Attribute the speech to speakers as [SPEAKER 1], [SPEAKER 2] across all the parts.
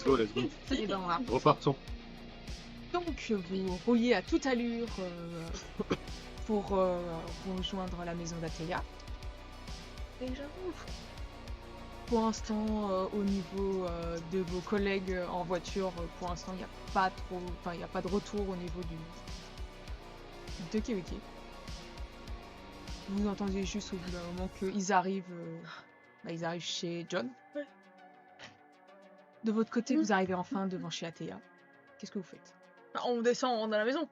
[SPEAKER 1] let's go.
[SPEAKER 2] Et ben voilà.
[SPEAKER 1] Repartons.
[SPEAKER 2] Donc vous rouillez à toute allure pour rejoindre la maison d'Athélia.
[SPEAKER 3] Et j'avoue.
[SPEAKER 2] Pour l'instant, au niveau de vos collègues en voiture, pour l'instant, il n'y a pas trop, enfin, il n'y a pas de retour au niveau de Kewiki. Vous entendez juste au bout d'un moment qu'ils arrivent, ils arrivent chez John.
[SPEAKER 3] Ouais.
[SPEAKER 2] De votre côté, vous arrivez enfin devant chez Athélia. Qu'est-ce que vous faites?
[SPEAKER 3] On descend dans la maison.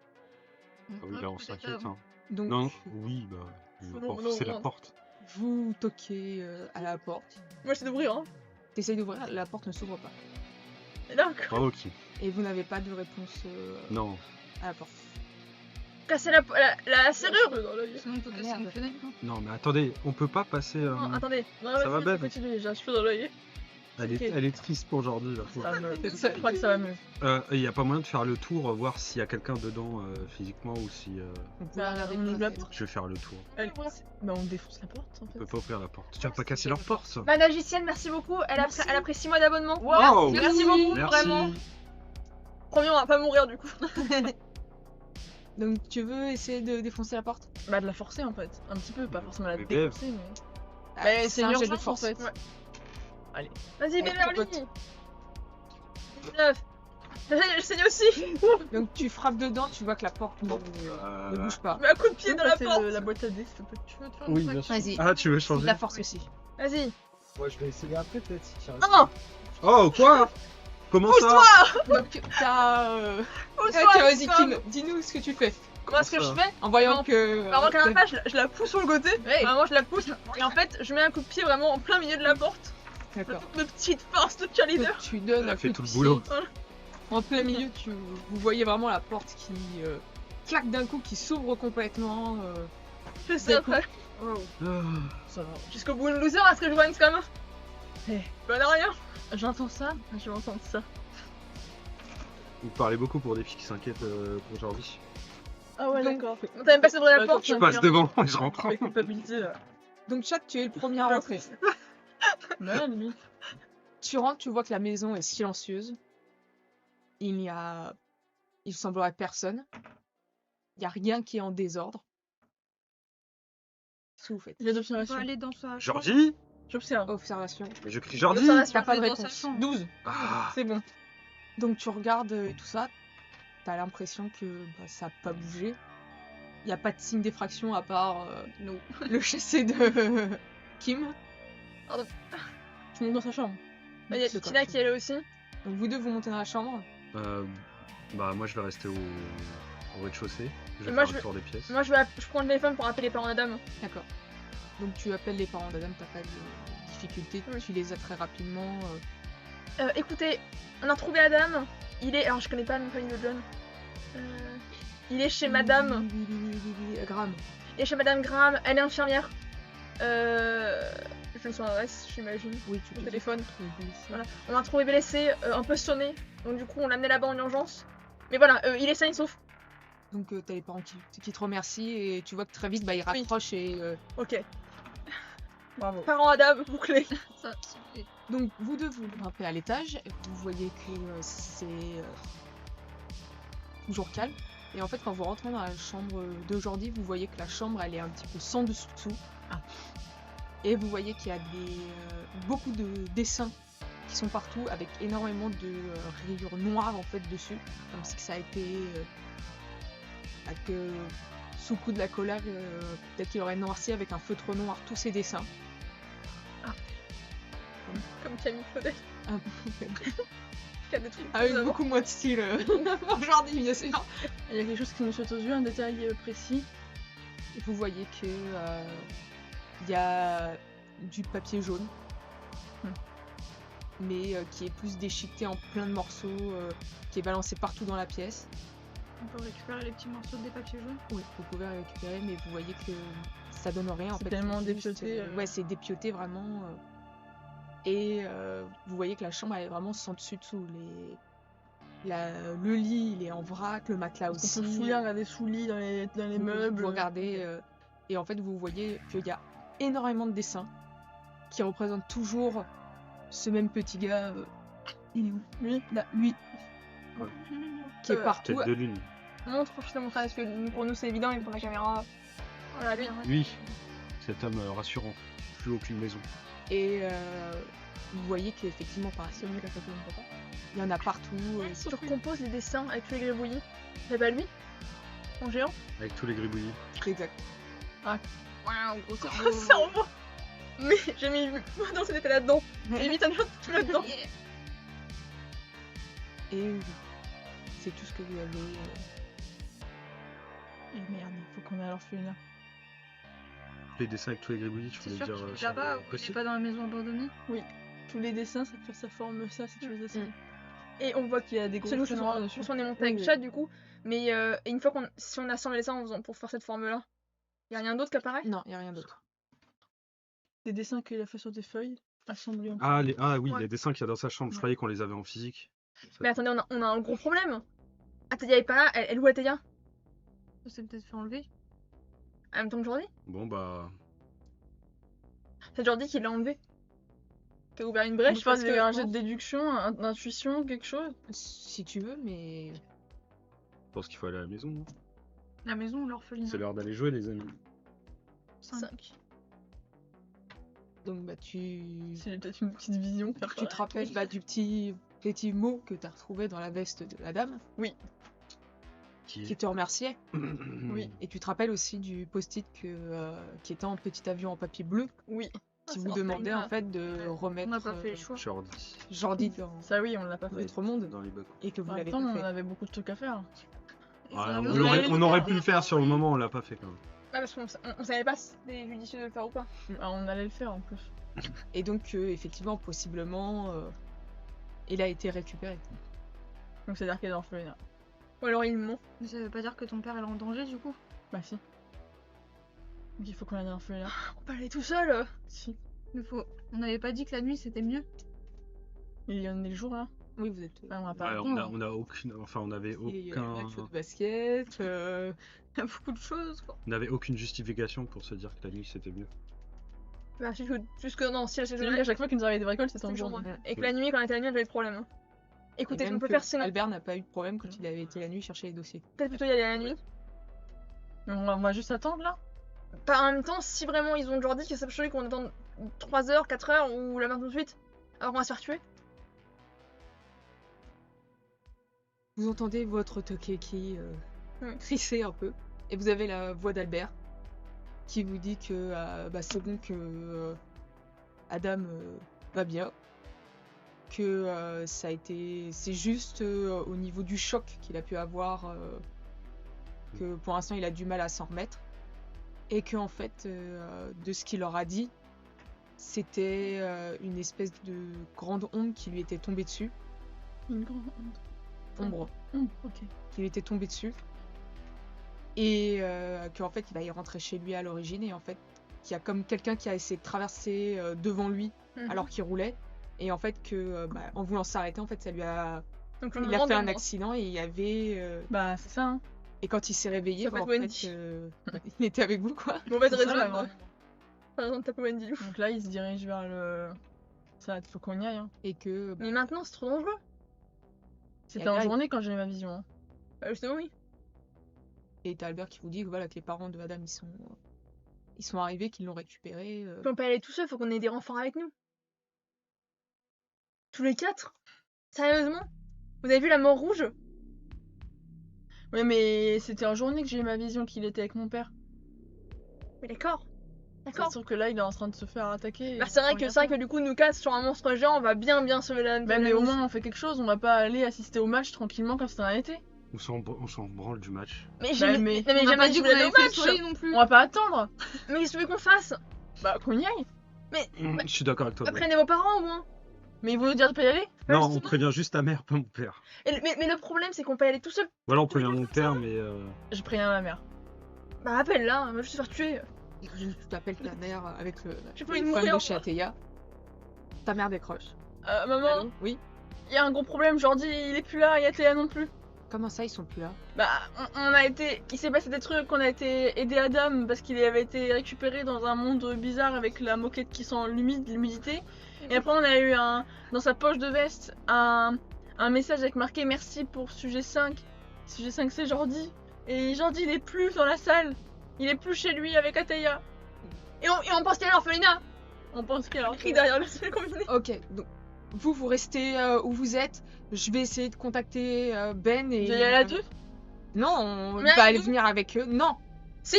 [SPEAKER 1] Ah oui, là on s'inquiète. Hein.
[SPEAKER 2] Donc,
[SPEAKER 1] Non, oui, bah, je vais forcer la porte.
[SPEAKER 2] vous toquez à la porte.
[SPEAKER 3] Moi j'essaie d'ouvrir, hein.
[SPEAKER 2] T'essayes d'ouvrir, la porte ne s'ouvre pas.
[SPEAKER 3] Et là,
[SPEAKER 1] Bravo, qui
[SPEAKER 2] Et vous n'avez pas de réponse
[SPEAKER 1] Non.
[SPEAKER 2] à la porte.
[SPEAKER 3] casser la serrure.
[SPEAKER 4] Sinon, on peut casser
[SPEAKER 2] Merde.
[SPEAKER 4] une fenêtre, non?
[SPEAKER 1] Non, mais attendez, on peut pas passer.
[SPEAKER 3] Non, attendez. Non,
[SPEAKER 1] Ça va, Bev?
[SPEAKER 3] continue, j'ai un cheveu dans l'œil.
[SPEAKER 1] Elle est triste pour aujourd'hui, là.
[SPEAKER 3] Je crois que ça va mieux.
[SPEAKER 1] Il y a pas moyen de faire le tour, voir s'il y a quelqu'un dedans physiquement ou si.
[SPEAKER 2] Vous pouvez
[SPEAKER 3] Bah,
[SPEAKER 2] regarder
[SPEAKER 3] on ouvre la
[SPEAKER 2] peut-être.
[SPEAKER 1] Je vais faire le tour.
[SPEAKER 3] Bah on défonce la porte en
[SPEAKER 1] On
[SPEAKER 3] fait.
[SPEAKER 1] peut pas ouvrir la porte. Tu vas pas casser leur porte.
[SPEAKER 3] Ma magicienne, merci beaucoup. Elle a pris 6 mois d'abonnement.
[SPEAKER 1] Wow.
[SPEAKER 3] Merci beaucoup,
[SPEAKER 1] Merci.
[SPEAKER 3] vraiment. Promis, on va pas mourir du coup.
[SPEAKER 2] Donc tu veux essayer de défoncer la porte?
[SPEAKER 3] Bah de la forcer en fait. Un petit peu, pas forcément la
[SPEAKER 1] Mais
[SPEAKER 3] défoncer, mais...
[SPEAKER 2] Ah,
[SPEAKER 3] Mais c'est
[SPEAKER 2] un
[SPEAKER 3] une
[SPEAKER 2] jet de
[SPEAKER 3] urgence,
[SPEAKER 2] force.
[SPEAKER 3] en fait.
[SPEAKER 2] Ouais.
[SPEAKER 3] Allez. Vas-y,
[SPEAKER 2] Eh,
[SPEAKER 3] Beverly.
[SPEAKER 2] capote.
[SPEAKER 3] 19. Je saigne aussi.
[SPEAKER 2] Donc tu frappes dedans, tu vois que la porte ne bouge pas.
[SPEAKER 3] Je mets un coup de pied dans la porte.
[SPEAKER 4] La boîte à dés, s'il te plaît. Tu veux te faire
[SPEAKER 1] Oui,
[SPEAKER 4] un
[SPEAKER 1] bien
[SPEAKER 4] sac?
[SPEAKER 1] sûr.
[SPEAKER 2] Vas-y,
[SPEAKER 1] Ah, tu veux
[SPEAKER 2] c'est de
[SPEAKER 1] changer?
[SPEAKER 2] la force aussi.
[SPEAKER 3] Vas-y.
[SPEAKER 5] Ouais, je vais essayer après peut-être si tu arrives.
[SPEAKER 3] Non.
[SPEAKER 1] Oh, quoi? Comment ça?
[SPEAKER 2] Donc t'as...
[SPEAKER 3] Pousse-toi,
[SPEAKER 2] Ok, vas-y
[SPEAKER 3] pousse-toi.
[SPEAKER 2] Kim, dis-nous ce que tu fais.
[SPEAKER 3] Comment est-ce que je fais?
[SPEAKER 2] En voyant
[SPEAKER 3] Non.
[SPEAKER 2] que...
[SPEAKER 3] Avant qu'elle n'arrive pas, je la pousse sur le côté.
[SPEAKER 2] Ouais.
[SPEAKER 3] Vraiment, je la pousse. Et en fait, je mets un coup de pied vraiment en plein milieu de la porte.
[SPEAKER 2] D'accord.
[SPEAKER 3] De petite force de cheerleader.
[SPEAKER 2] Tu donnes
[SPEAKER 1] Elle
[SPEAKER 2] un
[SPEAKER 1] a fait
[SPEAKER 2] coup
[SPEAKER 1] tout
[SPEAKER 2] de
[SPEAKER 1] le
[SPEAKER 2] pied.
[SPEAKER 1] boulot.
[SPEAKER 2] En plein milieu, vous voyez vraiment la porte qui claque d'un coup, qui s'ouvre complètement.
[SPEAKER 3] Je sais après.
[SPEAKER 1] Ah.
[SPEAKER 4] Ça va.
[SPEAKER 3] Jusqu'au bout de loser, est-ce que je vois une scam? Eh, bonne à rien. J'entends ça, je vais entendre ça.
[SPEAKER 1] Vous parlez beaucoup pour des filles qui s'inquiètent pour aujourd'hui.
[SPEAKER 3] Ah ouais,
[SPEAKER 2] Donc-
[SPEAKER 3] d'accord. On t'a même pas d'ouvrir la porte.
[SPEAKER 1] Je passe devant et je rentre.
[SPEAKER 3] Avec culpabilité là.
[SPEAKER 2] Donc Chad, tu es le premier à rentrer.
[SPEAKER 3] Ouais, limite.
[SPEAKER 2] Tu rentres, tu vois que la maison est silencieuse. Il semblerait personne. Il n'y a rien qui est en désordre. Qu'est-ce que vous faites?
[SPEAKER 3] J'ai
[SPEAKER 4] On
[SPEAKER 3] d'observation.
[SPEAKER 4] peut aller dans sa chambre.
[SPEAKER 1] Georgie?
[SPEAKER 3] J'observe.
[SPEAKER 2] Observation.
[SPEAKER 1] Mais je crie Georgie!
[SPEAKER 3] Observation.
[SPEAKER 2] T'as pas de
[SPEAKER 4] aller dans sa
[SPEAKER 2] réponse.
[SPEAKER 4] chambre.
[SPEAKER 2] 12.
[SPEAKER 1] Ah.
[SPEAKER 2] C'est bon. Donc tu regardes tout ça. T'as l'impression que ça n'a pas bougé. Il n'y a pas de signe d'effraction à part le chassé de Kim.
[SPEAKER 3] Je monte dans sa chambre. Il y a
[SPEAKER 2] D'accord.
[SPEAKER 3] Tina qui est là aussi.
[SPEAKER 2] Donc vous deux, vous montez dans la chambre.
[SPEAKER 1] Bah, moi je vais rester au rez-de-chaussée. Je vais
[SPEAKER 3] Moi,
[SPEAKER 1] faire
[SPEAKER 3] je
[SPEAKER 1] le tour des pièces.
[SPEAKER 3] Moi, je prends le téléphone pour appeler les parents d'Adam.
[SPEAKER 2] D'accord. Donc tu appelles les parents d'Adam, t'as pas de difficulté,
[SPEAKER 3] Oui.
[SPEAKER 2] tu les as très rapidement.
[SPEAKER 3] Écoutez, on a retrouvé Adam. Il est. Alors, je connais pas le nom de famille de John. Il est chez Madame.
[SPEAKER 2] Graham.
[SPEAKER 3] Il est chez Madame Graham. Elle est infirmière. Je veux son adresse, j'imagine.
[SPEAKER 2] Oui, tu
[SPEAKER 3] Au
[SPEAKER 2] peux
[SPEAKER 3] téléphone.
[SPEAKER 2] dire.
[SPEAKER 3] Voilà. On l'a trouvé blessé, un peu sonné. Donc, du coup, on l'a amené là-bas en urgence. Mais voilà, il est sain et sauf.
[SPEAKER 2] Donc t'as les parents qui te remercient et tu vois que très vite ils rapprochent et
[SPEAKER 3] Ok.
[SPEAKER 4] Bravo.
[SPEAKER 3] Parents Adam, bouclés.
[SPEAKER 4] Ça, c'est fait.
[SPEAKER 2] donc vous deux vous grimpez à l'étage, vous voyez que c'est toujours calme et en fait quand vous rentrez dans la chambre d'aujourd'hui vous voyez que la chambre elle est un petit peu sans dessous et vous voyez qu'il y a beaucoup de dessins qui sont partout avec énormément de rayures noires en fait dessus comme si que ça a été que sous le coup de la colère peut-être qu'il aurait noirci avec un feutre noir tous ces dessins.
[SPEAKER 3] Comme Camille Claudet.
[SPEAKER 2] Ah,
[SPEAKER 3] Qui a des trucs
[SPEAKER 2] avec
[SPEAKER 3] plus
[SPEAKER 2] beaucoup moins de style aujourd'hui bien sûr.
[SPEAKER 3] Il y a quelque chose qui me saute aux yeux, un détail précis.
[SPEAKER 2] Et vous voyez que il y a du papier jaune mais qui est plus déchiqueté en plein de morceaux qui est balancé partout dans la pièce.
[SPEAKER 4] On peut récupérer les petits morceaux des papiers jaunes.
[SPEAKER 2] Oui, vous pouvez récupérer, mais vous voyez que ça donne rien. En
[SPEAKER 3] C'est
[SPEAKER 2] fait,
[SPEAKER 3] tellement
[SPEAKER 2] juste,
[SPEAKER 3] dépioté,
[SPEAKER 2] ouais, c'est dépioté vraiment. Et vous voyez que la chambre elle est vraiment sans dessus-dessous. Le lit, il est en vrac, le matelas
[SPEAKER 3] On
[SPEAKER 2] aussi.
[SPEAKER 3] peut fouiller, regarder sous le lit, dans les
[SPEAKER 2] Vous-
[SPEAKER 3] meubles.
[SPEAKER 2] Vous regardez, et en fait, vous voyez qu'il y a énormément de dessins qui représentent toujours ce même petit gars
[SPEAKER 4] Il est où
[SPEAKER 3] Lui,
[SPEAKER 4] Là, lui.
[SPEAKER 2] qui est partout.
[SPEAKER 1] Tête de lune.
[SPEAKER 3] montre, je te montrer parce que pour nous c'est évident, mais pour la caméra. Voilà, lui.
[SPEAKER 1] Lui, cet homme rassurant. Plus aucune maison.
[SPEAKER 2] Et vous voyez qu'effectivement, enfin, c'est mieux la photo de mon papa. Il y en a partout.
[SPEAKER 3] Si je recompose les dessins avec tous les gribouillis, c'est pas lui en géant.
[SPEAKER 1] Avec tous les gribouillis.
[SPEAKER 2] C'est exact.
[SPEAKER 4] Waouh, gros
[SPEAKER 3] Oh, cerveau. Mais j'ai mis dans cette était là-dedans. J'ai mis ta note tout là-dedans.
[SPEAKER 2] Et c'est tout ce que vous avez.
[SPEAKER 4] Et merde, faut qu'on ait à l'orphelinat.
[SPEAKER 1] Les dessins avec tous les gribouillis, tu
[SPEAKER 4] C'est
[SPEAKER 1] voulais
[SPEAKER 4] sûr
[SPEAKER 1] dire.
[SPEAKER 4] que là-bas, on n'est
[SPEAKER 1] possible.
[SPEAKER 4] pas dans la maison abandonnée.
[SPEAKER 6] Tous les dessins, ça forme ça si tu les dessines.
[SPEAKER 3] Et on voit
[SPEAKER 6] Qu'il y a des gros
[SPEAKER 3] c'est nous
[SPEAKER 6] traits
[SPEAKER 3] qui
[SPEAKER 6] noirs dessus.
[SPEAKER 3] on est monté avec
[SPEAKER 2] Oui,
[SPEAKER 3] chat du coup, mais et une fois si on assemble les dessins pour faire cette forme-là, y a rien d'autre qui apparaît.
[SPEAKER 2] Non, il n'y a rien d'autre.
[SPEAKER 6] Des dessins qu'il a fait sur des feuilles, assemblés en
[SPEAKER 1] Oui,
[SPEAKER 3] Ouais.
[SPEAKER 1] les dessins qu'il y a dans sa chambre. Je croyais qu'on les avait en physique.
[SPEAKER 3] Mais attendez, on a un gros problème. Athélia est pas là, elle où Athélia?
[SPEAKER 4] Ça s'est peut-être fait enlever.
[SPEAKER 3] En même temps que Jordi?
[SPEAKER 1] Bon bah.
[SPEAKER 3] C'est Jordi qui l'a enlevé. T'as ouvert une
[SPEAKER 6] On
[SPEAKER 3] brèche
[SPEAKER 6] peut faire
[SPEAKER 3] parce que
[SPEAKER 6] un jet de déduction, d'intuition, quelque chose.
[SPEAKER 2] Si tu veux, mais.
[SPEAKER 1] Je pense qu'il faut aller à la maison. non
[SPEAKER 4] La maison ou l'orphelinat.
[SPEAKER 1] C'est l'heure d'aller jouer, les amis.
[SPEAKER 3] 5.
[SPEAKER 2] Donc, bah, tu.
[SPEAKER 6] C'est peut-être une petite vision.
[SPEAKER 2] Tu te rappelles bah, du petit mot que tu as retrouvé dans la veste de la dame, qui te remerciait.
[SPEAKER 1] Oui.
[SPEAKER 2] Et tu te rappelles aussi du post-it qui était en petit avion en papier bleu,
[SPEAKER 3] Oui.
[SPEAKER 2] qui vous demandait en fait de remettre
[SPEAKER 4] On n'a pas fait le choix.
[SPEAKER 1] Jordi.
[SPEAKER 2] Jordi dans
[SPEAKER 6] Ça oui, on l'a pas fait.
[SPEAKER 2] votre monde
[SPEAKER 1] Dans les bacs.
[SPEAKER 2] et que vous
[SPEAKER 6] En même
[SPEAKER 2] l'avez
[SPEAKER 6] temps,
[SPEAKER 2] pas
[SPEAKER 6] on
[SPEAKER 2] fait.
[SPEAKER 6] avait beaucoup de trucs à faire.
[SPEAKER 1] Ah,
[SPEAKER 4] on
[SPEAKER 1] on,
[SPEAKER 4] aurait
[SPEAKER 1] aurait,
[SPEAKER 4] dû
[SPEAKER 1] on
[SPEAKER 4] le
[SPEAKER 1] aurait
[SPEAKER 4] faire.
[SPEAKER 1] pu le faire sur le moment, on l'a pas fait quand même.
[SPEAKER 3] Ouais, parce qu'on savait pas si c'était judicieux de le faire ou pas.
[SPEAKER 6] Ah, on allait le faire en plus.
[SPEAKER 2] Et donc, effectivement, possiblement, il a été récupéré.
[SPEAKER 6] Donc c'est-à-dire qu'elle est orphelinat.
[SPEAKER 3] Ou alors il ment.
[SPEAKER 4] Mais ça veut pas dire que ton père est en danger du coup.
[SPEAKER 6] Bah si. Donc il faut qu'on aille à l'orphelinat.
[SPEAKER 3] On peut aller tout seul.
[SPEAKER 6] Si.
[SPEAKER 4] Il faut... On n'avait pas dit que la nuit c'était mieux.
[SPEAKER 6] Il y en a le jour là.
[SPEAKER 2] Oui, vous êtes.
[SPEAKER 6] Bah, on va pas
[SPEAKER 1] Ouais,
[SPEAKER 6] attendre.
[SPEAKER 1] on a aucune. Enfin, on avait
[SPEAKER 2] Il y a
[SPEAKER 1] aucun.
[SPEAKER 2] un show de basket.
[SPEAKER 4] Il y a beaucoup de choses quoi.
[SPEAKER 1] On n'avait aucune justification pour se dire que la nuit c'était mieux.
[SPEAKER 3] Bah, jusque non, si elle s'est
[SPEAKER 6] C'est-à-dire qu'à chaque fois qu'ils nous arrivait des bricoles, c'était en
[SPEAKER 3] toujours
[SPEAKER 6] jour.
[SPEAKER 3] moi. Et que la nuit, quand on était à la nuit, j'avais des problèmes.
[SPEAKER 2] Et
[SPEAKER 3] Écoutez,
[SPEAKER 2] même
[SPEAKER 3] on peut
[SPEAKER 2] que
[SPEAKER 3] faire sinon.
[SPEAKER 2] Albert n'a pas eu de problème quand il avait été la nuit chercher les dossiers.
[SPEAKER 3] Peut-être plutôt y aller à la nuit.
[SPEAKER 6] Mais on va juste attendre là.
[SPEAKER 3] Pas en même temps, si vraiment ils ont Jordi, qu'est-ce que ça peut qu'on attend 3 heures, 4 heures ou la main tout de suite alors qu'on va se faire tuer.
[SPEAKER 2] Vous entendez votre Tokeki crisser un peu, et vous avez la voix d'Albert qui vous dit que bah, c'est bon que Adam va bien, que ça a été, c'est juste au niveau du choc qu'il a pu avoir, que pour l'instant il a du mal à s'en remettre, et que en fait de ce qu'il leur a dit, c'était une espèce de grande ombre qui lui était tombée dessus,
[SPEAKER 6] Une grande
[SPEAKER 2] ombre
[SPEAKER 6] ok.
[SPEAKER 2] qui lui était tombée dessus, et qu'en fait il va y rentrer chez lui à l'origine, et en fait qu'il y a comme quelqu'un qui a essayé de traverser devant lui alors qu'il roulait, et en fait que bah, en voulant s'arrêter, en fait ça lui a
[SPEAKER 3] Donc,
[SPEAKER 2] il a fait un accident, et il y avait
[SPEAKER 6] Bah c'est ça hein.
[SPEAKER 2] et quand il s'est réveillé,
[SPEAKER 3] Ça
[SPEAKER 2] bah,
[SPEAKER 3] peut
[SPEAKER 2] en
[SPEAKER 3] être
[SPEAKER 2] fait
[SPEAKER 3] Wendy.
[SPEAKER 2] il était avec vous quoi.
[SPEAKER 3] Mauvaise
[SPEAKER 6] C'est ça,
[SPEAKER 3] raison.
[SPEAKER 6] là,
[SPEAKER 3] quoi.
[SPEAKER 6] ouais.
[SPEAKER 3] Pas raison de taper Wendy.
[SPEAKER 6] Donc là il se dirige vers le... Ça, faut qu'on y aille hein.
[SPEAKER 2] Et que bah,
[SPEAKER 3] Mais maintenant, c'est trop dangereux.
[SPEAKER 6] C'était
[SPEAKER 2] Et
[SPEAKER 6] en
[SPEAKER 2] là,
[SPEAKER 6] journée quand j'ai eu ma vision hein.
[SPEAKER 3] Bah, justement, oui.
[SPEAKER 2] et t'as Albert qui vous dit que voilà que les parents de Adam ils sont arrivés, qu'ils l'ont récupéré.
[SPEAKER 3] Puis on peut aller tout seul, faut qu'on ait des renforts avec nous. Tous les 4. Sérieusement? Vous avez vu la mort rouge?
[SPEAKER 6] Ouais mais c'était en journée que j'ai eu ma vision qu'il était avec mon père.
[SPEAKER 3] Oui, d'accord.
[SPEAKER 6] C'est
[SPEAKER 3] D'accord.
[SPEAKER 6] sûr que là il est en train de se faire attaquer.
[SPEAKER 3] Bah, c'est vrai que du coup, nous 4 sur un monstre géant, on va bien sauver la
[SPEAKER 6] Bah, mais au moins on fait quelque chose, on va pas aller assister au match tranquillement comme c'était un été.
[SPEAKER 1] On s'en branle du match.
[SPEAKER 3] Mais
[SPEAKER 6] Bah,
[SPEAKER 3] j'ai
[SPEAKER 6] mais-
[SPEAKER 3] non, mais
[SPEAKER 4] On n'a
[SPEAKER 3] jamais
[SPEAKER 4] pas
[SPEAKER 3] dit
[SPEAKER 4] dit
[SPEAKER 3] que
[SPEAKER 4] qu'on
[SPEAKER 3] vous allez
[SPEAKER 4] avait
[SPEAKER 3] au
[SPEAKER 4] fait le
[SPEAKER 3] match.
[SPEAKER 4] soleil non plus.
[SPEAKER 6] On va pas attendre.
[SPEAKER 3] Mais qu'est-ce que tu veux qu'on fasse?
[SPEAKER 6] Bah qu'on y aille.
[SPEAKER 1] Je suis d'accord avec toi.
[SPEAKER 3] Prévenez vos parents au moins.
[SPEAKER 6] Mais ils vont nous dire de pas y aller.
[SPEAKER 1] Non,
[SPEAKER 3] justement.
[SPEAKER 1] on prévient juste ta mère, pas mon père.
[SPEAKER 3] Mais le problème, c'est qu'on peut y aller tout seul.
[SPEAKER 1] Voilà, on prévient mon père, mais.
[SPEAKER 6] Je préviens ma mère.
[SPEAKER 3] Bah, appelle là, on va juste se faire tuer.
[SPEAKER 2] Je t'appelle ta mère avec le
[SPEAKER 3] J'ai pas envie de
[SPEAKER 2] problème
[SPEAKER 3] mourir,
[SPEAKER 2] de chez Ateya. Ta mère décroche.
[SPEAKER 6] Maman,
[SPEAKER 2] Allô. Oui.
[SPEAKER 6] il y a un gros problème, Jordi il est plus là, et Athéa non plus.
[SPEAKER 2] Comment ça, ils sont plus là?
[SPEAKER 6] Bah, on a été. Il s'est passé des trucs, on a été aider Adam parce qu'il avait été récupéré dans un monde bizarre avec la moquette qui sent l'humidité. Et après, on a eu dans sa poche de veste un message avec marqué merci pour sujet 5. Sujet 5, c'est Jordi. Et Jordi, il est plus dans la salle. Il est plus chez lui avec Ataya.
[SPEAKER 3] Et on pense qu'il y a l'orphelinat.
[SPEAKER 6] On pense qu'il y a
[SPEAKER 3] Écrit derrière le seul combiné.
[SPEAKER 2] Ok, donc vous restez où vous êtes. Je vais essayer de contacter Ben et...
[SPEAKER 6] Vous allez aller à deux?
[SPEAKER 2] Non, on
[SPEAKER 3] Mais
[SPEAKER 2] va aller
[SPEAKER 3] nous-
[SPEAKER 2] venir avec eux. Non,
[SPEAKER 3] Si.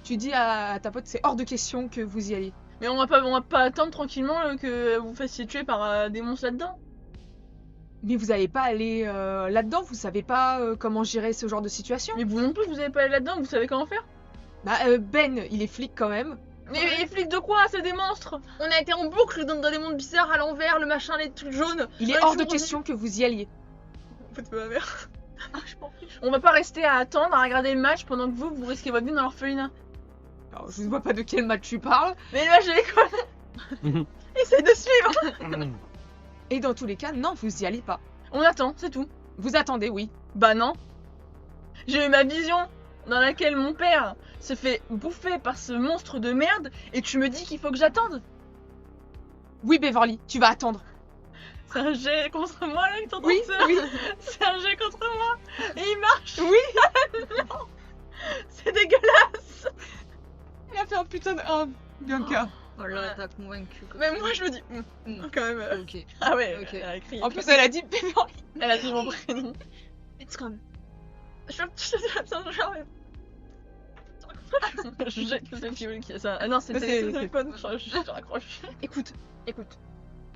[SPEAKER 2] tu dis à ta pote, c'est hors de question que vous y alliez.
[SPEAKER 6] Mais on va pas attendre tranquillement que vous fassiez tuer par des monstres là-dedans.
[SPEAKER 2] Mais vous allez pas aller là-dedans, vous savez pas comment gérer ce genre de situation.
[SPEAKER 6] Mais vous non plus, vous avez pas aller là-dedans, vous savez comment faire.
[SPEAKER 2] Bah, Ben, il est flic quand même.
[SPEAKER 6] Mais les flics de quoi? C'est des monstres.
[SPEAKER 3] On a été en boucle dans des mondes bizarres à l'envers, le machin, les trucs jaunes.
[SPEAKER 2] Il est
[SPEAKER 3] Ouais,
[SPEAKER 2] hors de
[SPEAKER 3] toujours
[SPEAKER 2] question que vous y alliez.
[SPEAKER 3] Faites ma mère. Ah, je m'en fiche.
[SPEAKER 6] On va pas rester à attendre, à regarder le match pendant que vous risquez votre vie dans l'orphelinat.
[SPEAKER 2] Alors, je ne vois pas de quel match tu parles.
[SPEAKER 6] Mais là, j'ai l'école. Essaye de suivre.
[SPEAKER 2] Et dans tous les cas, non, vous y allez pas.
[SPEAKER 6] On attend, c'est tout.
[SPEAKER 2] Vous attendez, oui.
[SPEAKER 6] Bah non. J'ai eu ma vision dans laquelle mon père se fait bouffer par ce monstre de merde et tu me dis qu'il faut que j'attende.
[SPEAKER 2] Oui, Beverly, tu vas attendre.
[SPEAKER 6] C'est un jet contre moi là que t'entends
[SPEAKER 2] Oui,
[SPEAKER 6] ça.
[SPEAKER 2] oui.
[SPEAKER 6] C'est un jet contre moi. Et il marche.
[SPEAKER 2] Oui.
[SPEAKER 6] Non. C'est dégueulasse.
[SPEAKER 2] Il a fait un putain de 1, Bianca.
[SPEAKER 4] Oh là, t'as convaincu. quoi.
[SPEAKER 3] Même moi, je me dis, quand même.
[SPEAKER 4] Ok.
[SPEAKER 6] Ah ouais,
[SPEAKER 4] Ok.
[SPEAKER 6] elle a crié.
[SPEAKER 2] En plus, elle a dit Beverly.
[SPEAKER 6] Elle a dit mon prénom.
[SPEAKER 3] It's come. Je te genre.
[SPEAKER 6] Je jette le téléphone qui a ça. Ah non, c'est
[SPEAKER 2] C'est-
[SPEAKER 6] le téléphone. Je raccroche.
[SPEAKER 3] Écoute,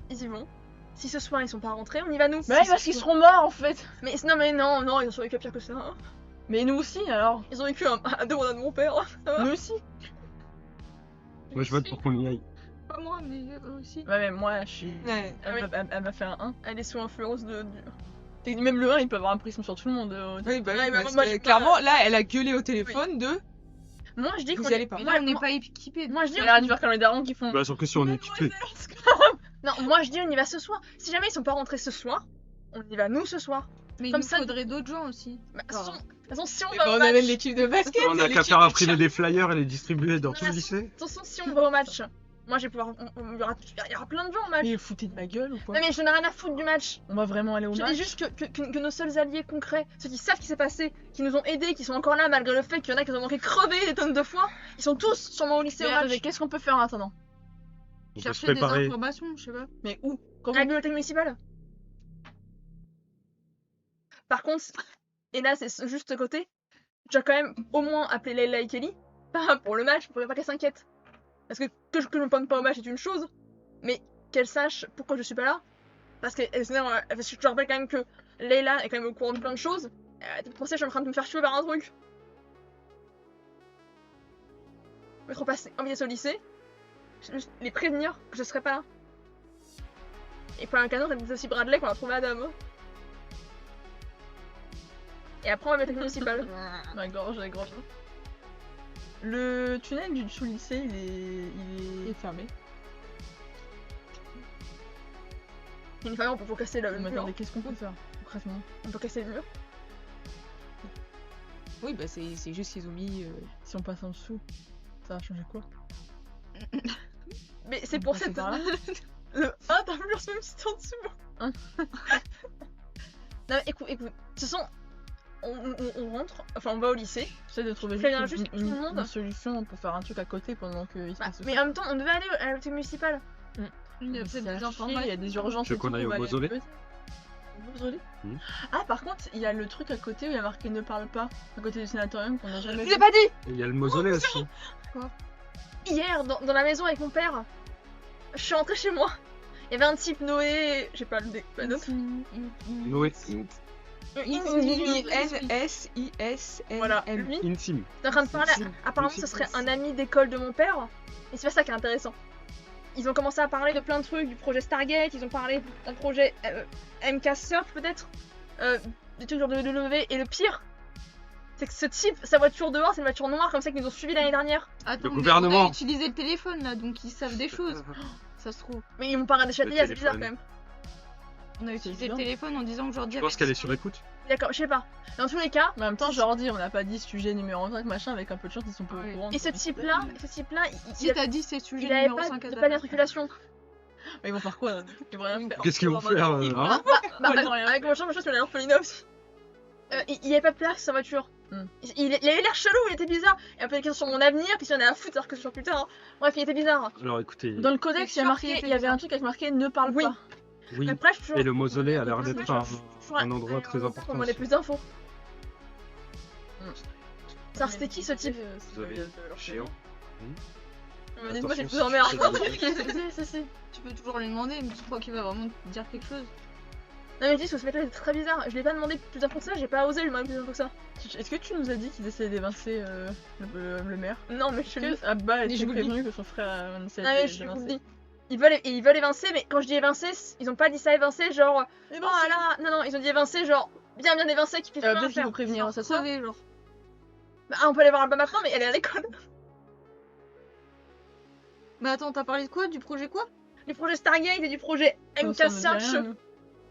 [SPEAKER 3] ils y vont. Si ce soir ils sont pas rentrés, on y va nous.
[SPEAKER 6] Mais parce qu'ils seront morts en fait.
[SPEAKER 3] Mais non, ils ont vécu pire que ça. Hein.
[SPEAKER 6] Mais nous aussi alors.
[SPEAKER 3] Ils ont vécu à deux mois de mon père.
[SPEAKER 6] Nous aussi.
[SPEAKER 1] Moi je vote pour qu'on y aille.
[SPEAKER 4] Pas moi, mais eux aussi.
[SPEAKER 6] Ouais, mais moi je suis.
[SPEAKER 2] Ouais.
[SPEAKER 6] Elle m'a fait un 1.
[SPEAKER 3] Elle est sous influence de.
[SPEAKER 6] Et même le 1, il peut avoir un prisme sur tout le monde.
[SPEAKER 2] Oui, bah oui,
[SPEAKER 3] Ouais, mais
[SPEAKER 2] parce
[SPEAKER 3] moi,
[SPEAKER 2] que
[SPEAKER 3] j'ai pas-
[SPEAKER 2] clairement, là, elle a gueulé au téléphone de...
[SPEAKER 3] Moi je dis
[SPEAKER 2] Vous
[SPEAKER 3] qu'on
[SPEAKER 2] y allez pas.
[SPEAKER 4] Mais
[SPEAKER 3] Moi,
[SPEAKER 4] là, on n'est
[SPEAKER 3] moi-
[SPEAKER 4] pas équipés.
[SPEAKER 3] Moi je dis.
[SPEAKER 6] Il a l'air de faire comme les darons qui font.
[SPEAKER 1] Bah sauf que si on est équipé.
[SPEAKER 3] Non, moi je dis on y va ce soir. Si jamais ils sont pas rentrés ce soir, on y va nous ce soir.
[SPEAKER 4] Mais
[SPEAKER 3] Comme
[SPEAKER 4] il nous
[SPEAKER 3] ça-
[SPEAKER 4] faudrait d'autres gens aussi.
[SPEAKER 3] Bah, de toute façon, si on
[SPEAKER 2] Eh
[SPEAKER 3] va
[SPEAKER 2] ben,
[SPEAKER 3] au
[SPEAKER 2] on
[SPEAKER 3] match.
[SPEAKER 2] amène l'équipe de basket.
[SPEAKER 1] On a qu'à faire imprimer des flyers et les distribuer dans tout le lycée.
[SPEAKER 3] De toute façon, si on va au match, moi je vais pouvoir. Il y aura plein de gens au match.
[SPEAKER 6] Mais vous foutez de ma gueule ou quoi?
[SPEAKER 3] Non mais je n'ai rien à foutre du match.
[SPEAKER 6] On va vraiment aller au
[SPEAKER 3] Je
[SPEAKER 6] match.
[SPEAKER 3] dis juste que nos seuls alliés concrets, ceux qui savent ce qui s'est passé, qui nous ont aidés, qui sont encore là malgré le fait qu'il y en a qui nous ont manqué crever des tonnes de fois, ils sont tous sûrement au lycée
[SPEAKER 6] Mais
[SPEAKER 3] au match.
[SPEAKER 6] attendez, qu'est-ce qu'on peut faire en attendant?
[SPEAKER 1] On peut se
[SPEAKER 4] Chercher des
[SPEAKER 1] préparer.
[SPEAKER 4] informations, je sais pas.
[SPEAKER 6] Mais où?
[SPEAKER 3] À
[SPEAKER 6] Comment?
[SPEAKER 3] la bibliothèque municipale. Par contre, et là c'est juste à côté, je dois quand même au moins appeler Leila et Kelly, pas pour le match, pour pas qu'elles s'inquiètent. Parce que je ne pointe pas au match c'est une chose, mais qu'elles sachent pourquoi je suis pas là. Parce que sinon, je te rappelle quand même que Leila est quand même au courant de plein de choses. Pour ça, je suis en train de me faire tuer par un truc. Mettre en vitesse au lycée, juste les prévenir que je serai pas là. Et pour un canon, t'as aussi Bradley qu'on a trouvé à Adam. Et après, on va mettre le municipal.
[SPEAKER 6] Ma gorge, la gorge. Le tunnel du sous-lycée,
[SPEAKER 2] Il est fermé.
[SPEAKER 3] Une fois, on peut casser le
[SPEAKER 6] Mais
[SPEAKER 3] mur.
[SPEAKER 6] attendez, qu'est-ce qu'on peut faire concrètement?
[SPEAKER 3] On peut casser le mur.
[SPEAKER 2] Oui, bah c'est juste qu'ils ont mis...
[SPEAKER 6] Si on passe en dessous, ça va changer quoi?
[SPEAKER 3] Mais c'est pour
[SPEAKER 6] passer
[SPEAKER 3] cette.
[SPEAKER 6] par là.
[SPEAKER 3] Le 1 d'un mur, même si t'es en dessous. Non, mais écoute. De toute façon, on rentre, enfin, on va au lycée.
[SPEAKER 6] J'essaie de trouver
[SPEAKER 3] Préviens
[SPEAKER 6] juste
[SPEAKER 3] juste tout le monde.
[SPEAKER 6] une solution pour faire un truc à côté pendant qu'il se
[SPEAKER 3] Bah,
[SPEAKER 6] passe.
[SPEAKER 3] mais en même temps, on devait aller à la bibliothèque municipale.
[SPEAKER 4] Il y a
[SPEAKER 6] Mais
[SPEAKER 4] peut-être
[SPEAKER 6] c'est
[SPEAKER 4] des
[SPEAKER 6] à chier,
[SPEAKER 4] informations.
[SPEAKER 6] il y a des urgences.
[SPEAKER 1] Tu veux
[SPEAKER 6] et
[SPEAKER 1] qu'on
[SPEAKER 6] tout,
[SPEAKER 1] aille
[SPEAKER 6] on
[SPEAKER 1] au
[SPEAKER 6] va
[SPEAKER 1] mausolée
[SPEAKER 6] Au mausolée
[SPEAKER 1] Mhm.
[SPEAKER 6] Ah, par contre, il y a le truc à côté où il y a marqué ne parle pas, à côté du sanatorium qu'on a jamais
[SPEAKER 3] Je
[SPEAKER 6] vu.
[SPEAKER 3] l'ai pas dit.
[SPEAKER 1] Et il y a le mausolée aussi.
[SPEAKER 3] Hier, dans la maison avec mon père, je suis rentrée chez moi. Il y avait un type Noé. J'ai pas le note.
[SPEAKER 1] Noé.
[SPEAKER 2] I-N-S-I-S-N-M.
[SPEAKER 3] Voilà, lui.
[SPEAKER 1] Intime.
[SPEAKER 3] T'es en train de parler.
[SPEAKER 2] Si.
[SPEAKER 3] Apparemment, ce serait un ami d'école de mon père. Et c'est pas ça qui est intéressant. Ils ont commencé à parler de plein de trucs, du projet Stargate, ils ont parlé d'un projet MK Surf peut-être, des trucs genre de W. Et le pire, c'est que ce type, sa voiture dehors, c'est une voiture noire comme ça qu'ils nous ont suivi l'année dernière.
[SPEAKER 4] Attends,
[SPEAKER 1] Le
[SPEAKER 4] mais
[SPEAKER 1] gouvernement.
[SPEAKER 4] on a utilisé le téléphone là, donc ils savent des choses. Ça se trouve.
[SPEAKER 3] Mais ils m'ont pas rattaché à
[SPEAKER 1] Le
[SPEAKER 3] c'est bizarre quand
[SPEAKER 1] téléphone.
[SPEAKER 3] même.
[SPEAKER 4] On a utilisé le
[SPEAKER 6] évident.
[SPEAKER 4] téléphone en disant aujourd'hui.
[SPEAKER 1] Je pense qu'elle est sur écoute.
[SPEAKER 3] D'accord, je sais pas. Dans tous les cas,
[SPEAKER 6] Mais en même temps, je leur dis, on n'a pas dit sujet numéro 5, machin, avec un peu de chance, ils sont pas
[SPEAKER 4] Ouais.
[SPEAKER 6] au courant.
[SPEAKER 3] et ce type-là,
[SPEAKER 4] Si t'as dit c'est sujet
[SPEAKER 3] il avait
[SPEAKER 4] numéro
[SPEAKER 3] pas
[SPEAKER 4] 5 à
[SPEAKER 3] de
[SPEAKER 4] ta
[SPEAKER 3] panne
[SPEAKER 4] place.
[SPEAKER 3] d'immatriculation.
[SPEAKER 6] Mais ils vont faire quoi là Ils vont rien faire.
[SPEAKER 1] Qu'est-ce qu'ils vont faire hein
[SPEAKER 3] Bah,
[SPEAKER 6] Ouais, ils ont rien.
[SPEAKER 3] avec mon chambre, je pense qu'il y a l'orphelinat aussi. Il y avait pas de place sa voiture.
[SPEAKER 6] Hmm.
[SPEAKER 3] Il avait l'air chelou, il était bizarre. Et après, des questions sur mon avenir, puis si on est à foutre, alors que sur plus tard. Hein. Bref, il était bizarre.
[SPEAKER 1] Alors écoutez,
[SPEAKER 6] Dans le codex,
[SPEAKER 4] C'est
[SPEAKER 6] il y a
[SPEAKER 4] sûr
[SPEAKER 6] marqué,
[SPEAKER 4] qu'il était
[SPEAKER 6] il y avait
[SPEAKER 4] bizarre.
[SPEAKER 6] un truc avec marqué ne parle
[SPEAKER 3] Oui.
[SPEAKER 6] pas.
[SPEAKER 1] oui.
[SPEAKER 3] Après, je suis toujours.
[SPEAKER 1] Et le mausolée a l'air d'être
[SPEAKER 3] toujours
[SPEAKER 1] un endroit très
[SPEAKER 3] Pour
[SPEAKER 1] important.
[SPEAKER 3] demander
[SPEAKER 1] aussi.
[SPEAKER 3] plus d'infos.
[SPEAKER 6] Hmm.
[SPEAKER 3] Ça, c'était qui ce type
[SPEAKER 1] Vous avez Géant.
[SPEAKER 3] Dites-moi, j'ai
[SPEAKER 1] Attention,
[SPEAKER 3] plus d'emmerde.
[SPEAKER 6] Si.
[SPEAKER 4] Tu peux toujours lui demander, mais tu crois qu'il va vraiment te dire quelque chose?
[SPEAKER 3] Non, mais dis, ce mec-là, c'est très bizarre. Je lui ai pas demandé plus d'infos que ça, j'ai pas osé lui demander plus d'infos que ça.
[SPEAKER 6] Est-ce que tu nous as dit qu'ils essayaient d'évincer le maire
[SPEAKER 3] Non, mais je le dis.
[SPEAKER 6] Que Abba
[SPEAKER 3] Mais
[SPEAKER 6] était
[SPEAKER 3] je vous le dis.
[SPEAKER 6] prévenu que son frère essayait
[SPEAKER 3] Non, mais je vous le dis. Ils veulent évincer, mais quand je dis évincer, ils ont pas dit ça évincer, genre. Oh là, non, ils ont dit évincer, genre. Bien évincer, qui fait rien
[SPEAKER 6] Peut-être qu'il
[SPEAKER 3] faire.
[SPEAKER 6] faut prévenir sa soeur.
[SPEAKER 4] Crever, genre.
[SPEAKER 3] Bah, on peut aller voir Alba maintenant, mais elle est à l'école.
[SPEAKER 4] Mais attends, t'as parlé de quoi? Du projet quoi?
[SPEAKER 3] Du projet Stargate et du projet MK Search.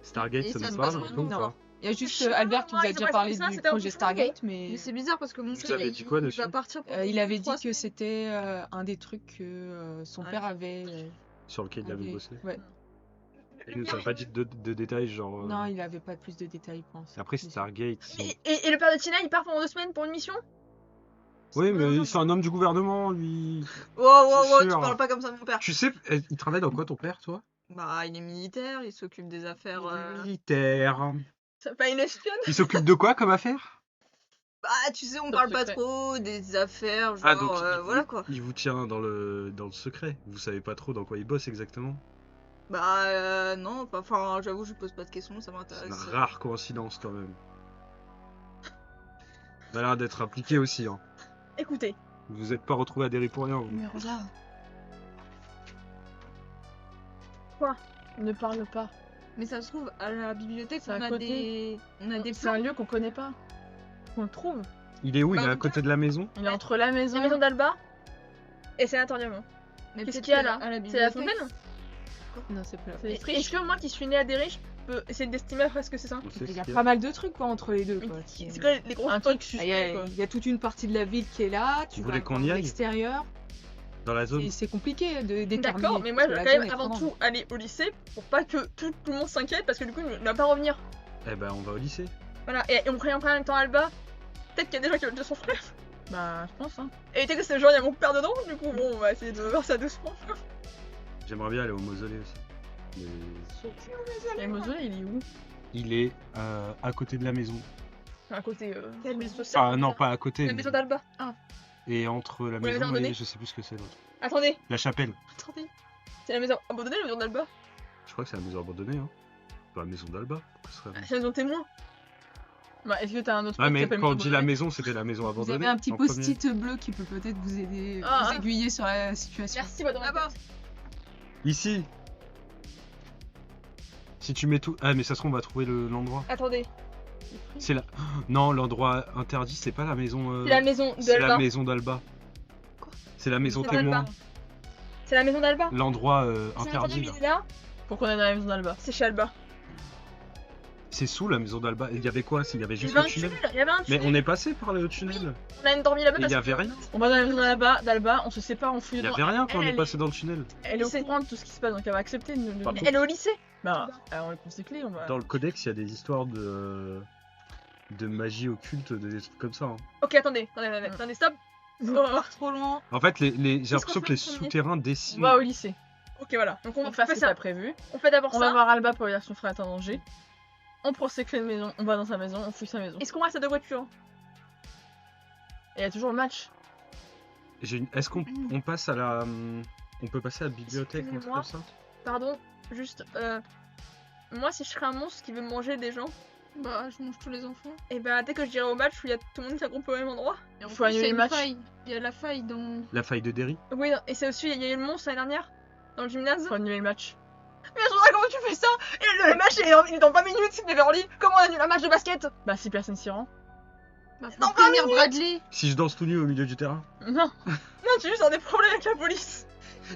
[SPEAKER 1] Stargate,
[SPEAKER 4] Et
[SPEAKER 1] ça
[SPEAKER 4] ça
[SPEAKER 1] nous
[SPEAKER 4] se
[SPEAKER 1] parle
[SPEAKER 4] passe
[SPEAKER 1] un peu ou
[SPEAKER 2] non.
[SPEAKER 1] pas?
[SPEAKER 2] Il y a juste
[SPEAKER 3] Je sais pas,
[SPEAKER 2] Albert qui vous
[SPEAKER 3] moi,
[SPEAKER 2] a
[SPEAKER 3] ils ont
[SPEAKER 2] déjà
[SPEAKER 3] pas
[SPEAKER 2] parlé
[SPEAKER 3] fait ça,
[SPEAKER 2] du
[SPEAKER 3] c'était un
[SPEAKER 2] projet
[SPEAKER 3] peu
[SPEAKER 2] Stargate,
[SPEAKER 4] Mais
[SPEAKER 2] mais
[SPEAKER 4] c'est bizarre parce que mon
[SPEAKER 1] Vous avez dit quoi dessus?
[SPEAKER 4] il va partir pour
[SPEAKER 2] il avait dit
[SPEAKER 4] 3
[SPEAKER 2] que
[SPEAKER 4] semaines.
[SPEAKER 2] c'était un des trucs que son
[SPEAKER 4] Ouais.
[SPEAKER 2] père avait.
[SPEAKER 1] Sur lequel il avait
[SPEAKER 2] avait-
[SPEAKER 1] bossé.
[SPEAKER 2] Ouais.
[SPEAKER 1] Il nous a pas dit de détails, genre.
[SPEAKER 2] Non, il avait pas plus de détails pour l'instant.
[SPEAKER 1] Après, Stargate.
[SPEAKER 3] Et le père de Tina, il part pendant 2 semaines pour une mission.
[SPEAKER 1] Oui, mais c'est un homme du gouvernement, lui.
[SPEAKER 4] Wow, tu
[SPEAKER 1] sûr.
[SPEAKER 4] parles pas comme ça de mon père.
[SPEAKER 1] Tu sais, il travaille dans quoi ton père, toi?
[SPEAKER 4] Bah, il est militaire, il s'occupe des affaires.
[SPEAKER 1] Militaire.
[SPEAKER 3] C'est pas une espionne.
[SPEAKER 1] Il s'occupe de quoi comme affaire?
[SPEAKER 4] Bah, tu sais, on
[SPEAKER 6] Top
[SPEAKER 4] parle pas
[SPEAKER 6] secret.
[SPEAKER 4] trop des affaires, genre.
[SPEAKER 1] Ah, donc
[SPEAKER 4] voilà quoi.
[SPEAKER 1] il vous tient dans le secret. Vous savez pas trop dans quoi il bosse exactement.
[SPEAKER 4] Bah, non, enfin, j'avoue, je pose pas de questions, ça
[SPEAKER 1] C'est
[SPEAKER 4] m'intéresse.
[SPEAKER 1] une rare coïncidence quand même. Il a l'air d'être impliqué aussi. Hein.
[SPEAKER 3] Écoutez,
[SPEAKER 1] Vous êtes pas retrouvé à Derry pour rien. Vous.
[SPEAKER 4] Mais regarde.
[SPEAKER 6] Ne parle pas.
[SPEAKER 4] Mais ça se trouve, à la bibliothèque,
[SPEAKER 6] C'est à
[SPEAKER 4] on a
[SPEAKER 6] côté.
[SPEAKER 4] des. On a des
[SPEAKER 6] C'est un
[SPEAKER 4] plans.
[SPEAKER 6] lieu qu'on connaît pas. On le trouve.
[SPEAKER 1] Il est où? Il
[SPEAKER 3] Bah,
[SPEAKER 1] est à
[SPEAKER 3] en tout
[SPEAKER 1] côté de la maison?
[SPEAKER 6] Il est entre la maison.
[SPEAKER 3] la maison d'Alba et Sénatorium.
[SPEAKER 4] Mais
[SPEAKER 3] Qu'est-ce
[SPEAKER 4] peut-être
[SPEAKER 3] qu'il y a
[SPEAKER 4] que
[SPEAKER 3] là
[SPEAKER 4] à la
[SPEAKER 3] C'est la
[SPEAKER 4] bibliothèque.
[SPEAKER 3] fontaine.
[SPEAKER 2] Non, c'est pas.
[SPEAKER 6] C'est les
[SPEAKER 3] Est-ce
[SPEAKER 6] friches.
[SPEAKER 3] que moi qui suis née à Derry, je peux essayer d'estimer après ce que c'est ça
[SPEAKER 1] On sait
[SPEAKER 2] Il y
[SPEAKER 1] ce
[SPEAKER 2] a
[SPEAKER 1] qu'il y
[SPEAKER 2] pas
[SPEAKER 1] a.
[SPEAKER 2] mal de trucs quoi entre les deux. Quoi.
[SPEAKER 3] C'est quoi les gros
[SPEAKER 6] Un truc
[SPEAKER 2] Ah,
[SPEAKER 6] suspect quoi.
[SPEAKER 2] il y a toute une partie de la ville qui est là. Tu
[SPEAKER 1] Vous
[SPEAKER 2] vas
[SPEAKER 1] voulez qu'on
[SPEAKER 2] voir
[SPEAKER 1] y aille
[SPEAKER 2] l'extérieur.
[SPEAKER 1] Dans la zone?
[SPEAKER 2] Et c'est compliqué de déterminer.
[SPEAKER 3] D'accord, mais moi je
[SPEAKER 2] parce
[SPEAKER 3] veux
[SPEAKER 2] que
[SPEAKER 3] quand
[SPEAKER 2] la
[SPEAKER 3] même
[SPEAKER 2] zone est
[SPEAKER 3] avant
[SPEAKER 2] très
[SPEAKER 3] tout aller au lycée pour pas que tout le monde s'inquiète parce que du coup il ne va pas revenir.
[SPEAKER 1] Eh ben, on va au lycée.
[SPEAKER 3] Voilà, et on prévient en même temps Alba. Peut-être qu'il y a des gens qui veulent tuer son frère.
[SPEAKER 6] Bah, je pense hein.
[SPEAKER 3] Et peut-être que c'est genre il y a mon père dedans, du coup bon on va essayer de voir ça doucement.
[SPEAKER 1] J'aimerais bien aller au mausolée aussi. Mais
[SPEAKER 6] Et le mausolée, il est où?
[SPEAKER 1] il est à côté de la maison.
[SPEAKER 3] À côté
[SPEAKER 4] Quelle maison
[SPEAKER 1] Ah non, pas à côté.
[SPEAKER 3] La maison d'Alba.
[SPEAKER 1] Et entre la
[SPEAKER 3] Vous l'avez
[SPEAKER 1] maison
[SPEAKER 3] abandonnée
[SPEAKER 1] et je sais plus ce que c'est l'autre.
[SPEAKER 3] Attendez,
[SPEAKER 1] La chapelle.
[SPEAKER 3] attendez. C'est la maison abandonnée, la maison d'Alba.
[SPEAKER 1] Je crois que c'est la maison abandonnée. Hein. Pas la maison d'Alba. Pourquoi ce serait la maison?
[SPEAKER 3] C'est la maison témoin.
[SPEAKER 6] Bah, est-ce que t'as un autre
[SPEAKER 1] Ah
[SPEAKER 6] pote qui
[SPEAKER 1] mais
[SPEAKER 6] s'appelle
[SPEAKER 1] quand on dit la
[SPEAKER 6] Mausolée
[SPEAKER 1] maison, c'était la maison
[SPEAKER 2] Vous
[SPEAKER 1] abandonnée.
[SPEAKER 2] avez un petit
[SPEAKER 1] en premier.
[SPEAKER 2] post-it bleu qui peut peut-être vous aider,
[SPEAKER 3] Ah,
[SPEAKER 2] vous aiguiller sur la situation.
[SPEAKER 3] Merci, madame.
[SPEAKER 4] Là-bas.
[SPEAKER 1] Ici. Si tu mets tout. Ah mais ça se trouve on va trouver l'endroit.
[SPEAKER 3] Attendez,
[SPEAKER 1] C'est la. Non, l'endroit interdit, c'est pas la maison.
[SPEAKER 3] c'est la maison
[SPEAKER 1] C'est la
[SPEAKER 3] d'Alba.
[SPEAKER 1] maison d'Alba. C'est la maison
[SPEAKER 3] C'est
[SPEAKER 1] témoin.
[SPEAKER 3] Alba. C'est la maison d'Alba.
[SPEAKER 1] L'endroit
[SPEAKER 3] C'est
[SPEAKER 1] interdit.
[SPEAKER 3] l'interdit,
[SPEAKER 1] Là.
[SPEAKER 3] il est là.
[SPEAKER 6] Pourquoi on est dans la maison d'Alba?
[SPEAKER 3] C'est chez Alba.
[SPEAKER 1] C'est sous la maison d'Alba. Il y avait quoi? Il y avait
[SPEAKER 3] Il y
[SPEAKER 1] juste
[SPEAKER 3] avait
[SPEAKER 1] le
[SPEAKER 3] un
[SPEAKER 1] tunnel.
[SPEAKER 3] tunnel. Il y avait un
[SPEAKER 1] Mais
[SPEAKER 3] tunnel.
[SPEAKER 1] on est passé par le tunnel.
[SPEAKER 3] On a dormi là-bas.
[SPEAKER 1] Et il y
[SPEAKER 3] parce
[SPEAKER 1] avait
[SPEAKER 3] que-
[SPEAKER 1] rien.
[SPEAKER 6] On va dans la maison d'Alba, on se sépare, on fouille
[SPEAKER 1] Il y
[SPEAKER 6] dedans.
[SPEAKER 1] avait rien quand on
[SPEAKER 3] elle,
[SPEAKER 1] est
[SPEAKER 3] elle
[SPEAKER 1] passé dans le tunnel.
[SPEAKER 6] Elle est au
[SPEAKER 3] C'est-
[SPEAKER 6] courant de tout ce qui se passe, donc elle va accepter de nous.
[SPEAKER 1] Par
[SPEAKER 3] Mais
[SPEAKER 1] contre,
[SPEAKER 3] elle est au lycée.
[SPEAKER 6] Bah, on lui prend ses clés, on va.
[SPEAKER 1] Dans le codex, il y a des histoires de magie occulte, des trucs comme ça. Hein.
[SPEAKER 3] Ok, attendez, attendez, stop. On va voir.
[SPEAKER 4] Trop loin.
[SPEAKER 1] En fait, j'ai l'impression
[SPEAKER 3] qu'on
[SPEAKER 1] que les
[SPEAKER 3] fait en premier
[SPEAKER 1] souterrains
[SPEAKER 6] On
[SPEAKER 1] dessinent.
[SPEAKER 6] va au lycée.
[SPEAKER 3] Ok, voilà. Donc on
[SPEAKER 6] On va faire
[SPEAKER 3] fait
[SPEAKER 6] ce que
[SPEAKER 3] ça.
[SPEAKER 6] t'as prévu.
[SPEAKER 3] On fait d'abord
[SPEAKER 6] On va
[SPEAKER 3] ça.
[SPEAKER 6] voir Alba pour lui dire que son frère est en danger. On prend ses clés de maison, on va dans sa maison, on fouille sa maison.
[SPEAKER 3] Est-ce qu'on reste à deux voitures?
[SPEAKER 6] Et il y a toujours le match.
[SPEAKER 1] Est-ce qu'on on passe à la. On peut passer à la bibliothèque ou un truc comme ça?
[SPEAKER 3] Pardon, juste. Moi, si je serais un monstre qui veut manger des gens,
[SPEAKER 4] Bah, je mange tous les enfants.
[SPEAKER 3] et bah dès que je dirais au match où il y a tout le monde qui s'aggroupe au même endroit.
[SPEAKER 4] Et en
[SPEAKER 6] Faut
[SPEAKER 4] plus,
[SPEAKER 6] annuler
[SPEAKER 4] il y a
[SPEAKER 6] le
[SPEAKER 4] une
[SPEAKER 6] match.
[SPEAKER 4] faille. Il y a la faille dans.
[SPEAKER 1] La faille de Derry?
[SPEAKER 3] Oui, et c'est aussi, il y a eu le monstre l'année dernière, dans le gymnase.
[SPEAKER 6] Faut annuler le match.
[SPEAKER 3] Mais Sandra, comment tu fais ça? Et le match il est dans 20 minutes, Beverly. Comment on annule un match de basket?
[SPEAKER 6] Bah, si personne s'y rend.
[SPEAKER 4] Bah, faut
[SPEAKER 3] Dans 20
[SPEAKER 4] prévenir
[SPEAKER 3] minutes.
[SPEAKER 4] Bradley.
[SPEAKER 1] Si je danse tout nu au milieu du terrain?
[SPEAKER 6] Non.
[SPEAKER 3] Non, tu juste dans des problèmes avec la police.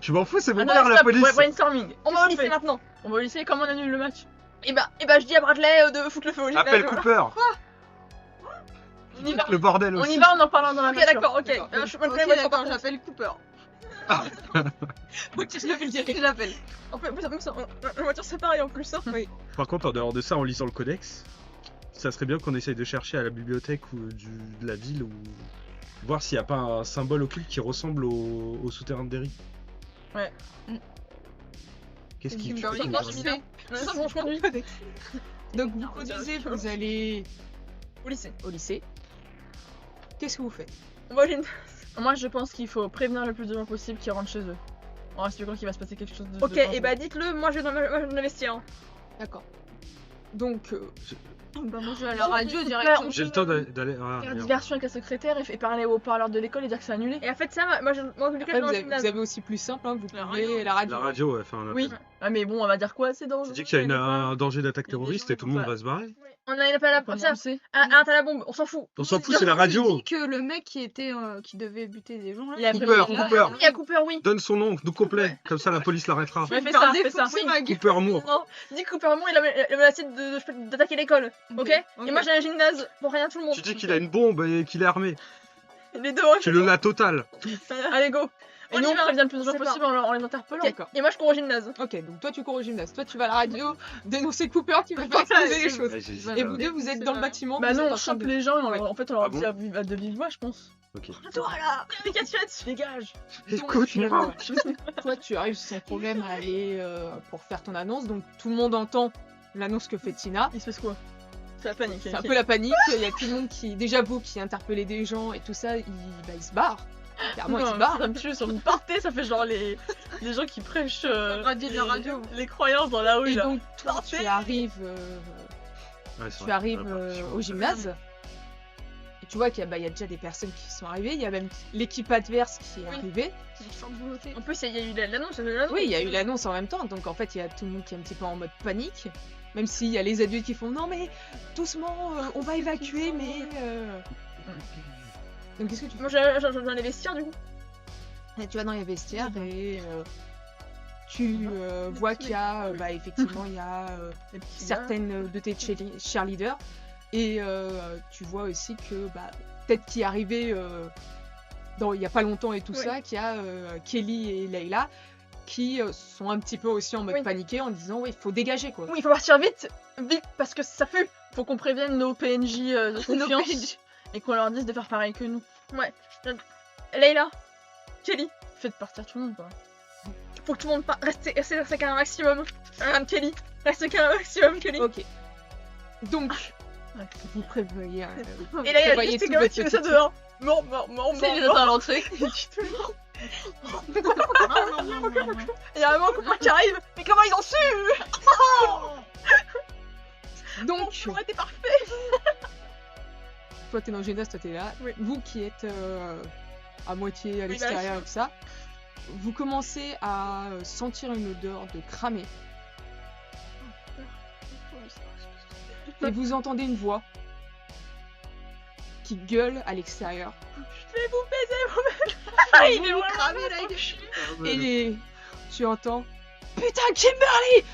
[SPEAKER 1] Je m'en fous, c'est mon
[SPEAKER 6] Attends,
[SPEAKER 1] père la
[SPEAKER 6] stop,
[SPEAKER 1] police!
[SPEAKER 6] brainstorming.
[SPEAKER 3] On va au
[SPEAKER 6] Qu'est-ce qu'on
[SPEAKER 3] lycée
[SPEAKER 6] fait
[SPEAKER 3] maintenant.
[SPEAKER 6] On va au lycée, comment on annule le match?
[SPEAKER 3] Et bah je dis à Bradley de foutre le feu au gymnase.
[SPEAKER 1] Appelle
[SPEAKER 3] voilà.
[SPEAKER 1] Cooper.
[SPEAKER 3] On y va.
[SPEAKER 1] Le bordel
[SPEAKER 6] On
[SPEAKER 1] aussi.
[SPEAKER 6] y va, on en parle dans la
[SPEAKER 3] Ok,
[SPEAKER 6] voiture.
[SPEAKER 3] d'accord, ok.
[SPEAKER 2] D'accord.
[SPEAKER 3] Je suis pas le
[SPEAKER 4] Ok,
[SPEAKER 3] premier voiture,
[SPEAKER 4] d'accord,
[SPEAKER 3] par contre.
[SPEAKER 4] j'appelle Cooper.
[SPEAKER 2] Ok, je l'appelle direct.
[SPEAKER 4] Je l'appelle.
[SPEAKER 3] En plus, la voiture c'est pareil en plus. Hein.
[SPEAKER 1] Par contre, en dehors de ça, en lisant le codex, ça serait bien qu'on essaye de chercher à la bibliothèque ou de la ville ou voir s'il n'y a pas un symbole occulte qui ressemble au souterrain de Derry.
[SPEAKER 3] Ouais.
[SPEAKER 1] Qu'est-ce qui
[SPEAKER 4] Kimberly,
[SPEAKER 1] tu fais
[SPEAKER 3] Moi
[SPEAKER 1] comme
[SPEAKER 3] je
[SPEAKER 1] ça
[SPEAKER 3] suis Ça, bon, je conduis.
[SPEAKER 2] Donc vous conduisez, vous allez
[SPEAKER 3] Au lycée.
[SPEAKER 2] au lycée. Qu'est-ce que vous faites?
[SPEAKER 3] On va au gymnase.
[SPEAKER 6] Moi, je pense qu'il faut prévenir le plus de gens possible qu'ils rentrent chez eux. On reste sûr qu'il va se passer quelque chose de.
[SPEAKER 3] Ok,
[SPEAKER 6] de
[SPEAKER 3] et bah dites-le, moi je vais dans l'investir. Hein.
[SPEAKER 2] D'accord. Donc,
[SPEAKER 4] Bah, moi, je vais à la radio direct.
[SPEAKER 1] J'ai le temps d'aller. Ah,
[SPEAKER 6] Faire
[SPEAKER 1] merde.
[SPEAKER 6] diversion avec la secrétaire et parler au parleur de l'école et dire que c'est annulé.
[SPEAKER 3] Et en fait, ça, moi je
[SPEAKER 2] après,
[SPEAKER 3] vais
[SPEAKER 2] vous
[SPEAKER 3] dans le
[SPEAKER 2] avez,
[SPEAKER 3] gymnase.
[SPEAKER 2] vous avez aussi plus simple, hein, vous
[SPEAKER 4] La
[SPEAKER 2] pouvez la radio.
[SPEAKER 1] La radio, ouais, enfin.
[SPEAKER 6] Oui. Ah, mais bon, on va dire quoi, c'est dangereux.
[SPEAKER 1] Tu dis qu'il y a un danger d'attaque
[SPEAKER 6] Il y a des
[SPEAKER 1] terroriste
[SPEAKER 6] gens
[SPEAKER 1] et tout le monde
[SPEAKER 6] qui
[SPEAKER 1] va se barrer.
[SPEAKER 3] On a une appel à
[SPEAKER 6] Faut
[SPEAKER 3] la
[SPEAKER 6] annoncer.
[SPEAKER 3] un à la bombe, on s'en fout.
[SPEAKER 1] On s'en fout, c'est la radio.
[SPEAKER 4] Tu dis que le mec qui était qui devait buter des gens là.
[SPEAKER 6] Il a
[SPEAKER 1] Cooper,
[SPEAKER 6] prévenu.
[SPEAKER 1] Cooper.
[SPEAKER 3] Il y a Cooper, oui.
[SPEAKER 1] Donne son nom, nous complet. Comme ça, la police l'arrêtera.
[SPEAKER 6] Ouais, fais ça, fais ça.
[SPEAKER 4] C'est ma gueule.
[SPEAKER 1] Cooper Moore.
[SPEAKER 3] Non, dis que Cooper, moi il a menacé d'attaquer l'école. Ok. Et moi j'ai un gymnase pour rien à tout le monde.
[SPEAKER 1] Tu dis qu'il a une bombe et qu'il est armé.
[SPEAKER 3] Les deux, ouais.
[SPEAKER 1] Tu le la totale.
[SPEAKER 6] Allez, go. Et
[SPEAKER 3] On
[SPEAKER 6] nous,
[SPEAKER 3] y
[SPEAKER 6] on
[SPEAKER 3] va.
[SPEAKER 6] prévient le plus de gens
[SPEAKER 3] C'est
[SPEAKER 6] possible en les interpellant.
[SPEAKER 2] D'accord.
[SPEAKER 3] Et moi je cours au gymnase.
[SPEAKER 2] Ok, donc toi tu cours au gymnase, toi tu vas à la radio dénoncer Cooper qui va faire exploser les choses.
[SPEAKER 1] Ouais, j'ai dit,
[SPEAKER 2] Et vous deux vous êtes dans le bâtiment.
[SPEAKER 6] Bah
[SPEAKER 2] vous
[SPEAKER 6] non,
[SPEAKER 2] êtes
[SPEAKER 6] on
[SPEAKER 2] en train
[SPEAKER 6] chope
[SPEAKER 2] de-
[SPEAKER 6] les gens et
[SPEAKER 2] Ouais.
[SPEAKER 6] en fait on leur
[SPEAKER 1] Ah
[SPEAKER 6] dit de vive voix, je pense.
[SPEAKER 1] Ok.
[SPEAKER 3] Toi là, les casquettes.
[SPEAKER 6] Dégage.
[SPEAKER 1] Écoute-moi.
[SPEAKER 2] Toi tu arrives sans problème à aller pour faire ton annonce, donc tout le monde entend l'annonce que fait Tina.
[SPEAKER 6] Il se passe quoi? C'est la panique.
[SPEAKER 2] C'est un peu la panique, il y a tout le monde qui, déjà vous qui interpellez des gens et tout ça, ils se barrent. Clairement ils se barrent.
[SPEAKER 6] Ça me tue, si on partait, ça fait genre les gens qui prêchent
[SPEAKER 4] Radio de la radio.
[SPEAKER 6] les croyances dans la rue
[SPEAKER 2] Et
[SPEAKER 6] là.
[SPEAKER 2] donc toi
[SPEAKER 6] Partez.
[SPEAKER 2] tu arrives,
[SPEAKER 1] Ouais, c'est
[SPEAKER 2] tu
[SPEAKER 1] vrai.
[SPEAKER 2] arrives
[SPEAKER 1] Ouais, parti,
[SPEAKER 2] au gymnase. Et tu vois qu'il y a déjà des personnes qui sont arrivées, il y a même l'équipe adverse qui est
[SPEAKER 3] Oui.
[SPEAKER 2] arrivée.
[SPEAKER 3] En plus, il y a eu l'annonce.
[SPEAKER 2] Oui, il y a eu l'annonce en même temps, donc en fait il y a tout le monde qui est un petit peu en mode panique. Même s'il y a les adultes qui font non mais doucement, on va évacuer, mais. Donc qu'est-ce que tu fais?
[SPEAKER 3] Moi j'ai dans les vestiaires du coup.
[SPEAKER 2] Et tu vas dans les vestiaires et tu vois qu'il y a effectivement il y a certaines de tes cheerleaders et tu vois aussi que peut-être qui est arrivé il y a pas longtemps et tout
[SPEAKER 3] Oui.
[SPEAKER 2] ça, qu'il y a Kelly et Layla qui sont un petit peu aussi en mode
[SPEAKER 3] Oui.
[SPEAKER 2] paniqué en disant oui il faut dégager quoi.
[SPEAKER 3] Oui, il faut partir vite.
[SPEAKER 6] Vite, parce que ça pue. Faut qu'on prévienne nos PNJ de confiance et qu'on leur dise de faire pareil que nous.
[SPEAKER 3] Layla, Kelly,
[SPEAKER 6] Faites partir tout le monde quoi.
[SPEAKER 3] faut que tout le monde reste qu'à un maximum. Kelly, reste qu'à un maximum, Kelly.
[SPEAKER 2] Ok. Donc vous prévoyez
[SPEAKER 3] Et là, il y a
[SPEAKER 2] prévoyez
[SPEAKER 3] juste
[SPEAKER 2] tout
[SPEAKER 3] ces gars
[SPEAKER 2] votre
[SPEAKER 3] qui
[SPEAKER 2] petit
[SPEAKER 3] ça dehors. Mort.
[SPEAKER 6] C'est les à l'entrée.
[SPEAKER 3] Il y a un moment qui arrive. Mais comment ils ont su?
[SPEAKER 2] Donc
[SPEAKER 3] Ça aurait été parfait.
[SPEAKER 2] toi t'es dans le gymnase, toi t'es là.
[SPEAKER 3] Oui.
[SPEAKER 2] Vous qui êtes à moitié à
[SPEAKER 3] Oui,
[SPEAKER 2] l'extérieur et tout ça, vous commencez à sentir une odeur de cramé. Et vous entendez une voix qui gueule à l'extérieur.
[SPEAKER 3] Je vais vous baiser, Ah, il est vraiment
[SPEAKER 4] cramé là, il est.
[SPEAKER 2] Et tu entends putain Kimberly,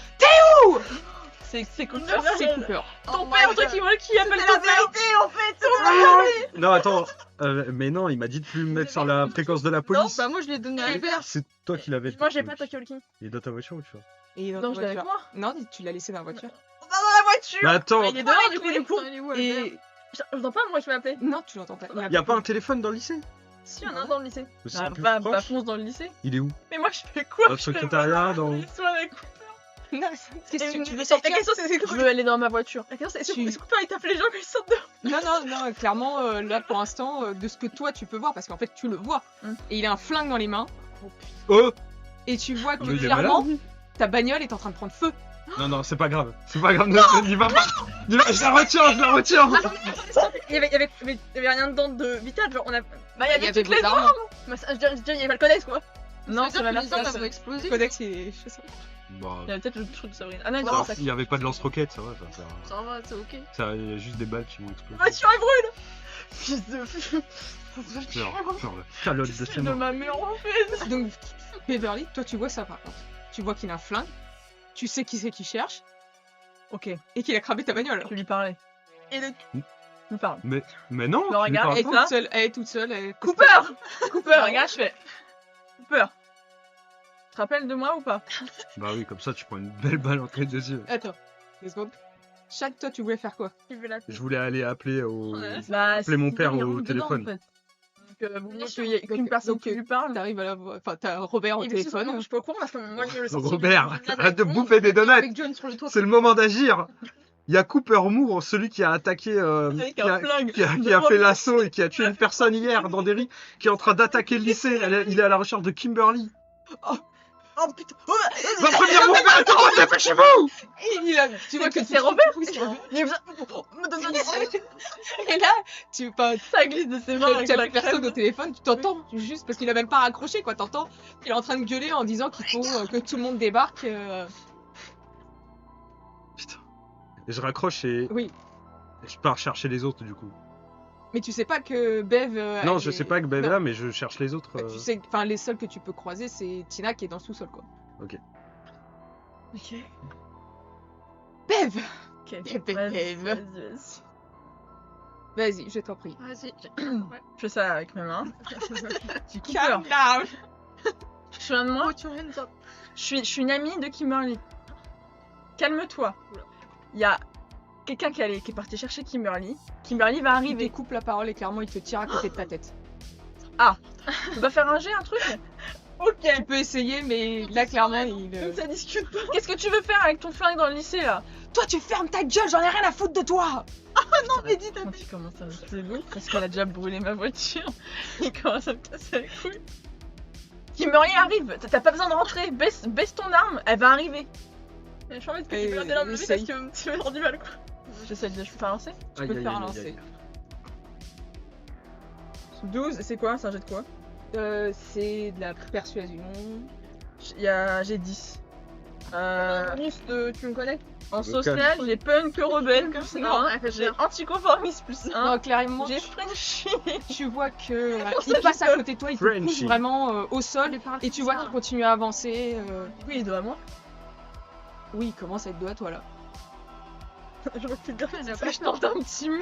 [SPEAKER 6] C'est Cooper.
[SPEAKER 2] c'est Cooper.
[SPEAKER 3] Ton père, toi qui appelle
[SPEAKER 4] C'est
[SPEAKER 3] ton
[SPEAKER 4] la
[SPEAKER 3] père.
[SPEAKER 4] vérité en fait.
[SPEAKER 1] Non, attends. Mais non, il m'a dit de plus me mettre sur la fréquence de la
[SPEAKER 4] Non,
[SPEAKER 1] police.
[SPEAKER 4] bah moi je l'ai donné à Hubert.
[SPEAKER 1] C'est toi qui l'avais.
[SPEAKER 3] Moi j'ai pas talkie-walkie.
[SPEAKER 1] Il est dans ta voiture ou tu vois?
[SPEAKER 2] Et dans
[SPEAKER 6] Non,
[SPEAKER 2] ta
[SPEAKER 6] je l'ai avec
[SPEAKER 2] voiture.
[SPEAKER 6] moi.
[SPEAKER 2] Non, tu l'as laissé dans la voiture.
[SPEAKER 3] On va dans la voiture.
[SPEAKER 1] Mais attends,
[SPEAKER 3] Il est dehors du coup.
[SPEAKER 4] Il est où Hubert
[SPEAKER 2] Et
[SPEAKER 3] Je n'entends pas moi qui m'appelait.
[SPEAKER 2] non, tu l'entends pas.
[SPEAKER 1] y a pas un téléphone dans le lycée?
[SPEAKER 3] Si, il y en a un dans le lycée.
[SPEAKER 1] Mais c'est
[SPEAKER 6] Bah,
[SPEAKER 1] plus
[SPEAKER 6] va
[SPEAKER 1] proche.
[SPEAKER 6] fonce dans le lycée.
[SPEAKER 1] Il est où?
[SPEAKER 3] Mais moi je fais quoi?
[SPEAKER 1] Dans le secrétariat, dans.
[SPEAKER 3] Les soins avec Cooper.
[SPEAKER 2] Non, qu'est-ce que tu veux
[SPEAKER 3] La
[SPEAKER 2] sortir?
[SPEAKER 3] question c'est
[SPEAKER 6] Je veux aller dans ma voiture.
[SPEAKER 3] La question c'est
[SPEAKER 2] Tu-
[SPEAKER 3] est-ce que Cooper il tape les gens quand ils sortent dehors?
[SPEAKER 2] Non, clairement, là pour l'instant, de ce que toi tu peux voir, parce qu'en fait tu le vois, et il a un flingue dans les mains,
[SPEAKER 1] Oh!
[SPEAKER 2] et tu vois que
[SPEAKER 1] Mais il est
[SPEAKER 2] clairement ta bagnole est en train de prendre feu.
[SPEAKER 1] Non, c'est pas grave. C'est pas grave, n'y va pas. Je la retire.
[SPEAKER 3] Il y avait rien dedans de vital, genre on a. Bah
[SPEAKER 2] Il y avait des armes.
[SPEAKER 3] Bah, je dirais, il y avait pas le codex quoi.
[SPEAKER 6] Non, c'est ma mère.
[SPEAKER 4] Ça
[SPEAKER 6] Ça
[SPEAKER 4] va exploser.
[SPEAKER 2] Codex et je sais pas.
[SPEAKER 1] Bah,
[SPEAKER 6] Il y a peut-être le truc de Sabrina. Ah non, il
[SPEAKER 1] ça,
[SPEAKER 6] ça.
[SPEAKER 1] il y avait pas de lance-roquettes, ça va.
[SPEAKER 4] Ça va, c'est ok.
[SPEAKER 1] Il y a juste des balles qui vont exploser.
[SPEAKER 3] La voiture elle brûle.
[SPEAKER 6] Fils de
[SPEAKER 1] Genre, calotte de
[SPEAKER 6] fille de
[SPEAKER 1] cinéma.
[SPEAKER 6] ma mère en fait.
[SPEAKER 2] Donc Beverly, toi tu vois ça par contre. Tu vois qu'il a un flingue, tu sais qui c'est qui cherche,
[SPEAKER 6] Ok,
[SPEAKER 2] et qu'il a cramé ta bagnole.
[SPEAKER 6] je lui parlais.
[SPEAKER 3] Et le...
[SPEAKER 6] Je lui parle.
[SPEAKER 1] Mais non,
[SPEAKER 6] Le
[SPEAKER 1] tu lui
[SPEAKER 6] regard
[SPEAKER 1] parles
[SPEAKER 6] est
[SPEAKER 1] pas.
[SPEAKER 6] ça.
[SPEAKER 2] Elle est toute seule.
[SPEAKER 6] Cooper Cooper, regarde, je fais. Cooper, tu te rappelles de moi ou pas?
[SPEAKER 1] Bah oui, comme ça tu prends une belle balle entre les deux yeux.
[SPEAKER 2] Attends, 2 secondes. Chaque, toi, tu voulais faire quoi?
[SPEAKER 3] Tu veux la...
[SPEAKER 1] Je voulais aller appeler
[SPEAKER 6] Bah,
[SPEAKER 1] appeler mon
[SPEAKER 6] sinon,
[SPEAKER 1] père
[SPEAKER 6] il
[SPEAKER 1] au
[SPEAKER 6] rentre
[SPEAKER 1] téléphone.
[SPEAKER 6] dedans, en fait. Donc, vous voulez
[SPEAKER 3] Bien sûr.
[SPEAKER 6] qu'il y ait qu'une personne
[SPEAKER 2] Donc,
[SPEAKER 6] qui lui parle?
[SPEAKER 2] T'arrives à la voix. Enfin, t'as Robert au
[SPEAKER 3] Et puis, surtout,
[SPEAKER 2] téléphone.
[SPEAKER 3] je suis pas au courant parce que moi je le sorti
[SPEAKER 1] Robert,
[SPEAKER 3] du gymnase
[SPEAKER 1] arrête de
[SPEAKER 3] avec tout le
[SPEAKER 1] bouffer des
[SPEAKER 3] monde,
[SPEAKER 1] donuts.
[SPEAKER 3] avec John sur le toit.
[SPEAKER 1] C'est le moment d'agir. Il y a Cooper Moore, celui qui a attaqué,
[SPEAKER 6] Avec un flingue.
[SPEAKER 1] qui a fait l'assaut et qui a tué une personne hier dans Derry, qui est en train d'attaquer le lycée. Il est à la recherche de Kimberly.
[SPEAKER 6] Oh putain!
[SPEAKER 1] Va prévenir mon père, attends, dépêchez-vous!
[SPEAKER 2] Tu vois que
[SPEAKER 6] c'est Robert?
[SPEAKER 2] Oui, c'est Robert.
[SPEAKER 6] Il me donne
[SPEAKER 2] Et là, tu pas.
[SPEAKER 6] ça glisse de ses mains avec
[SPEAKER 2] Tu as
[SPEAKER 6] la
[SPEAKER 2] plus personne
[SPEAKER 6] crème.
[SPEAKER 2] au téléphone, tu t'entends juste parce qu'il a même pas raccroché quoi, t'entends qu'il est en train de gueuler en disant qu'il faut que tout le monde débarque.
[SPEAKER 1] Putain. Et je raccroche et
[SPEAKER 2] Oui,
[SPEAKER 1] je pars chercher les autres du coup.
[SPEAKER 2] mais tu sais pas que Bev.
[SPEAKER 1] Non,
[SPEAKER 2] elle
[SPEAKER 1] je
[SPEAKER 2] est-
[SPEAKER 1] sais pas que Ben est
[SPEAKER 2] Non.
[SPEAKER 1] là, mais je cherche les autres.
[SPEAKER 2] Tu sais, enfin les seuls que tu peux croiser, c'est Tina qui est dans le sous-sol quoi.
[SPEAKER 6] Ok.
[SPEAKER 2] Bev,
[SPEAKER 6] Ok.
[SPEAKER 2] Bev.
[SPEAKER 6] Vas-y.
[SPEAKER 2] vas-y, je t'en prie.
[SPEAKER 3] Vas-y.
[SPEAKER 6] Je fais ça avec mes mains.
[SPEAKER 2] Calm down.
[SPEAKER 6] Je suis un de moi.
[SPEAKER 3] Oh, tu hands up.
[SPEAKER 6] Je suis une amie de Kimberly. Calme-toi. Il y a quelqu'un qui est parti chercher Kimberly. Kimberly va
[SPEAKER 2] Il te
[SPEAKER 6] arriver.
[SPEAKER 2] coupe la parole et clairement il te tire à côté de ta tête.
[SPEAKER 6] Tu vas faire un jet, un truc? Ok.
[SPEAKER 2] Tu peux essayer, mais là clairement il.
[SPEAKER 6] Ça discute pas. Qu'est-ce que tu veux faire avec ton flingue dans le lycée là?
[SPEAKER 2] Toi tu fermes ta gueule, j'en ai rien à foutre de toi.
[SPEAKER 6] Mais dis quand il commence à me casser les parce qu'elle a déjà brûlé ma voiture. Il commence à me casser les couilles. Kimberly arrive, t'as pas besoin de rentrer, baisse ton arme, elle va arriver.
[SPEAKER 3] J'ai envie de que
[SPEAKER 2] Et
[SPEAKER 3] tu peux la lever parce
[SPEAKER 2] essaye.
[SPEAKER 3] que tu vas avoir du mal quoi.
[SPEAKER 6] J'essaie de faire lancer.
[SPEAKER 2] Tu peux te faire un lancer.
[SPEAKER 6] 12, c'est quoi? C'est un jet de quoi?
[SPEAKER 2] C'est de la persuasion.
[SPEAKER 6] J'ai 10.
[SPEAKER 3] Juste, tu me connais?
[SPEAKER 6] En
[SPEAKER 1] Le
[SPEAKER 6] social, j'ai punk rebelle.
[SPEAKER 3] Non, elle fait
[SPEAKER 6] J'ai
[SPEAKER 3] peur.
[SPEAKER 6] anticonformiste plus 1.
[SPEAKER 2] Non, clairement,
[SPEAKER 6] J'ai Frenchy.
[SPEAKER 2] tu vois que
[SPEAKER 3] pour ça
[SPEAKER 2] il
[SPEAKER 3] que
[SPEAKER 2] passe
[SPEAKER 3] j'ai
[SPEAKER 2] à
[SPEAKER 3] peur.
[SPEAKER 2] côté de toi, il te
[SPEAKER 1] Frenchy.
[SPEAKER 2] pousse vraiment au sol et tu vois qu'il continue à avancer.
[SPEAKER 6] Oui, il doit à moi.
[SPEAKER 2] Oui, il commence à être dos à toi là.
[SPEAKER 3] J'aurais pu te dire,
[SPEAKER 6] Je t'entends un petit mot.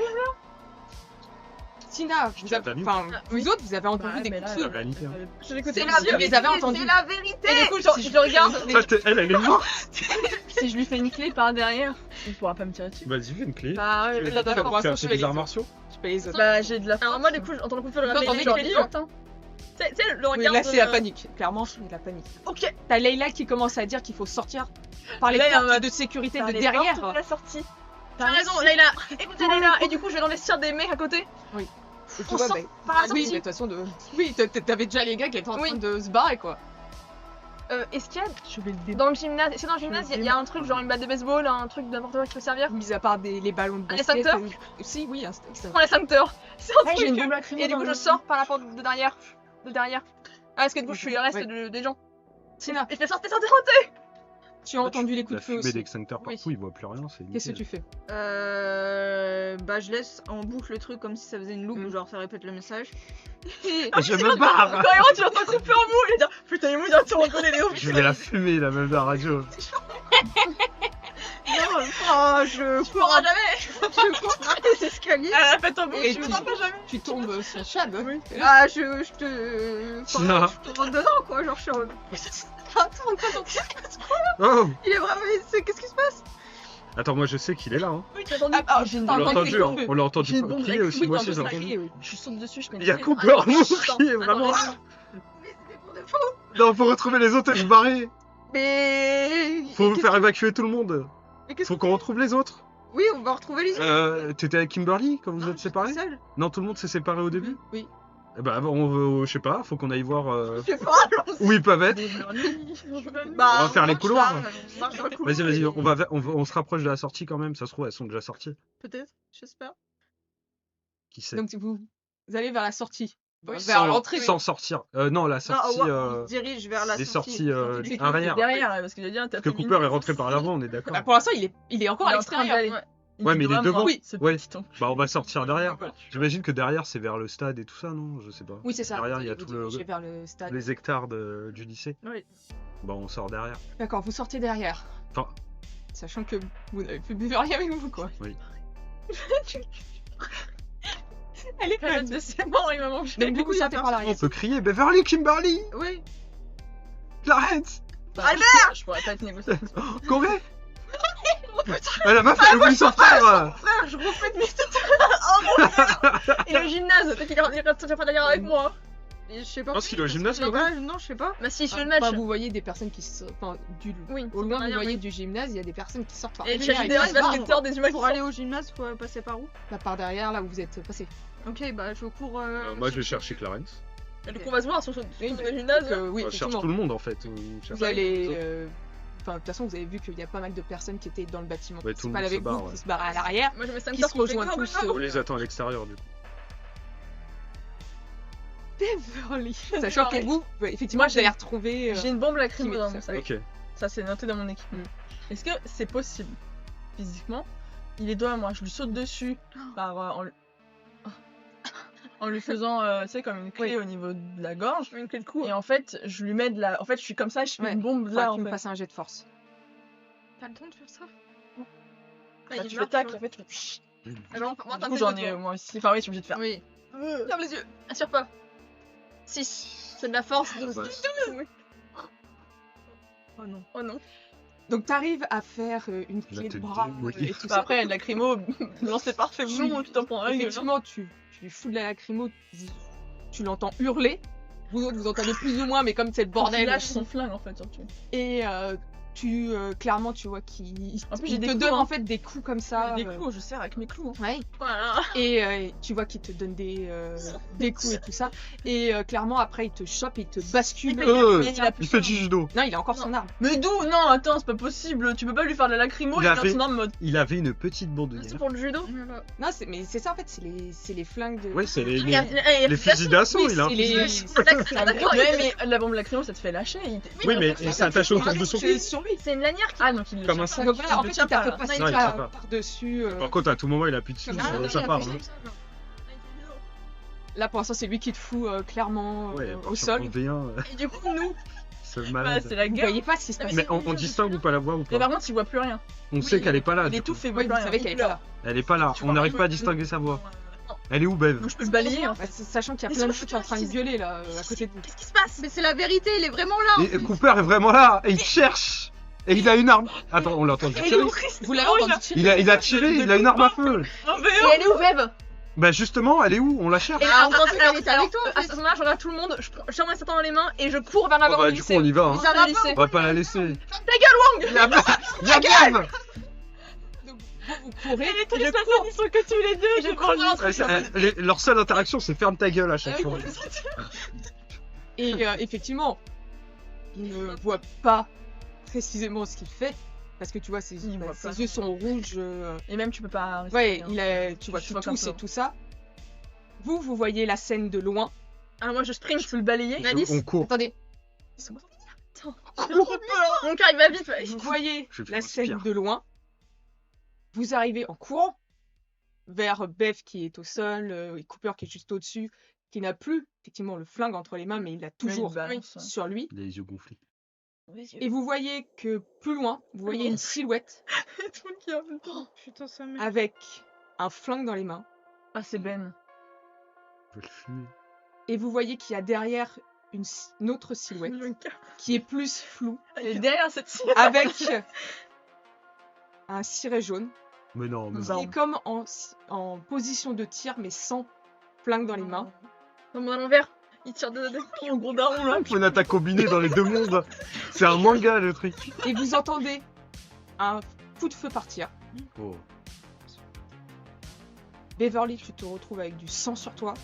[SPEAKER 2] Tina, vous
[SPEAKER 1] tiens
[SPEAKER 2] avez,
[SPEAKER 1] ta nuque.
[SPEAKER 2] enfin, vous autres, vous avez entendu des
[SPEAKER 6] mais
[SPEAKER 2] coups
[SPEAKER 6] là,
[SPEAKER 2] de feu.
[SPEAKER 1] Réalité.
[SPEAKER 3] Je l'écoutais.
[SPEAKER 2] C'est la vérité, vous avez entendu.
[SPEAKER 3] C'est la vérité.
[SPEAKER 6] Et du coup, je regarde.
[SPEAKER 1] Elle est morte.
[SPEAKER 6] Si je lui fais une clé par derrière, il pourra pas me tirer dessus.
[SPEAKER 1] Vas-y, fais une clé.
[SPEAKER 3] Bah ouais,
[SPEAKER 1] Tu
[SPEAKER 3] là
[SPEAKER 2] d'accord,
[SPEAKER 3] d'accord.
[SPEAKER 2] pour
[SPEAKER 1] fais
[SPEAKER 2] l'instant, je fais
[SPEAKER 1] des
[SPEAKER 2] les
[SPEAKER 1] arts
[SPEAKER 2] autres.
[SPEAKER 1] martiaux.
[SPEAKER 2] Je fais les autres.
[SPEAKER 6] Bah, j'ai de la
[SPEAKER 3] Alors moi du coup, j'entends le coup de feu le
[SPEAKER 2] Vous
[SPEAKER 3] réveil.
[SPEAKER 2] entendez
[SPEAKER 3] genre,
[SPEAKER 2] quelqu'un
[SPEAKER 3] vivante, Tu sais, le
[SPEAKER 2] Oui,
[SPEAKER 3] regard.
[SPEAKER 2] là
[SPEAKER 3] de-
[SPEAKER 2] c'est la panique. Clairement, c'est la panique.
[SPEAKER 3] Ok.
[SPEAKER 2] T'as Leïla qui commence à dire qu'il faut sortir par les
[SPEAKER 6] Là, il y a
[SPEAKER 2] portes
[SPEAKER 6] un-
[SPEAKER 2] de sécurité
[SPEAKER 6] Par
[SPEAKER 2] de
[SPEAKER 6] les
[SPEAKER 2] derrière.
[SPEAKER 6] portes de la sortie.
[SPEAKER 3] T'as raison, Leïla. Écoutez Leïla. Et du coup, je vais investir des mecs à côté.
[SPEAKER 2] Et tu
[SPEAKER 3] On
[SPEAKER 2] vois,
[SPEAKER 3] sort
[SPEAKER 2] bah,
[SPEAKER 3] par la
[SPEAKER 2] oui, mais
[SPEAKER 3] sortie.
[SPEAKER 2] de toute façon, oui, t'avais déjà les gars qui étaient en train
[SPEAKER 3] Oui.
[SPEAKER 2] de se barrer quoi.
[SPEAKER 3] Est-ce qu'il y a
[SPEAKER 6] Je vais le dé.
[SPEAKER 3] dans le gymnase, est-ce que dans le gymnase, il y a un truc genre une batte de baseball, un truc de n'importe quoi qui peut servir?
[SPEAKER 2] Mis à part les ballons de
[SPEAKER 3] Un
[SPEAKER 2] basket.
[SPEAKER 3] extincteur
[SPEAKER 2] Si, oui, un extincteur.
[SPEAKER 3] Prends l'extincteur. C'est un
[SPEAKER 6] J'ai une
[SPEAKER 3] truc.
[SPEAKER 6] bombe lacrymo
[SPEAKER 3] Et du coup,
[SPEAKER 6] dans
[SPEAKER 3] je
[SPEAKER 6] le-
[SPEAKER 3] sors par la porte de derrière. De derrière. Ah, parce que du coup, je suis le reste
[SPEAKER 2] Ouais.
[SPEAKER 3] des gens.
[SPEAKER 2] Tina,
[SPEAKER 3] Et je fais sortez.
[SPEAKER 2] tu as entendu les coups
[SPEAKER 1] La
[SPEAKER 2] de feu
[SPEAKER 1] fumée
[SPEAKER 2] aussi.
[SPEAKER 1] d'extincteur
[SPEAKER 3] Oui.
[SPEAKER 1] partout, il voit plus rien. C'est
[SPEAKER 2] Qu'est-ce que
[SPEAKER 1] nickel.
[SPEAKER 2] tu fais?
[SPEAKER 4] Bah je laisse en boucle le truc comme si ça faisait une loupe,
[SPEAKER 2] Mm.
[SPEAKER 4] genre ça répète le message.
[SPEAKER 1] Je me barre.
[SPEAKER 3] Quand même, tu entends couper en mou et dire putain, il est mou, il tu reconnais les autres.
[SPEAKER 1] Je vais la fumer, la même de la radio.
[SPEAKER 3] Je pourras jamais.
[SPEAKER 4] Les escaliers.
[SPEAKER 3] Elle a fait un bout,
[SPEAKER 2] Et
[SPEAKER 3] tu
[SPEAKER 2] tu-
[SPEAKER 3] me pas jamais.
[SPEAKER 2] Tu tombes sur Chad.
[SPEAKER 4] Ah je te.
[SPEAKER 1] Non.
[SPEAKER 4] Je te rentre dedans quoi, genre je suis en mode.
[SPEAKER 1] Oh.
[SPEAKER 4] Il est vraiment. Qu'est-ce qui se passe?
[SPEAKER 1] Attends, moi je sais qu'il est là. Hein.
[SPEAKER 3] Oui, tu as entendu.
[SPEAKER 6] J'ai une
[SPEAKER 1] On l'a
[SPEAKER 6] bombe
[SPEAKER 1] entendu, hein. On l'a
[SPEAKER 6] J'ai
[SPEAKER 1] entendu
[SPEAKER 6] une bombe
[SPEAKER 1] crier aussi.
[SPEAKER 6] lacrymo
[SPEAKER 1] Moi
[SPEAKER 6] dans
[SPEAKER 1] aussi,
[SPEAKER 6] le
[SPEAKER 1] j'ai
[SPEAKER 6] sac.
[SPEAKER 1] entendu.
[SPEAKER 6] Je saute dessus, je mets
[SPEAKER 1] Il y a
[SPEAKER 6] une clé.
[SPEAKER 1] Cooper Moore qui est vraiment. Non, faut retrouver les autres et se barrer.
[SPEAKER 4] Mais.
[SPEAKER 1] Faut
[SPEAKER 4] qu'est-ce
[SPEAKER 1] faire évacuer tout le monde.
[SPEAKER 4] Mais qu'est-ce
[SPEAKER 1] Faut qu'on retrouve les autres.
[SPEAKER 4] Oui, on va retrouver les autres.
[SPEAKER 1] T'étais avec Kimberly quand vous êtes séparés?
[SPEAKER 4] Seul.
[SPEAKER 1] Non, tout le monde s'est séparé au début?
[SPEAKER 2] Oui.
[SPEAKER 1] Eh bah, je sais pas, faut qu'on aille voir
[SPEAKER 4] Je sais pas.
[SPEAKER 1] où ils peuvent être.
[SPEAKER 4] Bah,
[SPEAKER 1] On va faire les
[SPEAKER 4] marche
[SPEAKER 1] couloirs.
[SPEAKER 4] là, on marche dans le couloir.
[SPEAKER 1] Vas-y, on se rapproche de la sortie quand même. Ça se trouve, elles sont déjà sorties.
[SPEAKER 4] Peut-être, j'espère.
[SPEAKER 1] Qui sait?
[SPEAKER 2] Donc vous allez vers la sortie. Vers
[SPEAKER 1] Sans-
[SPEAKER 2] l'entrée.
[SPEAKER 1] Sans sortir. Non, la sortie.
[SPEAKER 4] On se dirige vers la
[SPEAKER 1] les
[SPEAKER 4] sortie.
[SPEAKER 1] sorties
[SPEAKER 6] C'est que
[SPEAKER 1] arrière.
[SPEAKER 6] derrière, parce qu'il a dit un
[SPEAKER 1] Parce que Cooper est rentré par l'avant, on est d'accord.
[SPEAKER 2] Bah, pour l'instant, il est encore à l'extérieur.
[SPEAKER 1] Ouais, mais il est devant.
[SPEAKER 2] Oui.
[SPEAKER 1] Ouais. Bah, on va sortir derrière. J'imagine que derrière, c'est vers le stade et tout ça, non? Je sais pas.
[SPEAKER 2] Oui, c'est ça.
[SPEAKER 1] Derrière, il y a
[SPEAKER 2] Vous
[SPEAKER 1] tout le-
[SPEAKER 2] dirigez vers le stade.
[SPEAKER 1] Les hectares du lycée.
[SPEAKER 3] Oui.
[SPEAKER 1] Bon, on sort derrière.
[SPEAKER 2] D'accord, vous sortez derrière.
[SPEAKER 1] Enfin,
[SPEAKER 2] Sachant que vous n'avez plus Beverly avec vous, quoi.
[SPEAKER 1] Oui.
[SPEAKER 2] Elle est
[SPEAKER 6] Période
[SPEAKER 2] pleine.
[SPEAKER 6] de c'est bon, il m'a mangé.
[SPEAKER 2] Donc du coup, ça fait par
[SPEAKER 1] On
[SPEAKER 2] l'arrière.
[SPEAKER 1] peut crier Beverly, Kimberly,
[SPEAKER 4] Oui.
[SPEAKER 1] Clarence,
[SPEAKER 6] Albert Je pourrais pas être négocié.
[SPEAKER 1] Corée. La meuf, elle oublie son frère.
[SPEAKER 6] Frère, je refais de mes Et le gymnase, peut-être qu'il reste faire la guerre avec moi.
[SPEAKER 4] Et je sais pas.
[SPEAKER 1] Je pense qu'il est au gymnase,
[SPEAKER 4] quand
[SPEAKER 1] Corée.
[SPEAKER 4] Non, je sais pas.
[SPEAKER 3] Bah si, je fais le match.
[SPEAKER 2] Enfin, vous voyez des personnes qui sortent. Enfin,
[SPEAKER 3] Oui,
[SPEAKER 2] au loin, vous
[SPEAKER 3] derrière,
[SPEAKER 2] voyez
[SPEAKER 3] oui.
[SPEAKER 2] du gymnase, il y a des personnes qui sortent par
[SPEAKER 3] Et
[SPEAKER 2] derrière.
[SPEAKER 3] j'ai
[SPEAKER 2] et
[SPEAKER 3] derrière
[SPEAKER 2] qui
[SPEAKER 3] les
[SPEAKER 2] se barrent.
[SPEAKER 3] basketteurs des humains qui
[SPEAKER 4] Pour aller au gymnase, faut passer par où?
[SPEAKER 2] Bah, par derrière, là où vous êtes passé.
[SPEAKER 4] Ok, bah je cours.
[SPEAKER 1] Moi, je vais chercher Clarence.
[SPEAKER 3] Et donc on va se voir sur le
[SPEAKER 2] Oui,
[SPEAKER 3] gymnase.
[SPEAKER 2] Donc, oui,
[SPEAKER 1] On cherche
[SPEAKER 2] effectivement.
[SPEAKER 1] tout le monde en fait. On cherche
[SPEAKER 2] Vous allez.
[SPEAKER 1] les autres.
[SPEAKER 2] Enfin, de toute façon, vous avez vu qu'il y a pas mal de personnes qui étaient dans le bâtiment.
[SPEAKER 1] Ouais, tout le
[SPEAKER 2] pas
[SPEAKER 1] monde se
[SPEAKER 2] avec
[SPEAKER 1] barre,
[SPEAKER 2] vous,
[SPEAKER 1] ouais.
[SPEAKER 2] qui se barrent à l'arrière.
[SPEAKER 3] Moi j'ai mes 5
[SPEAKER 2] Qui
[SPEAKER 3] sœurs
[SPEAKER 2] se
[SPEAKER 3] qui fait
[SPEAKER 2] rejoignent tous.
[SPEAKER 1] On les attend à l'extérieur du coup.
[SPEAKER 2] Beverly. Sachant que vous, effectivement,
[SPEAKER 6] Moi,
[SPEAKER 2] vous allez retrouver.
[SPEAKER 6] J'ai une bombe lacrymo
[SPEAKER 2] qui-
[SPEAKER 6] dans mon sac.
[SPEAKER 1] Ok.
[SPEAKER 6] Ça, c'est noté dans mon équipement.
[SPEAKER 2] Mm.
[SPEAKER 6] Est-ce que c'est possible physiquement? Il est dos à moi, je lui saute dessus en lui faisant, tu sais, comme une clé au niveau de la gorge.
[SPEAKER 3] Une clé de cou.
[SPEAKER 6] Et en fait, je lui mets de la. En fait, je suis comme ça, je fais
[SPEAKER 2] Ouais.
[SPEAKER 6] une bombe
[SPEAKER 2] Faudra
[SPEAKER 6] là.
[SPEAKER 2] que
[SPEAKER 6] En
[SPEAKER 2] tu me
[SPEAKER 6] fait.
[SPEAKER 2] fasses un jet de force.
[SPEAKER 3] T'as le temps de faire ça
[SPEAKER 6] Bah, tu fais tac, en fait.
[SPEAKER 3] Alors, moi,
[SPEAKER 6] Du coup, j'en ai moi aussi. Enfin, oui, je suis obligée de faire.
[SPEAKER 4] Oui.
[SPEAKER 3] Ferme les yeux. Assure pas. 6. C'est de la force. 12.
[SPEAKER 1] Ouais.
[SPEAKER 6] Oh non.
[SPEAKER 3] Oh non.
[SPEAKER 2] Donc, t'arrives à faire une
[SPEAKER 1] Là,
[SPEAKER 2] clé
[SPEAKER 1] t'es
[SPEAKER 2] de bras
[SPEAKER 1] dit, oui.
[SPEAKER 2] et tout
[SPEAKER 6] Bah,
[SPEAKER 2] ça.
[SPEAKER 6] après, de la lacrymo, lancé parfaitement, tu t'en prends un.
[SPEAKER 2] Effectivement, tu lui fous de la lacrymo, tu l'entends hurler. Vous autres, vous entendez plus ou moins, mais comme c'est le
[SPEAKER 6] Bordel,
[SPEAKER 2] bordel.
[SPEAKER 6] lâche son flingue en fait, surtout.
[SPEAKER 2] Et clairement, tu vois qu'il
[SPEAKER 6] En plus,
[SPEAKER 2] il
[SPEAKER 6] j'ai des
[SPEAKER 2] te
[SPEAKER 6] coups,
[SPEAKER 2] donne
[SPEAKER 6] hein.
[SPEAKER 2] en fait des coups comme ça.
[SPEAKER 6] Des coups, je sers avec mes clous. Hein.
[SPEAKER 2] Ouais.
[SPEAKER 3] Voilà.
[SPEAKER 2] Et tu vois qu'il te donne des coups et tout ça. Et clairement, après, il te chope et il te bascule.
[SPEAKER 1] Il fait du judo.
[SPEAKER 2] Non, il a encore son arme.
[SPEAKER 6] Mais d'où? Non, attends, c'est pas possible. Tu peux pas lui faire de la lacrymo,
[SPEAKER 1] Il
[SPEAKER 6] il
[SPEAKER 1] a
[SPEAKER 6] a
[SPEAKER 1] fait-
[SPEAKER 6] son arme mode.
[SPEAKER 1] Il avait une petite
[SPEAKER 3] C'est
[SPEAKER 1] bandoulière.
[SPEAKER 3] pour le judo.
[SPEAKER 2] Non, mais c'est ça en fait, c'est les flingues de.
[SPEAKER 1] Ouais, c'est les
[SPEAKER 3] Les
[SPEAKER 1] fusils d'assaut,
[SPEAKER 2] Oui,
[SPEAKER 1] il a.
[SPEAKER 2] c'est les.
[SPEAKER 3] D'accord,
[SPEAKER 6] Ouais, mais la bombe lacrymo, ça te fait lâcher.
[SPEAKER 1] Oui, mais il s'est attaché autour de son cou.
[SPEAKER 2] C'est sur lui.
[SPEAKER 3] C'est une lanière qui.
[SPEAKER 6] Ah, donc il le
[SPEAKER 1] Comme
[SPEAKER 6] tient
[SPEAKER 1] un
[SPEAKER 6] pas.
[SPEAKER 1] sac.
[SPEAKER 2] Donc voilà, en
[SPEAKER 6] Il le
[SPEAKER 2] fait,
[SPEAKER 6] tient
[SPEAKER 2] il t'a
[SPEAKER 6] pas,
[SPEAKER 2] fait
[SPEAKER 6] là.
[SPEAKER 2] passer
[SPEAKER 1] Non, il tient pas.
[SPEAKER 2] par-dessus.
[SPEAKER 1] Par contre, à tout moment, il appuie dessus,
[SPEAKER 2] Ah,
[SPEAKER 1] ça
[SPEAKER 2] oui,
[SPEAKER 1] part.
[SPEAKER 2] il a
[SPEAKER 1] hein.
[SPEAKER 2] Là, pour l'instant, c'est lui qui te fout clairement
[SPEAKER 1] Ouais,
[SPEAKER 2] au sol.
[SPEAKER 1] En V1,
[SPEAKER 3] Et du coup, nous,
[SPEAKER 1] c'est
[SPEAKER 6] Bah,
[SPEAKER 1] malade.
[SPEAKER 6] c'est la
[SPEAKER 2] Vous
[SPEAKER 6] guerre.
[SPEAKER 2] voyez pas ce qui se passe.
[SPEAKER 1] Mais on distingue ou pas la voix ou
[SPEAKER 6] Mais
[SPEAKER 1] pas
[SPEAKER 6] par contre, il voit plus rien.
[SPEAKER 1] On sait qu'elle est pas là.
[SPEAKER 6] Il
[SPEAKER 1] du
[SPEAKER 6] est
[SPEAKER 1] coup.
[SPEAKER 6] tout il
[SPEAKER 2] Oui,
[SPEAKER 6] voit
[SPEAKER 2] vous
[SPEAKER 6] plus rien.
[SPEAKER 2] savez qu'elle est pas là.
[SPEAKER 1] Elle est pas là.
[SPEAKER 6] Tu
[SPEAKER 1] On
[SPEAKER 6] vois
[SPEAKER 1] n'arrive
[SPEAKER 6] pas,
[SPEAKER 1] pas à
[SPEAKER 6] il-
[SPEAKER 1] distinguer sa voix.
[SPEAKER 6] Non.
[SPEAKER 1] Elle est où, Bev
[SPEAKER 6] Donc je peux le balayer en fait.
[SPEAKER 2] Bah, sachant qu'il y a plein de fous qui sont en train de gueuler là, à côté de vous.
[SPEAKER 3] qu'est-ce qui se passe?
[SPEAKER 4] Mais c'est la vérité, il est vraiment là.
[SPEAKER 1] Et Cooper est vraiment là et il cherche. Et il a une arme. Attends, on l'a entendu tirer.
[SPEAKER 2] Vous l'avez entendu tirer.
[SPEAKER 1] Il a tiré, il a une arme à feu.
[SPEAKER 3] Et elle est où, Bev?
[SPEAKER 1] Bah justement, elle est où? On la cherche.
[SPEAKER 3] Et
[SPEAKER 4] Ah,
[SPEAKER 3] là,
[SPEAKER 4] elle était avec toi, en
[SPEAKER 3] à
[SPEAKER 4] fait.
[SPEAKER 3] ce moment-là, je regarde tout le monde, je prends mes satans dans les mains et je cours vers la
[SPEAKER 1] Oh,
[SPEAKER 3] barre
[SPEAKER 1] bah
[SPEAKER 3] du
[SPEAKER 1] du coup,
[SPEAKER 3] lycée.
[SPEAKER 1] on y va. Hein.
[SPEAKER 3] Bizarre de lycée.
[SPEAKER 1] On va pas la laisser.
[SPEAKER 3] Ta gueule, Wang!
[SPEAKER 1] Y'a Bev.
[SPEAKER 2] Donc vous courez.
[SPEAKER 6] Les trucs, ils sont que tous les deux.
[SPEAKER 3] Et je cours vers l'entrée.
[SPEAKER 1] Leur seule interaction, c'est ferme ta gueule à chaque fois.
[SPEAKER 2] Et effectivement, il ne voit pas précisément ce qu'il fait. Parce que tu vois, ses,
[SPEAKER 6] Il voit pas.
[SPEAKER 2] ses yeux sont rouges.
[SPEAKER 6] Et même tu peux pas.
[SPEAKER 2] Ouais,
[SPEAKER 6] respirer,
[SPEAKER 2] tu vois,
[SPEAKER 6] Je
[SPEAKER 2] tu
[SPEAKER 6] vois comme
[SPEAKER 2] tousses
[SPEAKER 6] ça.
[SPEAKER 2] et tout ça. Vous voyez la scène de loin.
[SPEAKER 3] Ah, moi je sprint.
[SPEAKER 6] Je peux le balayer.
[SPEAKER 3] Malice.
[SPEAKER 1] On court.
[SPEAKER 2] Attendez,
[SPEAKER 3] Mon cœur il va vite.
[SPEAKER 2] vous voyez
[SPEAKER 1] Je fais
[SPEAKER 2] la
[SPEAKER 1] un
[SPEAKER 2] scène
[SPEAKER 1] spire.
[SPEAKER 2] de loin. Vous arrivez en courant vers Bev qui est au sol, et Cooper qui est juste au-dessus, qui n'a plus effectivement le flingue entre les mains, mais il l'a toujours
[SPEAKER 6] il balance.
[SPEAKER 2] sur lui.
[SPEAKER 1] Les yeux gonflés.
[SPEAKER 2] Et vous voyez que plus loin, vous voyez une silhouette
[SPEAKER 6] Tout le monde qui a en même temps.
[SPEAKER 4] Putain, ça me.
[SPEAKER 2] avec un flingue dans les mains.
[SPEAKER 6] Ah, c'est Ben.
[SPEAKER 1] Je veux le fumer.
[SPEAKER 2] Et vous voyez qu'il y a derrière une autre silhouette qui est plus floue,
[SPEAKER 6] Et derrière cette scène.
[SPEAKER 2] avec un ciré jaune,
[SPEAKER 1] Mais non, mais
[SPEAKER 2] qui
[SPEAKER 6] Bah,
[SPEAKER 2] est comme en position de tir, mais sans flingue dans les mains.
[SPEAKER 3] Dans mon l'envers, il tire de.
[SPEAKER 6] Un gros daron là.
[SPEAKER 1] il faut une attaque combinée dans les deux mondes. C'est un manga le truc.
[SPEAKER 2] Et vous entendez un coup de feu partir.
[SPEAKER 1] Oh.
[SPEAKER 2] Beverly, tu te retrouves avec du sang sur toi.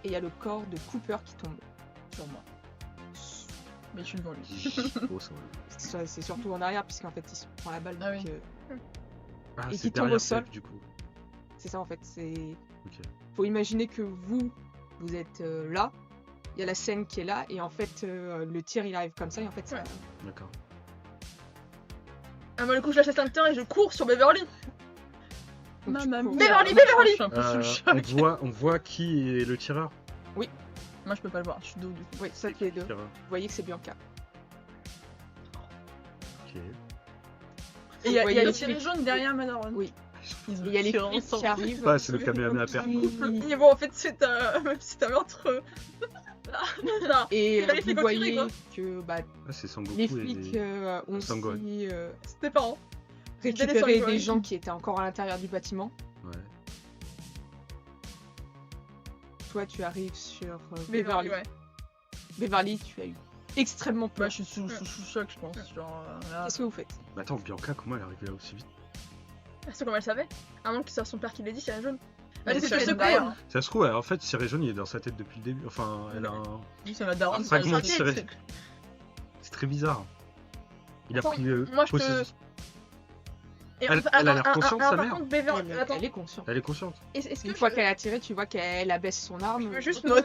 [SPEAKER 2] Et il y a le corps de Cooper qui tombe sur moi.
[SPEAKER 6] Mais je suis devant lui.
[SPEAKER 1] Oh, ça va.
[SPEAKER 2] C'est surtout en arrière, puisqu'en fait il se prend la balle.
[SPEAKER 6] Ah
[SPEAKER 2] donc,
[SPEAKER 6] oui.
[SPEAKER 1] Ah,
[SPEAKER 2] Et
[SPEAKER 1] c'est
[SPEAKER 2] qui tombe
[SPEAKER 1] derrière
[SPEAKER 2] au sol.
[SPEAKER 1] Bev, du coup.
[SPEAKER 2] c'est ça en fait. C'est
[SPEAKER 1] Ok.
[SPEAKER 2] faut imaginer que vous êtes là. Il y a la scène qui est là, et en fait le tir il arrive comme ça, et en fait ça.
[SPEAKER 3] Ouais.
[SPEAKER 1] D'accord.
[SPEAKER 3] Ah, moi, du coup, je lâche l'extincteur et je cours sur Beverly.
[SPEAKER 2] Donc, tu
[SPEAKER 6] Mamma
[SPEAKER 2] cours.
[SPEAKER 6] mia.
[SPEAKER 3] Beverly, Beverly.
[SPEAKER 6] Je suis un peu sous le choc.
[SPEAKER 1] On voit qui est le tireur.
[SPEAKER 6] Moi, je peux pas le voir. Je suis dos du coup.
[SPEAKER 2] Oui, ça qui est deux.
[SPEAKER 1] Tireur.
[SPEAKER 2] Vous voyez que c'est Bianca.
[SPEAKER 1] Ok.
[SPEAKER 6] Et il y a
[SPEAKER 2] voyez
[SPEAKER 6] le
[SPEAKER 2] les
[SPEAKER 6] ciré
[SPEAKER 2] flics.
[SPEAKER 6] jaune derrière Madaron.
[SPEAKER 2] Oui.
[SPEAKER 6] Ils ont
[SPEAKER 2] Il y a les
[SPEAKER 6] tiré
[SPEAKER 2] flics
[SPEAKER 6] ensemble.
[SPEAKER 2] qui arrivent.
[SPEAKER 1] Ah, c'est le Kamehameha père.
[SPEAKER 3] Mais bon, en fait, c'est un meurtre. Non.
[SPEAKER 2] Et
[SPEAKER 3] Il y a les
[SPEAKER 2] vous
[SPEAKER 3] flics au
[SPEAKER 2] voyez
[SPEAKER 3] tiré,
[SPEAKER 2] que bah,
[SPEAKER 1] Ah, c'est Sangoku
[SPEAKER 2] les
[SPEAKER 1] et
[SPEAKER 2] flics ont
[SPEAKER 1] Sangohan.
[SPEAKER 2] aussi
[SPEAKER 3] C'était pas.
[SPEAKER 2] récupéré
[SPEAKER 3] Sangohan.
[SPEAKER 2] des gens qui étaient encore à l'intérieur du bâtiment.
[SPEAKER 1] Ouais.
[SPEAKER 2] Toi, tu arrives sur
[SPEAKER 3] Beverly,
[SPEAKER 2] Beverly.
[SPEAKER 3] ouais.
[SPEAKER 2] Beverly, tu as eu extrêmement peur.
[SPEAKER 6] Bah, je suis sous choc, je pense. Genre, là.
[SPEAKER 2] Qu'est-ce que vous faites?
[SPEAKER 1] Mais attends, Bianca, comment elle est arrivée là aussi vite?
[SPEAKER 3] C'est comme elle savait. À moins que ce soit son père qui l'ait dit, c'est la jaune.
[SPEAKER 6] Elle
[SPEAKER 3] Elle
[SPEAKER 6] est
[SPEAKER 3] était
[SPEAKER 6] sur
[SPEAKER 3] secours.
[SPEAKER 6] derrière.
[SPEAKER 1] Ça se trouve, en fait, Ciré Jaune, il est dans sa tête depuis le début. Enfin, elle a un.
[SPEAKER 6] Oui, c'est la daronne.
[SPEAKER 1] Un
[SPEAKER 6] c'est la
[SPEAKER 1] fragment de
[SPEAKER 6] jaune.
[SPEAKER 1] ciré. C'est très bizarre. Il a
[SPEAKER 3] Attends,
[SPEAKER 1] pris
[SPEAKER 3] moi, je te-
[SPEAKER 1] possession.
[SPEAKER 3] Et
[SPEAKER 1] Elle a l'air consciente, sa
[SPEAKER 3] par
[SPEAKER 1] mère.
[SPEAKER 3] contre, Beverly.
[SPEAKER 2] Elle,
[SPEAKER 3] Attends,
[SPEAKER 2] elle est consciente.
[SPEAKER 1] Elle est consciente.
[SPEAKER 3] est-ce
[SPEAKER 2] Une
[SPEAKER 3] que
[SPEAKER 2] fois
[SPEAKER 3] je-
[SPEAKER 2] qu'elle a tiré, tu vois qu'elle abaisse son arme.
[SPEAKER 3] je veux juste
[SPEAKER 2] Oui.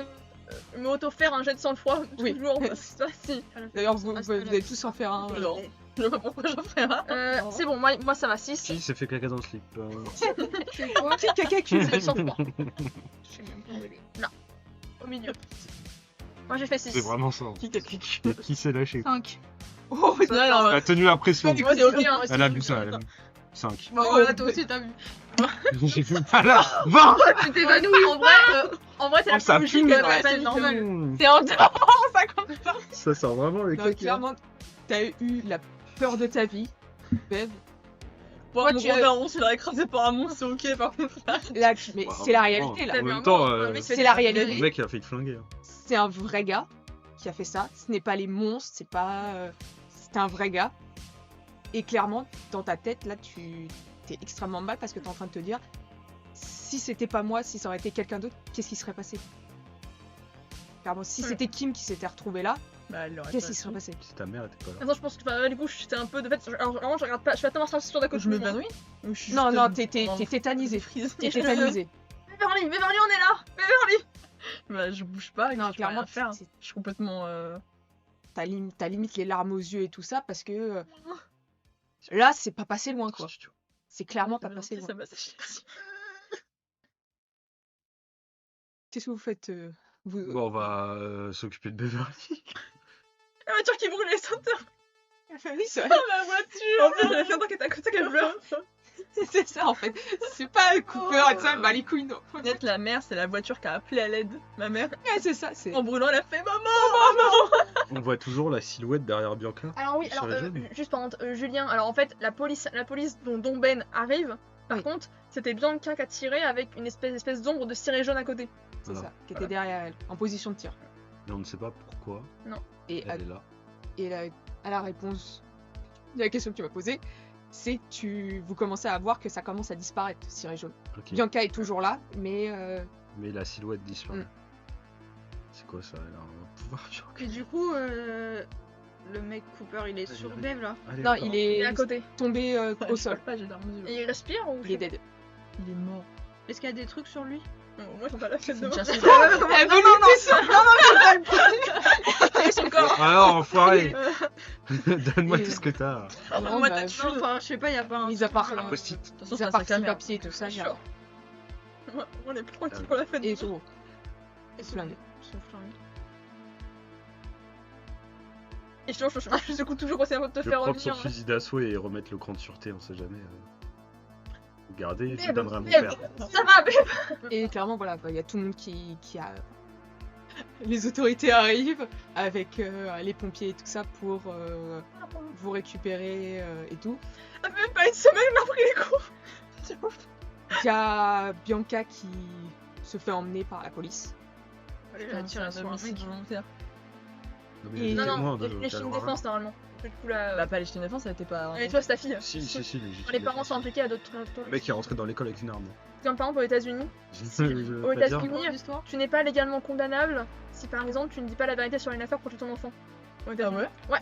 [SPEAKER 3] me auto-faire un jet de sang-froid
[SPEAKER 2] Oui.
[SPEAKER 3] toujours. Ça, si.
[SPEAKER 2] D'ailleurs, vous allez tous en faire un.
[SPEAKER 6] Non. Je sais pas pourquoi j'en ferais un.
[SPEAKER 3] C'est bon, moi ça va 6.
[SPEAKER 1] Qui s'est fait caca dans le slip
[SPEAKER 2] Tu vois caca qui
[SPEAKER 3] Je fais le sang-froid. Non. Au milieu. Moi j'ai fait 6.
[SPEAKER 1] C'est vraiment ça. Qui s'est lâché?
[SPEAKER 4] 5.
[SPEAKER 2] Oh,
[SPEAKER 6] Ouais, non,
[SPEAKER 1] Elle a tenu la pression.
[SPEAKER 3] Moi c'est ok, hein.
[SPEAKER 1] Elle a vu ça, elle a vu. 5.
[SPEAKER 4] Bon, voilà, toi aussi, t'as vu.
[SPEAKER 1] J'ai vu pas là. 20.
[SPEAKER 3] Tu t'évanouis. En vrai, c'est la
[SPEAKER 1] Oh, ça
[SPEAKER 3] plus logique
[SPEAKER 1] pue,
[SPEAKER 3] de la
[SPEAKER 6] ouais, c'est
[SPEAKER 3] panique.
[SPEAKER 6] normal.
[SPEAKER 3] C'est en ça compte pas.
[SPEAKER 1] Ça sent vraiment le
[SPEAKER 2] Non,
[SPEAKER 1] caca.
[SPEAKER 2] clairement, t'as eu la peur de ta vie, Bev.
[SPEAKER 6] Bon,
[SPEAKER 2] Toi,
[SPEAKER 6] mon
[SPEAKER 2] tu
[SPEAKER 6] grand
[SPEAKER 2] as-
[SPEAKER 6] daron, s'il a écrasé par un monstre, c'est ok, par contre.
[SPEAKER 2] Là, mais
[SPEAKER 1] Wow.
[SPEAKER 2] c'est la réalité là.
[SPEAKER 1] En même temps,
[SPEAKER 2] C'est la réalité.
[SPEAKER 1] le mec il a fait te flinguer. Hein.
[SPEAKER 2] C'est un vrai gars qui a fait ça. Ce n'est pas les monstres, c'est pas. C'est un vrai gars. Et clairement, dans ta tête, là, tu t'es extrêmement mal parce que t'es en train de te dire si c'était pas moi, si ça aurait été quelqu'un d'autre, qu'est-ce qui serait passé? Clairement, si
[SPEAKER 3] Ouais.
[SPEAKER 2] c'était Kim qui s'était retrouvé là,
[SPEAKER 6] Bah, elle l'aurait
[SPEAKER 2] qu'est-ce
[SPEAKER 6] pas
[SPEAKER 2] qui serait
[SPEAKER 6] su.
[SPEAKER 2] passé?
[SPEAKER 1] Si ta mère était pas là.
[SPEAKER 3] Attends, je pense que bah, du coup, j'étais un peu de fait. Alors, vraiment, je regarde pas. Je fais tellement attention d'à côté.
[SPEAKER 6] Je m'évanouis Ou je suis
[SPEAKER 2] Non,
[SPEAKER 6] juste,
[SPEAKER 2] non, t'es tétanisé.
[SPEAKER 6] frisée.
[SPEAKER 2] T'es tétanisé.
[SPEAKER 3] Beverly, on est là. Beverly.
[SPEAKER 6] Bah, je bouge pas,
[SPEAKER 2] Non,
[SPEAKER 6] je peux
[SPEAKER 2] clairement,
[SPEAKER 6] rien faire.
[SPEAKER 2] c'est-
[SPEAKER 6] Je suis complètement.
[SPEAKER 2] T'as limite les larmes aux yeux et tout ça parce que là, c'est pas passé loin quoi. C'est clairement pas passé loin.
[SPEAKER 6] Ça m'a séché.
[SPEAKER 2] Qu'est-ce que vous faites vous...
[SPEAKER 1] Bon, on va s'occuper de Beverly.
[SPEAKER 3] La voiture qui brûle les ceintures.
[SPEAKER 2] Oui, c'est vrai.
[SPEAKER 3] La voiture. En plus, j'ai longtemps qu'elle était à côté qu'elle pleure.
[SPEAKER 2] C'est ça en fait. C'est pas un Cooper et ça, bah les couilles non.
[SPEAKER 6] Peut-être la mère, c'est la voiture qui a appelé à l'aide. Ma mère,
[SPEAKER 2] Ouais, c'est ça, c'est.
[SPEAKER 6] en brûlant, elle a fait maman.
[SPEAKER 1] On voit toujours la silhouette derrière Bianca.
[SPEAKER 3] Alors oui,
[SPEAKER 1] Sur
[SPEAKER 3] alors
[SPEAKER 1] la jaune.
[SPEAKER 3] juste pendant Julien. Alors en fait, la police dont Ben arrive. Par
[SPEAKER 2] Oui.
[SPEAKER 3] contre, c'était Bianca qui a tiré avec une espèce d'ombre de ciré jaune à côté.
[SPEAKER 2] C'est
[SPEAKER 1] Voilà.
[SPEAKER 2] ça, qui était derrière elle, en position de tir.
[SPEAKER 1] Mais on ne sait pas pourquoi
[SPEAKER 2] Et,
[SPEAKER 1] elle est là.
[SPEAKER 2] à la réponse de la question que tu m'as posée, c'est vous commencez à voir que ça commence à disparaître, ciré jaune.
[SPEAKER 1] Ok.
[SPEAKER 2] Bianca est toujours là, mais
[SPEAKER 1] Mais la silhouette disparaît.
[SPEAKER 2] Mm.
[SPEAKER 1] C'est quoi ça? Elle a un pouvoir, Bianca.
[SPEAKER 4] Et du coup, le mec Cooper, il est sur Bev là.
[SPEAKER 1] Allez,
[SPEAKER 2] non,
[SPEAKER 1] encore.
[SPEAKER 2] il
[SPEAKER 3] Il est
[SPEAKER 2] est
[SPEAKER 3] à côté.
[SPEAKER 2] tombé au sol.
[SPEAKER 6] Pas, j'ai l'arme aux
[SPEAKER 3] Et
[SPEAKER 6] yeux.
[SPEAKER 3] il respire ou
[SPEAKER 2] Il est dead.
[SPEAKER 6] Il est mort.
[SPEAKER 4] Est-ce qu'il y a des trucs sur lui?
[SPEAKER 3] Non, moi, ils sont pas la fête de
[SPEAKER 6] Tiens,
[SPEAKER 3] moi.
[SPEAKER 6] c'est-
[SPEAKER 2] Elle veut lutter
[SPEAKER 3] Son corps.
[SPEAKER 1] Alors, enfoiré! Donne-moi
[SPEAKER 2] Et-
[SPEAKER 1] tout ce que t'as.
[SPEAKER 2] Non,
[SPEAKER 6] Moi,
[SPEAKER 2] bah,
[SPEAKER 6] t'as
[SPEAKER 4] Non, enfin, je sais pas, il y a pas un.
[SPEAKER 2] mis à part,
[SPEAKER 1] Un post-it.
[SPEAKER 6] De toute façon,
[SPEAKER 2] mis
[SPEAKER 6] c'est
[SPEAKER 2] à
[SPEAKER 6] un
[SPEAKER 2] part
[SPEAKER 6] sac à
[SPEAKER 2] petit
[SPEAKER 6] merde.
[SPEAKER 2] papier et tout ça, j'ai
[SPEAKER 3] Chaud. On est plus tranquille pour la fête.
[SPEAKER 2] et tout. Et flingue.
[SPEAKER 3] Son flingue. Et je secoue toujours aussi avant de te
[SPEAKER 1] Je vais
[SPEAKER 3] faire
[SPEAKER 1] prendre son
[SPEAKER 3] revenir.
[SPEAKER 1] fusil d'assaut et remettre le cran de sûreté, on sait jamais. Regardez, je
[SPEAKER 3] Beb,
[SPEAKER 1] donnerai à mon
[SPEAKER 3] Beb.
[SPEAKER 1] père.
[SPEAKER 3] Ça va, Beb.
[SPEAKER 2] Et clairement, voilà, il y a tout le monde qui a. Les autorités arrivent avec les pompiers et tout ça pour vous récupérer et tout.
[SPEAKER 3] Même pas une semaine, on a pris les coups.
[SPEAKER 2] Il y a Bianca qui se fait emmener par la police.
[SPEAKER 6] Allez, j'ai tiré un homicide volontaire.
[SPEAKER 1] Non, mais
[SPEAKER 2] Et-
[SPEAKER 1] il y a
[SPEAKER 3] Non,
[SPEAKER 1] des témoins
[SPEAKER 3] non,
[SPEAKER 1] de-
[SPEAKER 3] légitime
[SPEAKER 1] d'Alvaro.
[SPEAKER 3] défense normalement. Du coup, là.
[SPEAKER 6] Bah, pas légitime défense, elle était pas.
[SPEAKER 3] Et toi, c'est ta fille.
[SPEAKER 1] Si, légitime
[SPEAKER 3] Les parents
[SPEAKER 1] défense.
[SPEAKER 3] sont impliqués à d'autres.
[SPEAKER 1] Le mec qui est rentré dans l'école avec une arme.
[SPEAKER 3] Comme par exemple aux États-Unis, aux
[SPEAKER 1] Aux
[SPEAKER 3] États-Unis, tu n'es pas légalement condamnable si par exemple tu ne dis pas la vérité sur une affaire pour tuer ton enfant. Aux
[SPEAKER 6] Ah
[SPEAKER 3] États-Unis.
[SPEAKER 6] ouais
[SPEAKER 3] Ouais.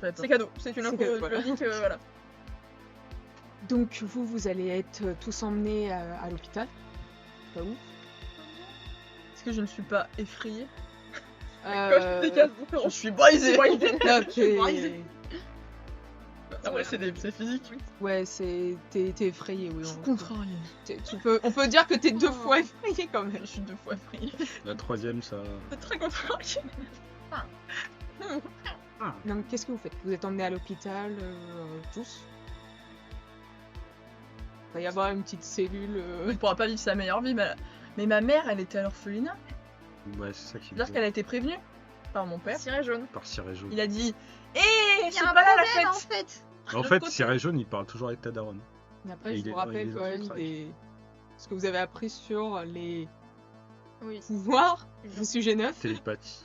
[SPEAKER 6] Attends.
[SPEAKER 3] C'est cadeau, c'est une
[SPEAKER 2] C'est
[SPEAKER 3] info
[SPEAKER 2] cadeau, voilà.
[SPEAKER 3] logique, voilà.
[SPEAKER 2] Donc vous allez être tous emmenés à l'hôpital. Pas où
[SPEAKER 6] Est-ce que je ne suis pas effrayée?
[SPEAKER 3] Coche des cases
[SPEAKER 6] Je
[SPEAKER 3] différentes.
[SPEAKER 6] suis brisée.
[SPEAKER 2] non, t'es-
[SPEAKER 3] Brisé.
[SPEAKER 6] Ah ouais, c'est physique.
[SPEAKER 2] Ouais, t'es effrayé, oui.
[SPEAKER 6] Je suis
[SPEAKER 2] on-
[SPEAKER 6] contrariée.
[SPEAKER 2] on peut dire que t'es 2 fois effrayé quand même.
[SPEAKER 6] Je suis 2 fois effrayée.
[SPEAKER 1] La troisième, ça.
[SPEAKER 3] C'est très contrarié.
[SPEAKER 2] Donc qu'est-ce que vous faites? Vous êtes emmenés à l'hôpital tous? Il va y avoir une petite cellule.
[SPEAKER 6] Il pourra pas vivre sa meilleure vie, mais ma mère, elle était à l'orphelinat.
[SPEAKER 1] Ouais, c'est ça qui
[SPEAKER 6] C'est-à-dire qu'elle a été prévenue par mon père.
[SPEAKER 3] Ciré jaune.
[SPEAKER 1] par Ciré Jaune.
[SPEAKER 6] Il a dit
[SPEAKER 4] Il
[SPEAKER 6] c'est
[SPEAKER 4] y a un
[SPEAKER 6] pas là la
[SPEAKER 4] problème,
[SPEAKER 6] fête
[SPEAKER 4] en fait.
[SPEAKER 1] En fait, Ciré Jaune, il parle toujours avec ta daronne.
[SPEAKER 2] Mais après,
[SPEAKER 1] Et
[SPEAKER 2] je
[SPEAKER 1] il
[SPEAKER 2] vous
[SPEAKER 1] est-
[SPEAKER 2] rappelle
[SPEAKER 1] il est
[SPEAKER 2] quand
[SPEAKER 1] dans
[SPEAKER 2] même
[SPEAKER 1] le strike.
[SPEAKER 2] ce que vous avez appris sur les
[SPEAKER 3] Oui.
[SPEAKER 2] pouvoirs du sujet 9.
[SPEAKER 1] Télépathie.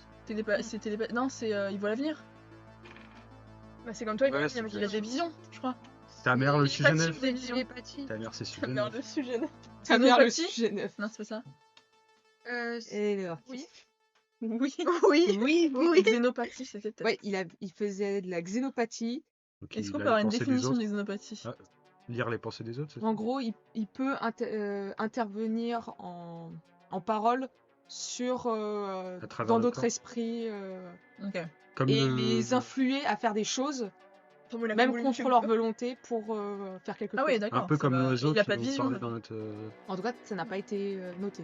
[SPEAKER 6] Non, c'est il voit l'avenir.
[SPEAKER 3] Bah, c'est comme toi, il
[SPEAKER 1] Ouais,
[SPEAKER 3] a
[SPEAKER 1] c'est
[SPEAKER 3] dit,
[SPEAKER 6] Il a des visions, je crois.
[SPEAKER 1] Ta mère, le sujet 9.
[SPEAKER 6] Des visions.
[SPEAKER 4] Télépathie.
[SPEAKER 1] Ta mère, c'est sujet
[SPEAKER 3] Merde,
[SPEAKER 1] 9.
[SPEAKER 3] le sujet.
[SPEAKER 2] Ta mère, le
[SPEAKER 6] Xénopathie
[SPEAKER 2] sujet 9.
[SPEAKER 6] Non, c'est pas ça.
[SPEAKER 2] Et alors,
[SPEAKER 3] Oui.
[SPEAKER 6] Oui.
[SPEAKER 4] Oui.
[SPEAKER 2] oui.
[SPEAKER 6] Xénopathie, c'était peut-être.
[SPEAKER 2] Ouais, il faisait de la xénopathie.
[SPEAKER 1] Donc,
[SPEAKER 6] Est-ce
[SPEAKER 1] il
[SPEAKER 6] qu'on
[SPEAKER 1] a
[SPEAKER 6] peut avoir
[SPEAKER 1] les
[SPEAKER 6] une
[SPEAKER 1] pensées des
[SPEAKER 6] définition
[SPEAKER 1] autres.
[SPEAKER 6] de xénopathie
[SPEAKER 1] Ah. Lire les pensées des autres, c'est ça
[SPEAKER 2] En gros, il peut intervenir en parole sur
[SPEAKER 1] À travers
[SPEAKER 2] dans
[SPEAKER 1] le
[SPEAKER 2] d'autres
[SPEAKER 1] corps.
[SPEAKER 2] esprits
[SPEAKER 6] Ok.
[SPEAKER 1] Comme
[SPEAKER 2] et
[SPEAKER 1] le-
[SPEAKER 2] les influer à faire des choses,
[SPEAKER 3] Comme la
[SPEAKER 2] même
[SPEAKER 3] boule
[SPEAKER 2] contre
[SPEAKER 3] tube.
[SPEAKER 2] leur volonté, pour faire quelque
[SPEAKER 6] Ah
[SPEAKER 2] chose.
[SPEAKER 6] oui, d'accord.
[SPEAKER 1] Un peu
[SPEAKER 6] ça
[SPEAKER 1] comme
[SPEAKER 6] va.
[SPEAKER 1] l'oiseau
[SPEAKER 6] Il a
[SPEAKER 1] qui
[SPEAKER 6] pas de
[SPEAKER 1] nous
[SPEAKER 6] vision.
[SPEAKER 1] parlait dans notre...
[SPEAKER 2] En tout cas, ça n'a pas été noté.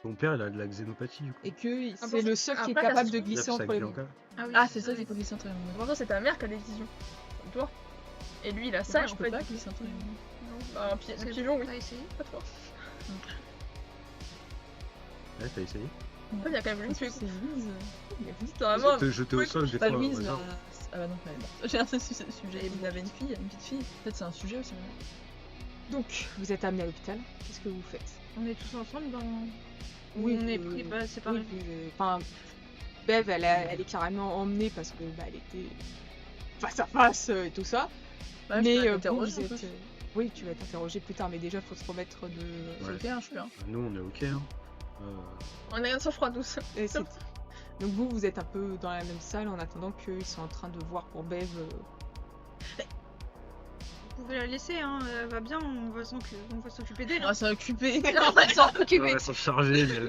[SPEAKER 1] Ton père, il a de la xénopathie, du coup.
[SPEAKER 2] Et que
[SPEAKER 3] Ah
[SPEAKER 2] c'est
[SPEAKER 3] bon,
[SPEAKER 2] le seul qui est
[SPEAKER 3] après,
[SPEAKER 2] capable
[SPEAKER 3] t'as-
[SPEAKER 2] de glisser
[SPEAKER 1] Là, ça
[SPEAKER 2] entre les
[SPEAKER 1] glisse
[SPEAKER 2] mondes.
[SPEAKER 1] encore.
[SPEAKER 6] Ah, c'est ça, c'est pour glisser entre les
[SPEAKER 3] Pour l'instant, c'est ta mère qui a des visions. Comme toi. Et lui, il a ça,
[SPEAKER 6] Ça,
[SPEAKER 3] et en
[SPEAKER 6] je peux
[SPEAKER 3] fait.
[SPEAKER 6] pas glisser entre les mondes.
[SPEAKER 3] Bah, un pigeon, oui.
[SPEAKER 4] T'as essayé?
[SPEAKER 3] Pas toi.
[SPEAKER 1] Ouais, t'as essayé
[SPEAKER 3] En fait, il y a quand même une
[SPEAKER 6] C'est
[SPEAKER 3] queue.
[SPEAKER 6] Louise.
[SPEAKER 3] C'est vraiment.
[SPEAKER 1] Te jeter au
[SPEAKER 3] oui,
[SPEAKER 1] sol, des
[SPEAKER 6] Pas
[SPEAKER 1] fois.
[SPEAKER 6] Louise,
[SPEAKER 1] au
[SPEAKER 6] là.
[SPEAKER 1] hasard.
[SPEAKER 6] Ah bah non, elle est morte. J'ai un sujet. Il avait une fille, une petite fille. En fait, c'est un sujet aussi.
[SPEAKER 2] Donc, vous êtes amené à l'hôpital. Qu'est-ce que vous faites?
[SPEAKER 4] On est tous ensemble dans.
[SPEAKER 2] Oui,
[SPEAKER 4] on est
[SPEAKER 2] euh,
[SPEAKER 4] pris pas séparés.
[SPEAKER 2] Oui, enfin, Bev, elle est carrément emmenée parce que bah, elle était face à face et tout ça.
[SPEAKER 6] Ouais,
[SPEAKER 2] Mais
[SPEAKER 6] je peux
[SPEAKER 2] vous,
[SPEAKER 6] l'interroger,
[SPEAKER 2] vous
[SPEAKER 6] en
[SPEAKER 2] êtes.
[SPEAKER 6] plus.
[SPEAKER 2] Oui, tu vas être interrogé plus tard, mais déjà, faut se remettre de.
[SPEAKER 6] C'est
[SPEAKER 1] Ouais.
[SPEAKER 6] ok, hein, je suis bien.
[SPEAKER 1] Nous, on est ok, hein.
[SPEAKER 3] On a rien de sang-froid tous.
[SPEAKER 2] Et c'est- Donc vous êtes un peu dans la même salle en attendant qu'ils sont en train de voir pour Bev.
[SPEAKER 4] Vous pouvez la laisser, hein. Elle va bien, on va s'occuper d'elle.
[SPEAKER 6] On va s'en occuper.
[SPEAKER 4] On va s'en
[SPEAKER 1] On
[SPEAKER 4] occuper.
[SPEAKER 1] va s'en charger, mais...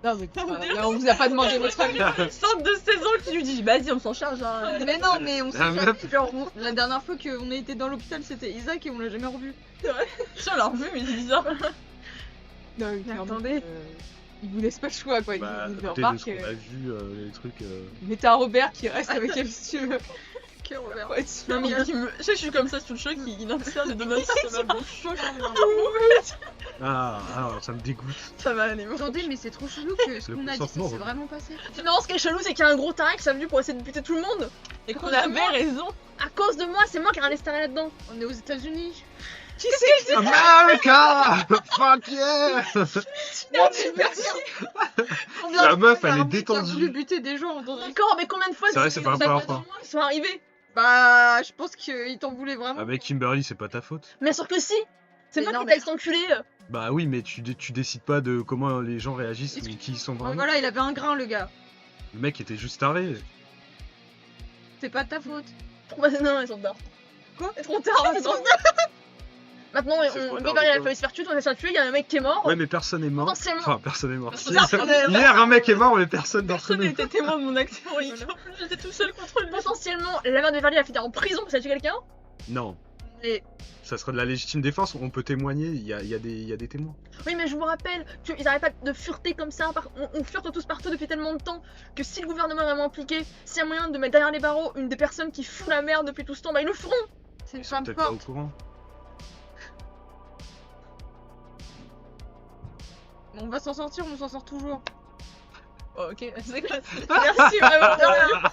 [SPEAKER 2] Non, mais là, on vous a pas demandé votre avis.
[SPEAKER 6] Centre de 16 ans qui lui dit vas-y, on s'en charge. Hein.
[SPEAKER 4] Mais non, mais on
[SPEAKER 1] La
[SPEAKER 4] s'est
[SPEAKER 1] meuf.
[SPEAKER 4] genre, la dernière fois qu'on a été dans l'hôpital, c'était Isaac et on l'a jamais revu.
[SPEAKER 6] Si, on l'a revu, mais c'est bizarre.
[SPEAKER 2] Non, mais clairement,
[SPEAKER 3] attendez.
[SPEAKER 2] il vous laisse pas le choix, quoi.
[SPEAKER 1] Bah,
[SPEAKER 2] il
[SPEAKER 1] à côté de
[SPEAKER 2] remarque.
[SPEAKER 1] ce qu'on a vu, les trucs...
[SPEAKER 2] Mais t'as un Robert qui reste avec elle si tu veux.
[SPEAKER 4] Que Robert.
[SPEAKER 2] Ouais, tu
[SPEAKER 6] Non, mais
[SPEAKER 2] vois.
[SPEAKER 6] je suis comme ça sous le choc, il insère des donuts sur ma bouche.
[SPEAKER 1] Ah, ça me dégoûte.
[SPEAKER 6] Ça va aller.
[SPEAKER 4] Attendez, mais c'est trop chelou que ce
[SPEAKER 1] Le
[SPEAKER 4] qu'on a dit,
[SPEAKER 1] consentement,
[SPEAKER 4] ça s'est
[SPEAKER 1] ouais.
[SPEAKER 4] vraiment passé.
[SPEAKER 3] Non, ce qui est chelou, c'est qu'il y a un gros taré qui s'est venu pour essayer de buter tout le monde.
[SPEAKER 6] Et qu'on
[SPEAKER 3] cause de
[SPEAKER 6] avait
[SPEAKER 3] moi.
[SPEAKER 6] raison.
[SPEAKER 3] À cause de moi, c'est moi qui ai investi là-dedans.
[SPEAKER 4] On est aux États-Unis.
[SPEAKER 3] Qui c'est
[SPEAKER 1] America! Fuck yeah! La meuf, elle est
[SPEAKER 4] Qui a voulu
[SPEAKER 1] détendue.
[SPEAKER 4] buter des gens dans un...
[SPEAKER 3] D'accord, mais combien de fois
[SPEAKER 1] C'est vrai, c'est pas la première fois.
[SPEAKER 3] ils sont arrivés?
[SPEAKER 4] Bah, je pense qu'ils t'en voulaient vraiment.
[SPEAKER 1] Avec Kimberly, c'est pas ta faute.
[SPEAKER 3] Bien sûr que si. C'est
[SPEAKER 4] Mais
[SPEAKER 3] moi
[SPEAKER 4] non,
[SPEAKER 3] qui
[SPEAKER 4] mais-
[SPEAKER 3] t'ai s'enculé.
[SPEAKER 1] Bah oui, mais tu décides pas de comment les gens réagissent ou qui ils sont
[SPEAKER 4] Oh,
[SPEAKER 1] vraiment.
[SPEAKER 4] voilà, il avait un grain, le gars.
[SPEAKER 1] Le mec était juste taré.
[SPEAKER 4] C'est pas de ta faute.
[SPEAKER 3] Non, ils sont tard.
[SPEAKER 4] Quoi?
[SPEAKER 3] C'est trop tard, ils sont tard. Maintenant,
[SPEAKER 1] C'est trop tard,
[SPEAKER 3] Beverly a
[SPEAKER 1] quoi.
[SPEAKER 3] failli se faire tuer, on a fait tuer, il y a un mec qui est mort.
[SPEAKER 1] Ouais, mais personne est mort.
[SPEAKER 3] Potentiellement.
[SPEAKER 1] Enfin, personne est mort.
[SPEAKER 6] Personne n'est mort.
[SPEAKER 1] Hier, un mec est mort, mais personne d'entre
[SPEAKER 6] Personne
[SPEAKER 1] nous.
[SPEAKER 6] n'était témoin de mon action. J'étais tout seul contre lui.
[SPEAKER 3] Potentiellement, la mère de Beverly a fini en prison parce qu'elle a tué quelqu'un.
[SPEAKER 1] Non,
[SPEAKER 3] Et
[SPEAKER 1] ça serait de la légitime défense. On peut témoigner. Il y a des témoins.
[SPEAKER 3] oui, mais je vous rappelle qu'ils n'arrêtent pas de fureter comme ça. On furte tous partout depuis tellement de temps que si le gouvernement est vraiment impliqué, s'il y a moyen de mettre derrière les barreaux une des personnes qui fout la merde depuis tout ce temps, bah ils le feront.
[SPEAKER 4] C'est une
[SPEAKER 1] Ils sont
[SPEAKER 4] femme
[SPEAKER 1] peut-être pas au
[SPEAKER 4] forte.
[SPEAKER 1] courant.
[SPEAKER 4] On va s'en sortir, on s'en sort toujours.
[SPEAKER 6] Oh, ok, c'est quoi
[SPEAKER 3] Merci vraiment de rien.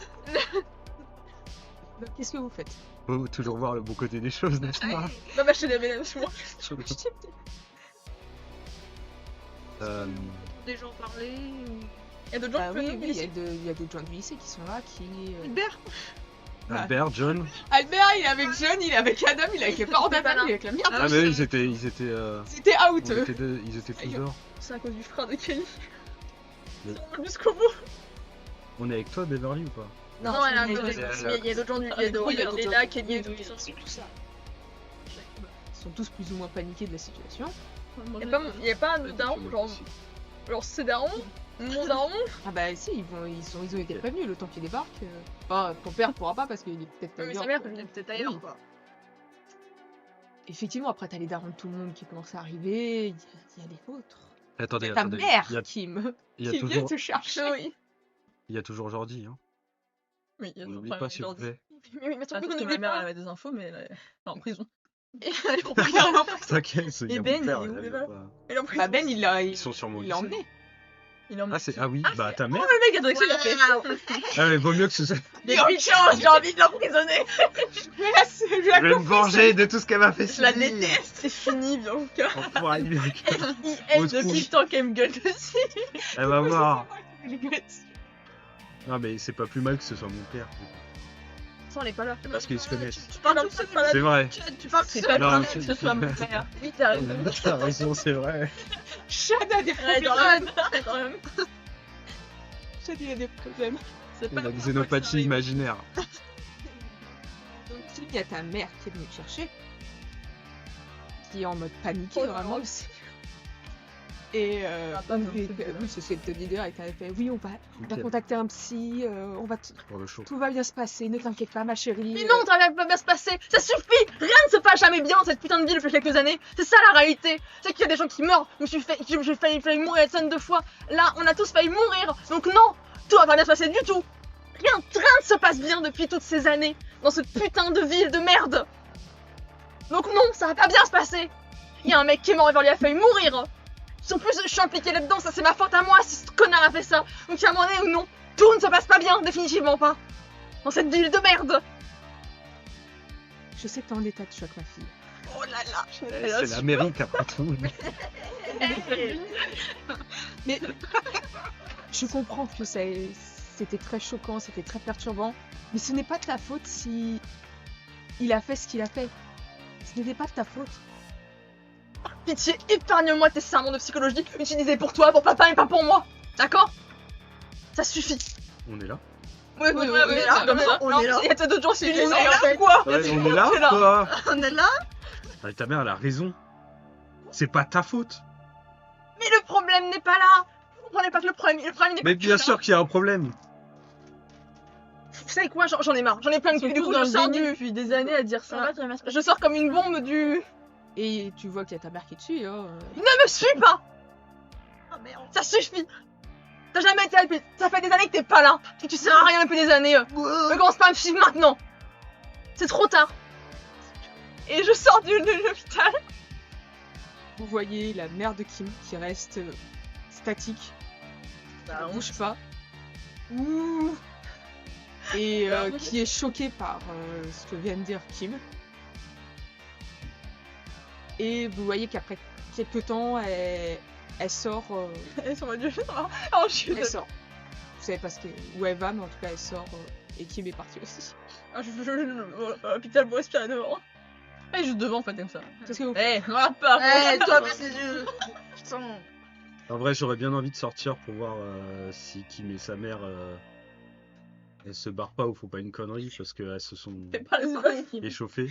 [SPEAKER 2] Donc, qu'est-ce que vous faites?
[SPEAKER 1] Faut toujours voir le bon côté des choses, n'est-ce pas
[SPEAKER 3] Bah, je te l'avais là, moi.
[SPEAKER 4] Des gens parler ou...
[SPEAKER 3] Il y a d'autres gens
[SPEAKER 2] Bah
[SPEAKER 3] qui
[SPEAKER 2] oui,
[SPEAKER 3] peuvent
[SPEAKER 2] oui,
[SPEAKER 3] ici.
[SPEAKER 2] il y a d'autres gens du lycée qui sont là, qui...
[SPEAKER 4] Albert.
[SPEAKER 1] Albert, John.
[SPEAKER 2] Albert, il est avec John, il est avec Adam, il est avec les parents d'Adam, il est avec la merde.
[SPEAKER 1] Ah, mais ils étaient.
[SPEAKER 2] C'était out.
[SPEAKER 1] Ils étaient tous dehors.
[SPEAKER 3] C'est à cause du frère de Kelly.
[SPEAKER 1] Mais-
[SPEAKER 3] C'est vraiment jusqu'au bout.
[SPEAKER 1] On est avec toi, Beverly, ou pas?
[SPEAKER 3] Non, elle a un
[SPEAKER 2] mais-
[SPEAKER 3] côté. Mais il y a d'autres gens du
[SPEAKER 2] Ah,
[SPEAKER 3] lycée.
[SPEAKER 2] oui,
[SPEAKER 3] Il y a
[SPEAKER 2] d'autres
[SPEAKER 3] Léla,
[SPEAKER 2] gens.
[SPEAKER 3] Kelly et tout.
[SPEAKER 2] Oui, c'est tout ça. Ils sont tous plus ou moins paniqués de la situation.
[SPEAKER 3] Il y a pas de daron, genre c'est daron, mon daron.
[SPEAKER 2] Ah bah si, ils ont été prévenus le temps qu'ils débarquent. Enfin, ton père pourra pas parce qu'il est peut-être
[SPEAKER 3] Oui, mais
[SPEAKER 2] ailleurs.
[SPEAKER 3] sa mère,
[SPEAKER 4] Il est peut-être ailleurs,
[SPEAKER 2] Oui.
[SPEAKER 4] quoi.
[SPEAKER 2] Effectivement, après t'as les darons de tout le monde qui commencent à arriver, il y a les vôtres.
[SPEAKER 1] Attendez,
[SPEAKER 2] Ta
[SPEAKER 1] attendez.
[SPEAKER 2] mère
[SPEAKER 1] Il y a,
[SPEAKER 2] qui
[SPEAKER 1] il y a
[SPEAKER 2] vient
[SPEAKER 1] toujours,
[SPEAKER 2] te chercher.
[SPEAKER 3] Oui.
[SPEAKER 1] il y a toujours Jordi, hein.
[SPEAKER 6] Oui, il y a
[SPEAKER 1] On
[SPEAKER 6] toujours
[SPEAKER 1] n'oublie
[SPEAKER 6] pas
[SPEAKER 1] pas, s'il vous plaît.
[SPEAKER 3] Mais surtout
[SPEAKER 6] Parce
[SPEAKER 3] qu'on
[SPEAKER 6] que ma
[SPEAKER 3] n'oublie
[SPEAKER 6] mère, elle
[SPEAKER 3] pas.
[SPEAKER 6] avait des infos, mais elle est en prison.
[SPEAKER 3] Et elle comprend carrément pas.
[SPEAKER 1] T'inquiète, ce
[SPEAKER 6] Et
[SPEAKER 1] gars,
[SPEAKER 6] Ben,
[SPEAKER 1] mon père,
[SPEAKER 6] il est où,
[SPEAKER 1] il
[SPEAKER 6] déjà
[SPEAKER 1] a pas-
[SPEAKER 3] Elle est en prison.
[SPEAKER 2] Bah Ben,
[SPEAKER 1] Ils sont sur mon
[SPEAKER 2] il l'a
[SPEAKER 1] lycée.
[SPEAKER 2] emmené.
[SPEAKER 6] Il en
[SPEAKER 1] Ah, ah oui, bah ta mère.
[SPEAKER 6] Le mec, attends, qu'est-ce qu'il a fait
[SPEAKER 1] Ah mais vaut mieux que ce soit...
[SPEAKER 6] Des puissants, j'ai envie de l'emprisonner.
[SPEAKER 1] Je vais me venger de tout ce qu'elle m'a fait.
[SPEAKER 6] Je la
[SPEAKER 1] subir.
[SPEAKER 6] déteste.
[SPEAKER 3] C'est fini, Bianca.
[SPEAKER 1] Enfoiré, mec.
[SPEAKER 3] Elle
[SPEAKER 1] Au
[SPEAKER 6] Depuis
[SPEAKER 1] secours.
[SPEAKER 6] le temps qu'elle me gueule dessus.
[SPEAKER 1] Elle va voir.
[SPEAKER 2] Il est
[SPEAKER 1] Non mais c'est pas plus mal que ce soit mon père.
[SPEAKER 3] Ça, on est pas là.
[SPEAKER 1] Parce qu'ils se connaissent.
[SPEAKER 3] Tu parles tout seul, pas là.
[SPEAKER 1] C'est vrai.
[SPEAKER 6] Tu parles c'est pas
[SPEAKER 1] Non,
[SPEAKER 6] grave
[SPEAKER 1] c'est-
[SPEAKER 6] que ce soit mon père.
[SPEAKER 3] Oui, t'as raison.
[SPEAKER 1] T'as raison, c'est vrai.
[SPEAKER 2] Chad a des
[SPEAKER 3] Ouais,
[SPEAKER 2] problèmes.
[SPEAKER 3] quand même.
[SPEAKER 2] Chad, il a des problèmes.
[SPEAKER 6] C'est
[SPEAKER 1] Il
[SPEAKER 6] pas
[SPEAKER 1] a des xénopathies imaginaires.
[SPEAKER 2] Donc il y a ta mère qui est venue te chercher, qui est en mode paniqué
[SPEAKER 3] Oh,
[SPEAKER 2] vraiment.
[SPEAKER 3] non.
[SPEAKER 2] Et
[SPEAKER 6] pas non,
[SPEAKER 2] oui,
[SPEAKER 6] c'est
[SPEAKER 2] oui, c'est ce qu'elle te dit d'ailleurs, et t'avais fait oui, on va
[SPEAKER 1] Ok,
[SPEAKER 2] contacter un psy,
[SPEAKER 1] pour le show.
[SPEAKER 2] tout va bien se passer, ne t'inquiète pas ma chérie.
[SPEAKER 3] Mais non, ça va pas bien se passer. Ça suffit. Rien ne se passe jamais bien dans cette putain de ville depuis quelques années. C'est ça la réalité. C'est qu'il y a des gens qui meurent. J'ai failli mourir une scène de fois. Là, on a tous failli mourir. Donc non, tout va pas bien se passer du tout. Rien ne se passe bien depuis toutes ces années dans cette putain de ville de merde. Donc non, ça va pas bien se passer. Il y a un mec qui est mort et on lui a failli mourir. En plus, je suis impliquée là-dedans, ça c'est ma faute à moi si ce connard a fait ça. Donc à un moment donné ou non, tout ne se passe pas bien, définitivement pas. Dans cette ville de merde.
[SPEAKER 2] Je sais que t'es en état de choc, ma fille.
[SPEAKER 3] Oh là là.
[SPEAKER 1] C'est l'Amérique après tout.
[SPEAKER 2] Mais je comprends que c'était très choquant, c'était très perturbant, mais ce n'est pas de ta faute si il a fait ce qu'il a fait. Ce n'était pas de ta faute.
[SPEAKER 3] Pitié, épargne-moi tes sermons de psychologie utilisés pour toi, pour papa et pas pour moi. D'accord? Ça suffit.
[SPEAKER 1] On est là.
[SPEAKER 3] Oui,
[SPEAKER 6] oui, on est là, comme ça.
[SPEAKER 3] On est là. Il y a d'autres gens qui
[SPEAKER 6] On est
[SPEAKER 3] disent
[SPEAKER 6] là,
[SPEAKER 3] en fait. Quoi?
[SPEAKER 1] Ouais, on est là
[SPEAKER 3] On est là.
[SPEAKER 1] ou pas
[SPEAKER 6] On est là.
[SPEAKER 1] Ah, ta mère elle a raison. C'est pas ta faute.
[SPEAKER 3] Mais le problème n'est pas là. Vous comprenez pas que le problème n'est
[SPEAKER 1] Mais
[SPEAKER 3] pas
[SPEAKER 1] bien
[SPEAKER 3] là.
[SPEAKER 1] sûr qu'il y a un problème.
[SPEAKER 3] Vous savez quoi? J'en ai marre. J'en ai plein de
[SPEAKER 6] Ils sont
[SPEAKER 3] cul. Du
[SPEAKER 6] tous
[SPEAKER 3] coup,
[SPEAKER 6] dans
[SPEAKER 3] je
[SPEAKER 6] le
[SPEAKER 3] sors
[SPEAKER 6] déni
[SPEAKER 3] du.
[SPEAKER 6] depuis des années à dire ça.
[SPEAKER 3] Je sors comme une bombe du.
[SPEAKER 2] Et tu vois qu'il y a ta mère qui te suit. Hein.
[SPEAKER 3] Ne me suis pas. Ça suffit. T'as jamais été là depuis. Ça fait des années que t'es pas là. Que tu sers à rien depuis des années. Ne commence pas à me suivre maintenant. C'est trop tard. Et je sors de l'hôpital.
[SPEAKER 2] Vous voyez la mère de Kim qui reste statique,
[SPEAKER 6] Bah,
[SPEAKER 2] ne bouge pas. Ouh. Et qui est choquée par ce que vient de dire Kim. Et vous voyez qu'après quelques temps, elle sort.
[SPEAKER 3] Elles sont Dieu. Oh, je suis
[SPEAKER 2] Elle sort. Vous savez pas où elle va, mais en tout cas, elle sort. Et Kim est partie aussi.
[SPEAKER 3] L'hôpital pour respirer devant.
[SPEAKER 6] Elle est juste devant en fait comme ça.
[SPEAKER 2] Qu'est-ce que vous
[SPEAKER 6] Eh, regarde pas.
[SPEAKER 4] Eh, toi, baisse les yeux. Putain.
[SPEAKER 1] En vrai, j'aurais bien envie de sortir pour voir si Kim et sa mère elles se barrent pas ou font pas une connerie parce qu'elles se sont
[SPEAKER 3] T'es pas les
[SPEAKER 1] échauffées.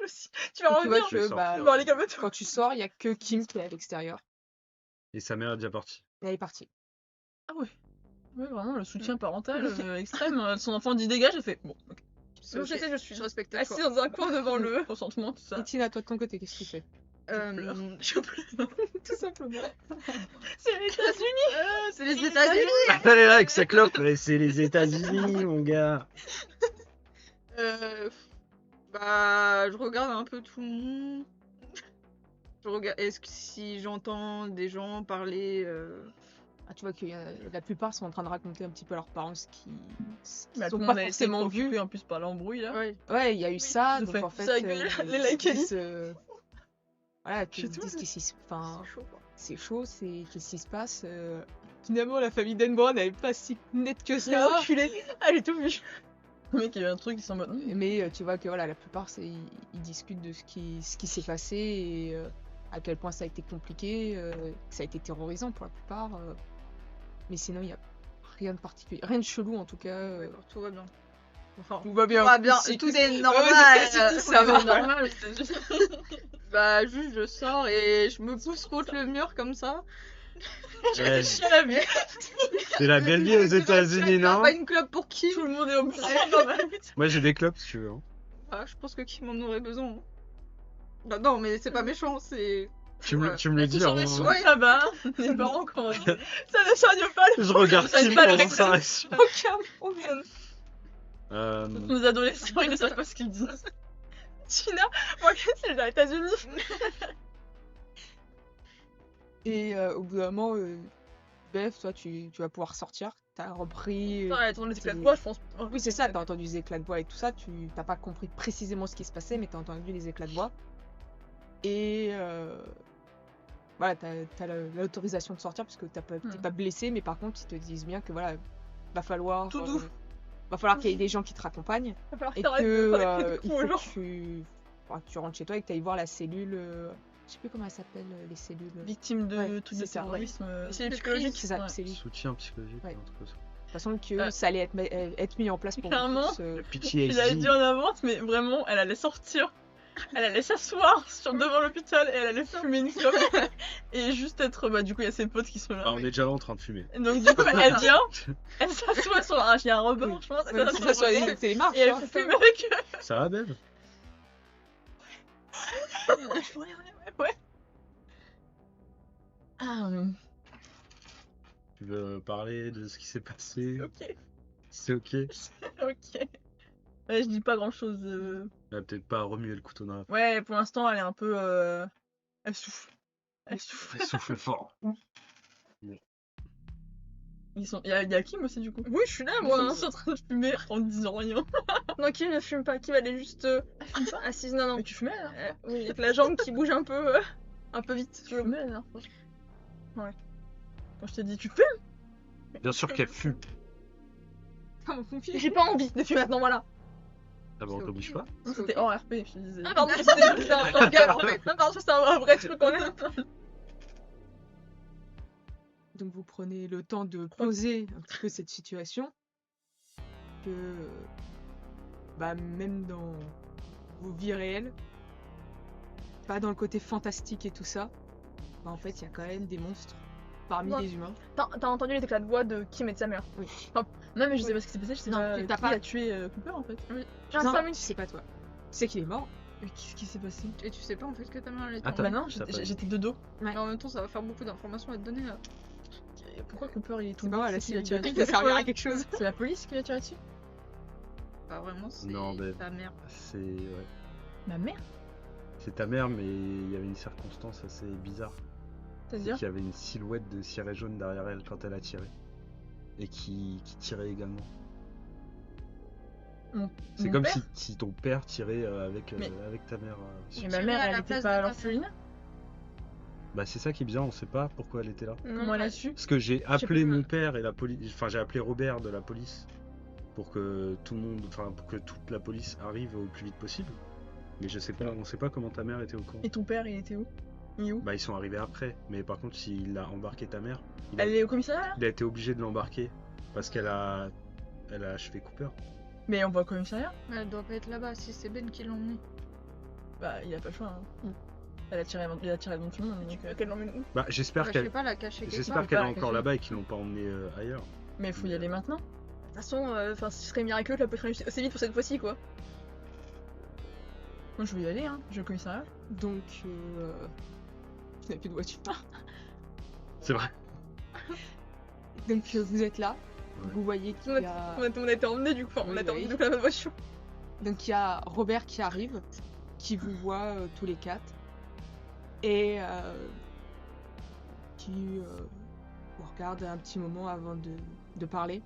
[SPEAKER 3] aussi. Tu vas
[SPEAKER 2] Et tu vois
[SPEAKER 3] revenir.
[SPEAKER 1] Je vais
[SPEAKER 2] que bah,
[SPEAKER 1] sortir.
[SPEAKER 3] Bon, allez, calme-toi.
[SPEAKER 2] quand tu sors, il y a que Kim qui est à l'extérieur.
[SPEAKER 1] Et sa mère est déjà partie.
[SPEAKER 2] Elle est partie.
[SPEAKER 6] Ouais, vraiment, le soutien parental extrême. Son enfant dit dégage, j'ai fait bon, ok.
[SPEAKER 3] Donc, je sais, je suis
[SPEAKER 4] Je respecte le
[SPEAKER 3] assise
[SPEAKER 4] choix.
[SPEAKER 3] dans un coin devant le.
[SPEAKER 6] Consentement, tout ça.
[SPEAKER 2] Et Tina, toi de ton côté, qu'est-ce que tu fais?
[SPEAKER 6] Je pleure.
[SPEAKER 2] Tout simplement.
[SPEAKER 3] C'est les États-Unis.
[SPEAKER 4] C'est les États-Unis.
[SPEAKER 1] Elle est là avec sa clope. Mais c'est les États-Unis, mon gars.
[SPEAKER 4] Bah, je regarde un peu tout le monde. Je regarde. Est-ce que si j'entends des gens parler.
[SPEAKER 2] Ah, tu vois que la plupart sont en train de raconter un petit peu à leurs parents ce qu'ils
[SPEAKER 6] Mais
[SPEAKER 2] n'ont
[SPEAKER 6] tout le
[SPEAKER 2] pas
[SPEAKER 6] monde a été
[SPEAKER 2] forcément vu.
[SPEAKER 6] occupé en plus par l'embrouille là.
[SPEAKER 4] Ouais.
[SPEAKER 2] Ouais, il y a eu ça,
[SPEAKER 6] je
[SPEAKER 2] donc
[SPEAKER 6] fais
[SPEAKER 2] en fait,
[SPEAKER 3] ça avec les
[SPEAKER 2] ils
[SPEAKER 3] Laïkeli.
[SPEAKER 2] disent, voilà,
[SPEAKER 3] Je
[SPEAKER 2] ils
[SPEAKER 3] sais
[SPEAKER 2] disent
[SPEAKER 3] tout.
[SPEAKER 2] qu'est-ce qui se... Enfin,
[SPEAKER 4] C'est chaud, quoi.
[SPEAKER 2] c'est chaud, qu'est-ce qui se passe Finalement, la famille d'Enbron n'est pas si nette que
[SPEAKER 3] Il a
[SPEAKER 2] ça.
[SPEAKER 3] enculé. Ah, j'ai tout vu.
[SPEAKER 6] Le mec il y a un truc qui s'en mode.
[SPEAKER 2] Mais tu vois que voilà, la plupart, ils discutent de ce qui s'est passé et à quel point ça a été compliqué, que ça a été terrorisant pour la plupart. Mais sinon, il n'y a rien de particulier, rien de chelou en tout cas.
[SPEAKER 4] D'accord, tout va bien. Enfin,
[SPEAKER 2] Tout va bien.
[SPEAKER 4] tout va bien.
[SPEAKER 2] Si-
[SPEAKER 4] Tout est
[SPEAKER 2] Ouais,
[SPEAKER 4] normal.
[SPEAKER 2] ça va.
[SPEAKER 4] normal. Bah, juste je sors et je me pousse contre le mur comme ça.
[SPEAKER 1] Ouais,
[SPEAKER 3] Chien la vie.
[SPEAKER 1] c'est la belle vie aux États-Unis, non?
[SPEAKER 4] Pas une clope pour qui?
[SPEAKER 3] Tout le monde est obligé.
[SPEAKER 1] Moi j'ai des clopes si tu veux. Hein.
[SPEAKER 4] Ah, je pense que Kim en aurait besoin. Bah, non, mais c'est pas méchant, c'est.
[SPEAKER 1] Tu me le dis.
[SPEAKER 3] Sur
[SPEAKER 1] hein.
[SPEAKER 3] les soins là-bas. Les parents quand ça ne soigne pas.
[SPEAKER 1] Je regarde
[SPEAKER 3] Ça
[SPEAKER 1] Kim
[SPEAKER 3] n'est pas
[SPEAKER 1] pendant
[SPEAKER 3] le
[SPEAKER 1] sa réaction.
[SPEAKER 3] Aucun problème.
[SPEAKER 6] Nos adolescents, ils ne savent pas ce qu'ils disent. Tina, moi, c'est les États-Unis.
[SPEAKER 2] Et au bout d'un moment, Bev, toi, tu vas pouvoir sortir. T'as repris.
[SPEAKER 6] Attends, elle tourne les éclats de
[SPEAKER 2] c'est-
[SPEAKER 6] bois, je pense.
[SPEAKER 2] Oui, c'est ça, t'as entendu les éclats de voix et tout ça. Tu t'as pas compris précisément ce qui se passait, mais t'as entendu les éclats de voix. Et voilà, t'as l'autorisation de sortir parce que t'es pas blessé, mais par contre, ils te disent bien que voilà, va falloir.
[SPEAKER 6] Tout doux.
[SPEAKER 2] Va falloir qu'il y ait des gens qui te raccompagnent
[SPEAKER 6] Il va falloir
[SPEAKER 2] et
[SPEAKER 6] t'arrêtes de
[SPEAKER 2] que
[SPEAKER 6] faire des
[SPEAKER 2] il
[SPEAKER 6] coups
[SPEAKER 2] faut
[SPEAKER 6] aux gens.
[SPEAKER 2] que tu rentres chez toi et que tu ailles voir la cellule. Je sais plus comment elle s'appelle, les cellules.
[SPEAKER 6] Victime de
[SPEAKER 2] Ouais,
[SPEAKER 6] tout
[SPEAKER 2] c'est
[SPEAKER 6] de
[SPEAKER 2] ça, ouais.
[SPEAKER 6] terrorisme. C'est
[SPEAKER 2] C'est
[SPEAKER 6] psychologique.
[SPEAKER 2] ça,
[SPEAKER 6] Ouais.
[SPEAKER 2] cellule.
[SPEAKER 1] Soutien psychologique,
[SPEAKER 2] Ouais.
[SPEAKER 1] un truc comme ça.
[SPEAKER 2] De toute façon, que
[SPEAKER 6] Ouais.
[SPEAKER 2] ça allait être mis en place pour
[SPEAKER 6] Clairement.
[SPEAKER 2] tous,
[SPEAKER 1] Le
[SPEAKER 6] Il avait dit
[SPEAKER 1] PTSD.
[SPEAKER 6] en avance, mais vraiment, elle allait sortir. Elle allait s'asseoir devant l'hôpital et elle allait fumer une clope. Et juste être. Bah, du coup, il y a ses potes qui sont là.
[SPEAKER 1] Ah, on est déjà là en train de fumer.
[SPEAKER 6] Et donc, du coup, elle vient, elle s'assoit sur un. Il y a un rebord,
[SPEAKER 2] Oui.
[SPEAKER 6] je pense.
[SPEAKER 2] Ouais, c'est ça, sur les marches.
[SPEAKER 6] Et elle
[SPEAKER 2] hein.
[SPEAKER 6] fume avec eux.
[SPEAKER 1] Ça va, Bev?
[SPEAKER 6] Ouais. Ah,
[SPEAKER 1] Tu veux parler de ce qui s'est passé?
[SPEAKER 6] ok.
[SPEAKER 1] C'est ok?
[SPEAKER 6] Ok. Ouais, je dis pas grand chose.
[SPEAKER 1] Elle a peut-être pas remué le couteau dans la...
[SPEAKER 6] Ouais, pour l'instant, elle est un peu. Elle souffle. Elle souffle.
[SPEAKER 1] Elle souffle fort.
[SPEAKER 6] Il y a Kim aussi, du coup.
[SPEAKER 3] Oui, je suis là, moi.
[SPEAKER 6] Ils sont en train de fumer en disant rien.
[SPEAKER 3] Non, Kim ne fume pas. Kim, elle est juste assise. Non, non.
[SPEAKER 6] Mais tu fumais là?
[SPEAKER 3] Oui, avec la jambe qui bouge un peu vite.
[SPEAKER 6] Tu fumais la dernière fois? Ouais. Quand je t'ai dit tu fumes?
[SPEAKER 1] Bien sûr qu'elle fume.
[SPEAKER 2] Comme un pompier.
[SPEAKER 3] J'ai pas envie de fumer maintenant, voilà.
[SPEAKER 1] Ah bah on t'oblige pas.
[SPEAKER 6] Non, c'était hors RP, je te disais.
[SPEAKER 3] Ah, pardon, c'était un gars. Non, pardon, c'est un vrai truc qu'on a.
[SPEAKER 2] Donc vous prenez le temps de poser un petit peu cette situation. Que bah, même dans vos vies réelles, pas dans le côté fantastique et tout ça, bah, en fait il y a quand même des monstres parmi
[SPEAKER 3] Non.
[SPEAKER 2] les humains.
[SPEAKER 3] T'as entendu les éclats de voix de Kim et de sa mère?
[SPEAKER 2] Oui.
[SPEAKER 3] Enfin,
[SPEAKER 6] Non, mais je sais pas ce qui s'est passé, je sais
[SPEAKER 2] Non,
[SPEAKER 6] pas.
[SPEAKER 2] t'as
[SPEAKER 6] Qui
[SPEAKER 2] pas-
[SPEAKER 6] a tué Cooper en fait?
[SPEAKER 3] j'ai un
[SPEAKER 2] Non,
[SPEAKER 3] 5 minutes.
[SPEAKER 2] c'est pas toi. Tu sais qu'il est mort.
[SPEAKER 6] Mais qu'est-ce qui s'est passé?
[SPEAKER 4] Et tu sais pas en fait que ta mère elle est
[SPEAKER 1] Attends.
[SPEAKER 6] Bah non,
[SPEAKER 1] ça
[SPEAKER 6] j'étais
[SPEAKER 1] passe.
[SPEAKER 6] j'étais de dos.
[SPEAKER 4] Mais en même temps, ça va faire beaucoup d'informations à te donner là.
[SPEAKER 6] Pourquoi Cooper il est tout
[SPEAKER 2] C'est pas mal, la
[SPEAKER 6] C'est qui
[SPEAKER 2] cellule
[SPEAKER 6] l'a tiré
[SPEAKER 2] ça
[SPEAKER 6] dessus?
[SPEAKER 2] servira à quelque chose.
[SPEAKER 6] C'est la police qui l'a tiré dessus?
[SPEAKER 4] Pas vraiment, c'est
[SPEAKER 1] Non, mais-
[SPEAKER 4] ta mère.
[SPEAKER 1] C'est... Ouais.
[SPEAKER 6] Ma mère?
[SPEAKER 1] C'est ta mère, mais il y avait une circonstance assez bizarre. C'est
[SPEAKER 6] C'est-à-dire?
[SPEAKER 1] qu'il y avait une silhouette de ciré jaune derrière elle quand elle a tiré. Et qui tirait également. C'est
[SPEAKER 6] Mon
[SPEAKER 1] comme
[SPEAKER 6] père?
[SPEAKER 1] si ton père tirait avec ta mère.
[SPEAKER 6] Mais ma
[SPEAKER 4] Tirer
[SPEAKER 6] mère
[SPEAKER 4] à
[SPEAKER 6] elle
[SPEAKER 4] la
[SPEAKER 6] était
[SPEAKER 4] place
[SPEAKER 6] pas à
[SPEAKER 4] de ta
[SPEAKER 6] l'orphelinat?
[SPEAKER 1] Bah c'est ça qui est bien, on sait pas pourquoi elle était là.
[SPEAKER 6] Comment elle a su?
[SPEAKER 1] Parce que j'ai appelé
[SPEAKER 6] pas.
[SPEAKER 1] mon père et la police, enfin j'ai appelé Robert de la police pour que tout le monde, enfin pour que toute la police arrive au plus vite possible. Mais je sais pas, on sait pas comment ta mère était au courant.
[SPEAKER 6] Et ton père il était où? Il est où?
[SPEAKER 1] Bah ils sont arrivés après, mais par contre s'il a embarqué ta mère, il a,
[SPEAKER 6] Elle est au commissariat là?
[SPEAKER 1] il a été obligé de l'embarquer parce elle a achevé Cooper.
[SPEAKER 6] Mais on va au commissariat?
[SPEAKER 4] Elle doit pas être là-bas si c'est Ben qui l'a emmené.
[SPEAKER 6] Bah il a pas le choix. Hein. Il a tiré devant tout le monde. Donc,
[SPEAKER 3] Qu'elle l'emmène où?
[SPEAKER 1] Bah j'espère
[SPEAKER 4] Bah, je
[SPEAKER 1] qu'elle,
[SPEAKER 4] sais pas, la cacher quelque
[SPEAKER 1] j'espère
[SPEAKER 4] part.
[SPEAKER 1] qu'elle est
[SPEAKER 6] pas la
[SPEAKER 1] encore
[SPEAKER 6] cacher.
[SPEAKER 1] là-bas et qu'ils l'ont pas emmenée ailleurs.
[SPEAKER 6] Mais il faut y aller maintenant.
[SPEAKER 3] De toute façon, ce serait miraculeux que la police réussisse assez vite pour cette fois-ci, quoi.
[SPEAKER 6] Moi je veux y aller, hein. Je vais au commissariat.
[SPEAKER 2] Donc vous n'avez plus de voiture.
[SPEAKER 1] C'est vrai.
[SPEAKER 2] Donc vous êtes là.
[SPEAKER 1] Ouais.
[SPEAKER 2] Vous voyez qu'il
[SPEAKER 3] On
[SPEAKER 2] y a...
[SPEAKER 3] a été emmenés du coup, enfin, on
[SPEAKER 2] Oui,
[SPEAKER 3] a été
[SPEAKER 2] oui.
[SPEAKER 3] emmenés de la même voiture.
[SPEAKER 2] Donc il y a Robert qui arrive, qui vous voit tous les quatre, et qui vous regarde un petit moment avant de parler.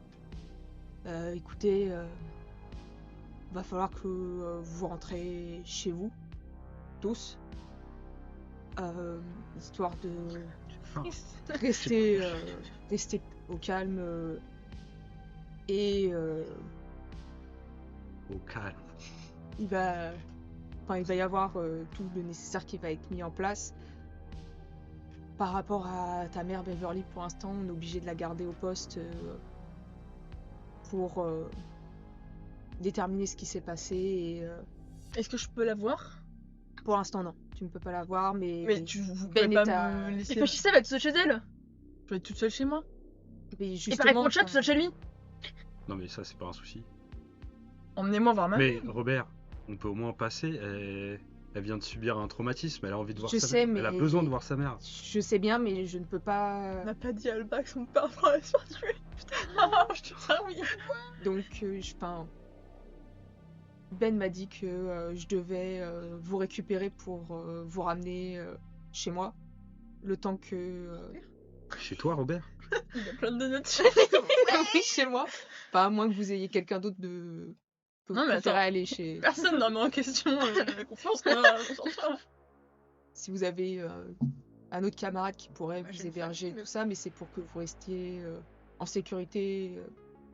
[SPEAKER 2] Écoutez, va falloir que vous rentrez chez vous, tous, histoire de rester, rester au calme et
[SPEAKER 1] Au calme.
[SPEAKER 2] il va y avoir tout le nécessaire qui va être mis en place. Par rapport à ta mère Beverly, pour l'instant, on est obligé de la garder au poste pour déterminer ce qui s'est passé. Et
[SPEAKER 6] Est-ce que je peux la voir?
[SPEAKER 2] pour l'instant, non, tu ne peux pas la voir, mais,
[SPEAKER 6] Mais vous
[SPEAKER 2] Ben
[SPEAKER 6] pouvez pas
[SPEAKER 2] est à-
[SPEAKER 6] me laisser.
[SPEAKER 3] Réfléchissez, elle va être seule chez elle.
[SPEAKER 6] Je vais être toute seule chez moi.
[SPEAKER 2] mais
[SPEAKER 3] Et
[SPEAKER 2] justement,
[SPEAKER 3] pareil pour le chat, toute seule chez lui.
[SPEAKER 1] Non mais ça c'est pas un souci.
[SPEAKER 6] Emmenez-moi voir ma
[SPEAKER 1] Mais Robert, on peut au moins passer. Elle vient de subir un traumatisme, elle a envie de voir
[SPEAKER 2] Je
[SPEAKER 1] sa
[SPEAKER 2] sais,
[SPEAKER 1] mère. Elle a
[SPEAKER 2] mais-
[SPEAKER 1] besoin de voir sa mère.
[SPEAKER 2] je sais bien, mais je ne peux pas.
[SPEAKER 6] On n'a pas dit à Alba que son père ferait se faire tuer. Putain, oui.
[SPEAKER 2] Donc, enfin, Ben m'a dit que je devais vous récupérer pour vous ramener chez moi. Le temps que...
[SPEAKER 1] Chez toi, Robert?
[SPEAKER 6] Il y a plein de donuts.
[SPEAKER 2] oui, chez moi. Pas à moins que vous ayez quelqu'un d'autre de... que vous
[SPEAKER 6] Non, mais
[SPEAKER 2] préférez
[SPEAKER 6] attends.
[SPEAKER 2] aller chez...
[SPEAKER 6] Personne n'a mis en question la confiance.
[SPEAKER 2] Si vous avez un autre camarade qui pourrait
[SPEAKER 3] Bah,
[SPEAKER 2] vous
[SPEAKER 3] j'ai une
[SPEAKER 2] héberger et
[SPEAKER 3] famille,
[SPEAKER 2] tout ça, mais c'est pour que vous restiez en sécurité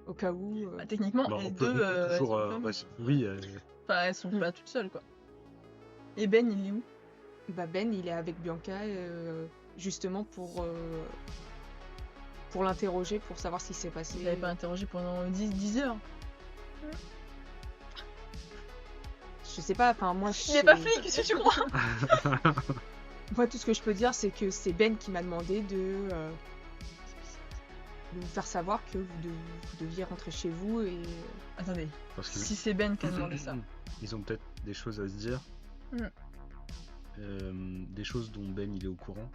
[SPEAKER 2] au cas où.
[SPEAKER 6] Bah, techniquement,
[SPEAKER 1] Bah,
[SPEAKER 6] les
[SPEAKER 1] on peut
[SPEAKER 6] deux, elles
[SPEAKER 1] toujours.
[SPEAKER 6] sont femmes.
[SPEAKER 1] Oui,
[SPEAKER 6] Enfin, elles sont pas toutes seules, quoi. Et Ben, il est où?
[SPEAKER 2] Bah, Ben, il est avec Bianca justement pour l'interroger, pour savoir ce qui s'est passé.
[SPEAKER 6] Vous l'avez pas interrogé pendant 10 heures.
[SPEAKER 2] Je sais pas, enfin moi
[SPEAKER 3] Il est pas flic, qu'est-ce que tu crois?
[SPEAKER 2] Moi tout ce que je peux dire c'est que c'est Ben qui m'a demandé de vous faire savoir que vous deviez rentrer chez vous et
[SPEAKER 6] Attendez,
[SPEAKER 1] parce que
[SPEAKER 6] si c'est Ben qui a demandé ça.
[SPEAKER 1] ils ont peut-être des choses à se dire. Des choses dont Ben il est au courant.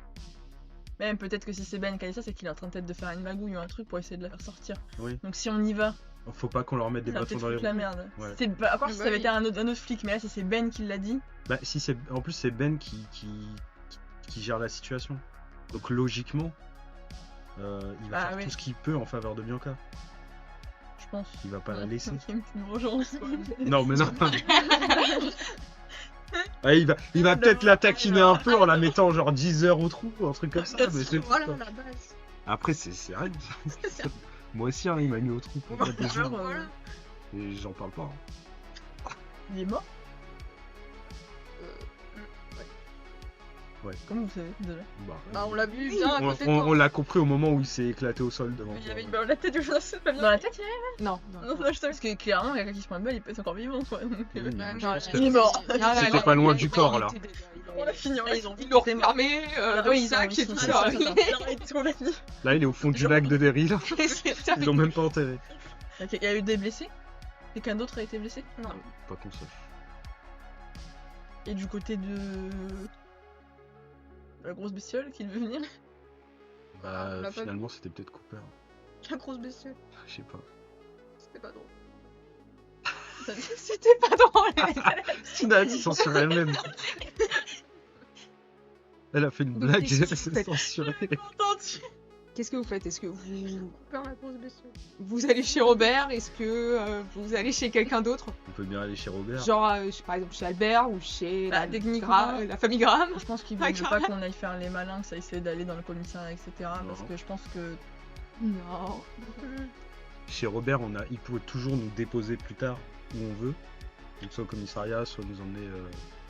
[SPEAKER 6] Même peut-être que si c'est Ben qui a dit ça, c'est qu'il est en train peut-être de faire une magouille ou un truc pour essayer de la faire sortir.
[SPEAKER 1] Oui.
[SPEAKER 6] Donc si on y va,
[SPEAKER 1] Faut pas qu'on leur mette des
[SPEAKER 6] ça va
[SPEAKER 1] bâtons
[SPEAKER 6] peut-être
[SPEAKER 1] dans les
[SPEAKER 6] foutre la
[SPEAKER 1] roues.
[SPEAKER 6] merde.
[SPEAKER 1] Ouais.
[SPEAKER 6] C'est à part si
[SPEAKER 3] Bah
[SPEAKER 6] ça avait
[SPEAKER 3] oui.
[SPEAKER 6] été un autre flic, mais là si c'est Ben qui l'a dit,
[SPEAKER 1] Bah, si c'est en plus c'est Ben qui gère la situation. Donc logiquement, il va
[SPEAKER 6] Ah
[SPEAKER 1] faire
[SPEAKER 6] oui.
[SPEAKER 1] tout ce qu'il peut en faveur de Bianca.
[SPEAKER 6] je pense.
[SPEAKER 1] Il va pas la laisser.
[SPEAKER 6] Il y a une petite vengeance.
[SPEAKER 1] Non mais non. Ah, il va peut-être la taquiner un peu en la mettant genre 10 heures au trou, un truc comme ça. Mais c'est tout,
[SPEAKER 3] Voilà
[SPEAKER 1] quoi.
[SPEAKER 3] la base.
[SPEAKER 1] Après c'est rien. Moi aussi hein, il m'a mis au trou pour pas des jours.
[SPEAKER 3] Voilà.
[SPEAKER 1] Et j'en parle pas. Hein.
[SPEAKER 6] Il est mort?
[SPEAKER 1] Ouais.
[SPEAKER 6] Comment vous savez déjà?
[SPEAKER 3] Bah, on l'a vu bien à
[SPEAKER 1] on,
[SPEAKER 3] côté de
[SPEAKER 1] on-
[SPEAKER 3] toi.
[SPEAKER 1] on l'a compris au moment où il s'est éclaté au sol devant
[SPEAKER 3] Il y
[SPEAKER 1] toi.
[SPEAKER 3] avait une balle dans la tête du journal, c'est pas bien.
[SPEAKER 6] Dans la tête, il est.
[SPEAKER 2] non.
[SPEAKER 3] Non, je
[SPEAKER 6] Parce que clairement, quelqu'un qui se prend une balle, il peut être encore vivant, quoi. Donc,
[SPEAKER 1] Oui, mais
[SPEAKER 2] Non,
[SPEAKER 1] je pense
[SPEAKER 2] il-
[SPEAKER 1] que-
[SPEAKER 6] il est mort.
[SPEAKER 1] C'était pas loin du corps, là.
[SPEAKER 3] On l'a fini,
[SPEAKER 2] Ils ont vu le refermer,
[SPEAKER 6] Ah
[SPEAKER 2] le
[SPEAKER 6] oui, ils
[SPEAKER 2] sac
[SPEAKER 6] ont-
[SPEAKER 2] et
[SPEAKER 6] ils
[SPEAKER 2] tout
[SPEAKER 6] sont-
[SPEAKER 2] ça.
[SPEAKER 1] Là il est au fond du lac de Derry là.
[SPEAKER 2] C'est
[SPEAKER 1] Ils l'ont même pas enterré.
[SPEAKER 6] Ok, il y a eu des blessés? Quelqu'un d'autre a été blessé?
[SPEAKER 1] Pas qu'on sache.
[SPEAKER 6] Et du côté de la grosse bestiole qui devait venir?
[SPEAKER 3] on
[SPEAKER 1] Bah
[SPEAKER 3] l'a pas
[SPEAKER 1] finalement c'était peut-être Cooper.
[SPEAKER 3] La grosse bestiole,
[SPEAKER 1] Je sais pas.
[SPEAKER 3] c'était pas drôle.
[SPEAKER 2] C'était pas drôle.
[SPEAKER 1] Tina a dit censurer elle-même. Elle a fait une
[SPEAKER 2] Donc,
[SPEAKER 1] blague et
[SPEAKER 2] qu'est-ce
[SPEAKER 1] elle
[SPEAKER 2] que
[SPEAKER 1] s'est
[SPEAKER 2] vous faites
[SPEAKER 1] censurée.
[SPEAKER 2] Qu'est-ce que vous faites? Est-ce que
[SPEAKER 3] Cooper, la grosse bestiole.
[SPEAKER 2] vous allez chez Robert? Est-ce que vous allez chez quelqu'un d'autre?
[SPEAKER 1] On peut bien aller chez Robert.
[SPEAKER 2] Genre, par exemple, chez Albert ou chez
[SPEAKER 6] Bah, techniquement-
[SPEAKER 2] la famille Graham?
[SPEAKER 6] Je pense qu'il
[SPEAKER 2] Ah,
[SPEAKER 6] vaut mieux pas
[SPEAKER 2] carrément.
[SPEAKER 6] qu'on aille faire les malins, que ça essaie d'aller dans le commissariat, etc. Parce
[SPEAKER 1] Non.
[SPEAKER 6] que je pense que.
[SPEAKER 2] Non.
[SPEAKER 1] Chez Robert il peut toujours nous déposer plus tard où on veut. Donc soit au commissariat, soit nous emmener.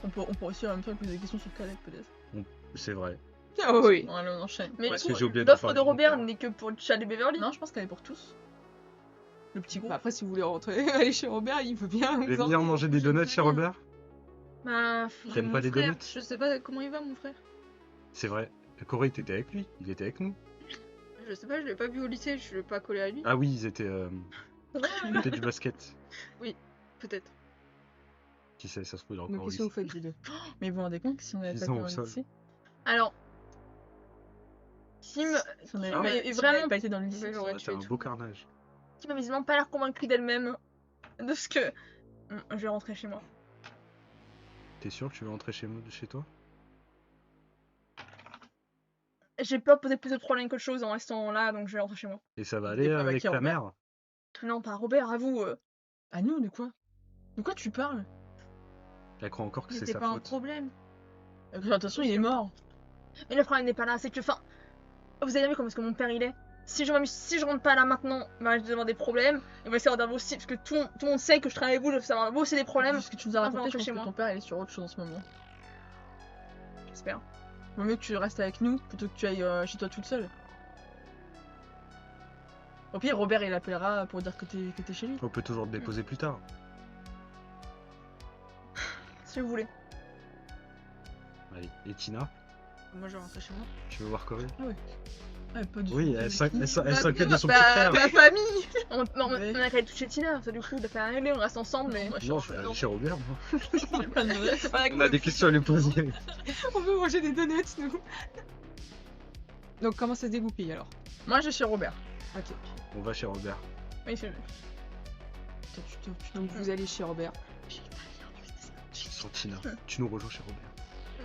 [SPEAKER 6] On peut aussi en même temps poser des questions sur Caleb, peut-être.
[SPEAKER 1] C'est vrai.
[SPEAKER 2] Oh oui.
[SPEAKER 6] Bon, allez, on enchaîne.
[SPEAKER 3] Mais
[SPEAKER 1] Parce
[SPEAKER 3] du
[SPEAKER 1] que
[SPEAKER 3] coup,
[SPEAKER 1] j'ai oublié de
[SPEAKER 3] l'offre
[SPEAKER 1] parler
[SPEAKER 3] de
[SPEAKER 1] de
[SPEAKER 3] Robert
[SPEAKER 1] Cooper.
[SPEAKER 3] n'est que pour Chad et Beverly.
[SPEAKER 6] Non, je pense qu'elle est pour tous. Le petit groupe.
[SPEAKER 2] Bah, après, si vous voulez rentrer, aller chez Robert, il veut bien.
[SPEAKER 1] Vous voulez
[SPEAKER 2] vous
[SPEAKER 1] venir
[SPEAKER 2] emmener.
[SPEAKER 1] manger des donuts chez Robert?
[SPEAKER 3] Bah,
[SPEAKER 1] T'aimes
[SPEAKER 3] mon
[SPEAKER 1] pas les
[SPEAKER 3] frère,
[SPEAKER 1] donuts?
[SPEAKER 3] Je sais pas comment il va, mon frère.
[SPEAKER 1] C'est vrai. Corey t'étais avec lui. Il était avec nous.
[SPEAKER 3] Je sais pas, je l'ai pas vu au lycée, je l'ai pas collé à lui.
[SPEAKER 1] Ah oui, ils étaient du basket.
[SPEAKER 3] Peut-être.
[SPEAKER 1] Qui sait, ça se trouve il est
[SPEAKER 2] Donc,
[SPEAKER 1] encore au
[SPEAKER 2] qu'est-ce que vous
[SPEAKER 1] lycée.
[SPEAKER 2] faites, les deux?
[SPEAKER 6] Mais vous vous rendez compte que si on avait
[SPEAKER 1] Ils
[SPEAKER 6] pas
[SPEAKER 1] sont
[SPEAKER 6] fait
[SPEAKER 1] au
[SPEAKER 6] un
[SPEAKER 1] sol.
[SPEAKER 6] lycée,
[SPEAKER 3] Alors, Kim,
[SPEAKER 6] si on avait
[SPEAKER 1] Ah
[SPEAKER 3] ouais,
[SPEAKER 6] si on
[SPEAKER 3] vraiment-
[SPEAKER 6] avait pas été dans le lycée,
[SPEAKER 3] Ouais, j'aurais
[SPEAKER 1] Ah,
[SPEAKER 3] tué
[SPEAKER 1] c'est un
[SPEAKER 3] tout.
[SPEAKER 1] beau carnage.
[SPEAKER 3] Kim m'a visiblement pas l'air convaincue d'elle-même de ce que. Je vais rentrer chez moi.
[SPEAKER 1] T'es sûr que tu veux rentrer chez toi?
[SPEAKER 3] J'ai peur de poser plus de problèmes qu'autre chose en restant là, donc je vais rentrer chez moi.
[SPEAKER 1] Et ça va
[SPEAKER 6] Et
[SPEAKER 1] aller
[SPEAKER 6] pas avec
[SPEAKER 1] avec
[SPEAKER 6] qui,
[SPEAKER 1] ta
[SPEAKER 6] Robert?
[SPEAKER 1] mère?
[SPEAKER 3] Non, pas Robert, à vous.
[SPEAKER 6] Ah nous, de quoi? De quoi tu parles?
[SPEAKER 1] Elle croit encore que c'est
[SPEAKER 3] C'était
[SPEAKER 1] sa
[SPEAKER 3] pas un
[SPEAKER 1] faute.
[SPEAKER 3] problème.
[SPEAKER 6] Attention, il est mort.
[SPEAKER 3] Mais le problème n'est pas là, c'est que, enfin, vous avez vu comment est-ce que mon père il est. Si je rentre pas là maintenant, bah, je vais avoir des problèmes. Il va essayer d'avoir aussi, parce que tout le monde sait que je travaille avec vous, je vais savoir vous aussi des problèmes.
[SPEAKER 6] Vu ce que tu nous as
[SPEAKER 3] Ah, je vais
[SPEAKER 6] raconté, je
[SPEAKER 3] rentrer
[SPEAKER 6] pense
[SPEAKER 3] chez
[SPEAKER 6] que
[SPEAKER 3] moi.
[SPEAKER 6] ton père il est sur autre chose en ce moment.
[SPEAKER 3] J'espère.
[SPEAKER 6] Vaut mieux que tu restes avec nous plutôt que tu ailles chez toi toute seule. Au pire, Robert il appellera pour dire que t'es chez lui.
[SPEAKER 1] On peut toujours te déposer plus tard.
[SPEAKER 3] Si vous voulez.
[SPEAKER 1] Allez. Et Tina,
[SPEAKER 3] Moi je vais rentrer chez moi.
[SPEAKER 1] tu veux voir Corey?
[SPEAKER 6] Ouais, pas du
[SPEAKER 1] Oui,
[SPEAKER 6] tout.
[SPEAKER 1] elle s'inquiète de son petit
[SPEAKER 3] Bah,
[SPEAKER 1] frère.
[SPEAKER 3] ma famille on
[SPEAKER 6] Ouais.
[SPEAKER 3] a qu'à aller toucher Tina, ça du coup, de faire un régler, on reste ensemble, mais.
[SPEAKER 6] Moi,
[SPEAKER 1] Non, je vais aller chez Robert, moi.
[SPEAKER 6] j'ai pas de nouvelles.
[SPEAKER 1] On a des questions à lui poser.
[SPEAKER 2] On veut manger des donuts, nous. Donc, comment ça se dégoupille alors?
[SPEAKER 6] Moi, je suis chez Robert.
[SPEAKER 2] Ok.
[SPEAKER 1] On va chez Robert.
[SPEAKER 3] Oui, c'est.
[SPEAKER 2] Donc, vous allez chez Robert.
[SPEAKER 1] Santina, tu nous rejoins chez Robert.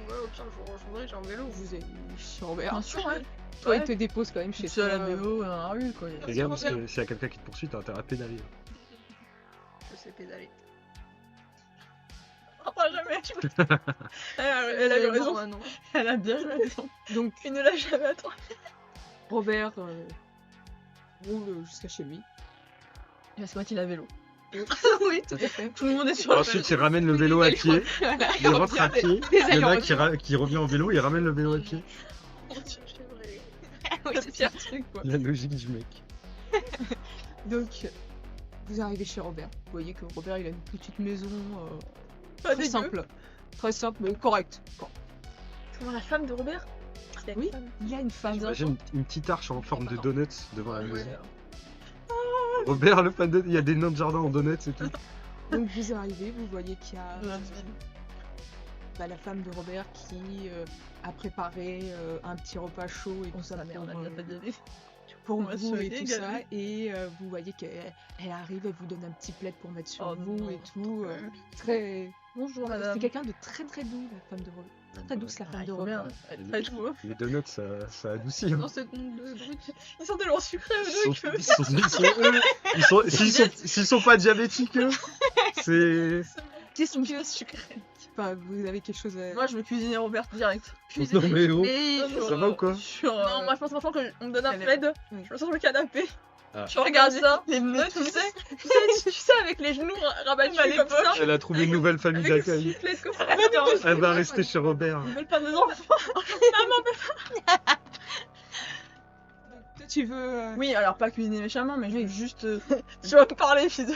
[SPEAKER 4] Ouais, au pire, je vous rejoindrai, j'ai un vélo.
[SPEAKER 2] Vous êtes chez Robert.
[SPEAKER 6] Bien sûr, ouais.
[SPEAKER 2] Toi,
[SPEAKER 6] Ouais.
[SPEAKER 2] il te dépose quand même chez
[SPEAKER 6] C'est à
[SPEAKER 2] toi.
[SPEAKER 6] la vélo, à la rue, quoi.
[SPEAKER 1] Fais gaffe parce que s'il y a quelqu'un qui te poursuit, t'as intérêt à pédaler.
[SPEAKER 4] Je sais pédaler.
[SPEAKER 6] On fera jamais. Elle a eu raison.
[SPEAKER 4] Ouais, non.
[SPEAKER 6] Elle a bien raison.
[SPEAKER 2] Donc,
[SPEAKER 6] Il ne l'a jamais attendu.
[SPEAKER 2] Robert roule jusqu'à chez lui.
[SPEAKER 6] C'est moi qui l'a vélo.
[SPEAKER 2] Oui, tout à fait.
[SPEAKER 6] Tout le monde est sur le
[SPEAKER 1] Ensuite, il ramène le vélo à pied.
[SPEAKER 2] Voilà,
[SPEAKER 1] Il rentre à pied.
[SPEAKER 2] Les
[SPEAKER 1] Il y en a
[SPEAKER 2] allers-retours.
[SPEAKER 1] qui revient en vélo, il ramène le vélo à pied.
[SPEAKER 2] Oui,
[SPEAKER 6] le
[SPEAKER 2] c'est
[SPEAKER 6] pire
[SPEAKER 2] ça.
[SPEAKER 6] truc, quoi.
[SPEAKER 1] La logique du mec.
[SPEAKER 2] Donc, vous arrivez chez Robert. Vous voyez que Robert, il a une petite maison
[SPEAKER 6] Pas
[SPEAKER 2] très
[SPEAKER 6] dégueu.
[SPEAKER 2] simple. Très simple, mais correcte.
[SPEAKER 6] Comment la femme de Robert
[SPEAKER 2] Oui, il a une femme.
[SPEAKER 1] J'imagine une petite arche en forme de
[SPEAKER 2] Attends.
[SPEAKER 1] donuts devant la
[SPEAKER 6] Ouais.
[SPEAKER 1] maison. Robert, le fan de... Il y a des nains de jardin en donuts et tout.
[SPEAKER 2] Donc, vous arrivez, vous voyez qu'il y a la femme de Robert qui a préparé un petit repas chaud et
[SPEAKER 6] On
[SPEAKER 2] tout
[SPEAKER 6] sait
[SPEAKER 2] ça
[SPEAKER 6] la merde,
[SPEAKER 2] pour,
[SPEAKER 6] elle n'a pas d'y aller.
[SPEAKER 2] pour
[SPEAKER 6] On va se
[SPEAKER 2] vous et
[SPEAKER 6] souhaiter
[SPEAKER 2] tout ça.
[SPEAKER 6] également.
[SPEAKER 2] Et vous voyez qu'elle arrive, elle vous donne un petit plaid pour mettre sur
[SPEAKER 6] Oh
[SPEAKER 2] vous
[SPEAKER 6] non,
[SPEAKER 2] et tout.
[SPEAKER 6] ouais.
[SPEAKER 2] Très...
[SPEAKER 6] Bonjour,
[SPEAKER 2] C'est
[SPEAKER 6] madame.
[SPEAKER 2] quelqu'un de très très doux, la femme de Robert. Très douce, la femme de Robert.
[SPEAKER 6] Robert. Elle est très douce.
[SPEAKER 1] Les donuts, ça adoucit. hein.
[SPEAKER 4] Dans cette monde de brut.
[SPEAKER 6] Ils sont tellement sucrés, eux
[SPEAKER 1] Ils
[SPEAKER 6] deux,
[SPEAKER 1] sont,
[SPEAKER 6] que...
[SPEAKER 1] s'ils sont pas diabétiques, eux, c'est...
[SPEAKER 2] Qu'est-ce que sucré? Vous avez quelque chose à...
[SPEAKER 6] Moi, je veux cuisiner Robert direct.
[SPEAKER 1] Non mais oh,
[SPEAKER 4] Mais
[SPEAKER 1] ça va ou quoi?
[SPEAKER 6] Non, moi, je pense franchement qu'on me donne un
[SPEAKER 2] Elle est-
[SPEAKER 6] plaid.
[SPEAKER 2] Oui.
[SPEAKER 6] Je me sens sur le canapé.
[SPEAKER 1] Ah.
[SPEAKER 6] Je regarde ça. Les mecs, tu sais, tu sais, avec les genoux rabattus comme ça.
[SPEAKER 1] Elle a trouvé une nouvelle famille
[SPEAKER 6] Avec le
[SPEAKER 1] d'accueil.
[SPEAKER 6] plaid comme ça.
[SPEAKER 1] Elle va rester chez Robert.
[SPEAKER 6] Ils veulent pas des enfants.
[SPEAKER 2] Toi, tu veux...
[SPEAKER 6] Oui, alors pas cuisiner méchamment, mais juste. Tu vas me parler, fils de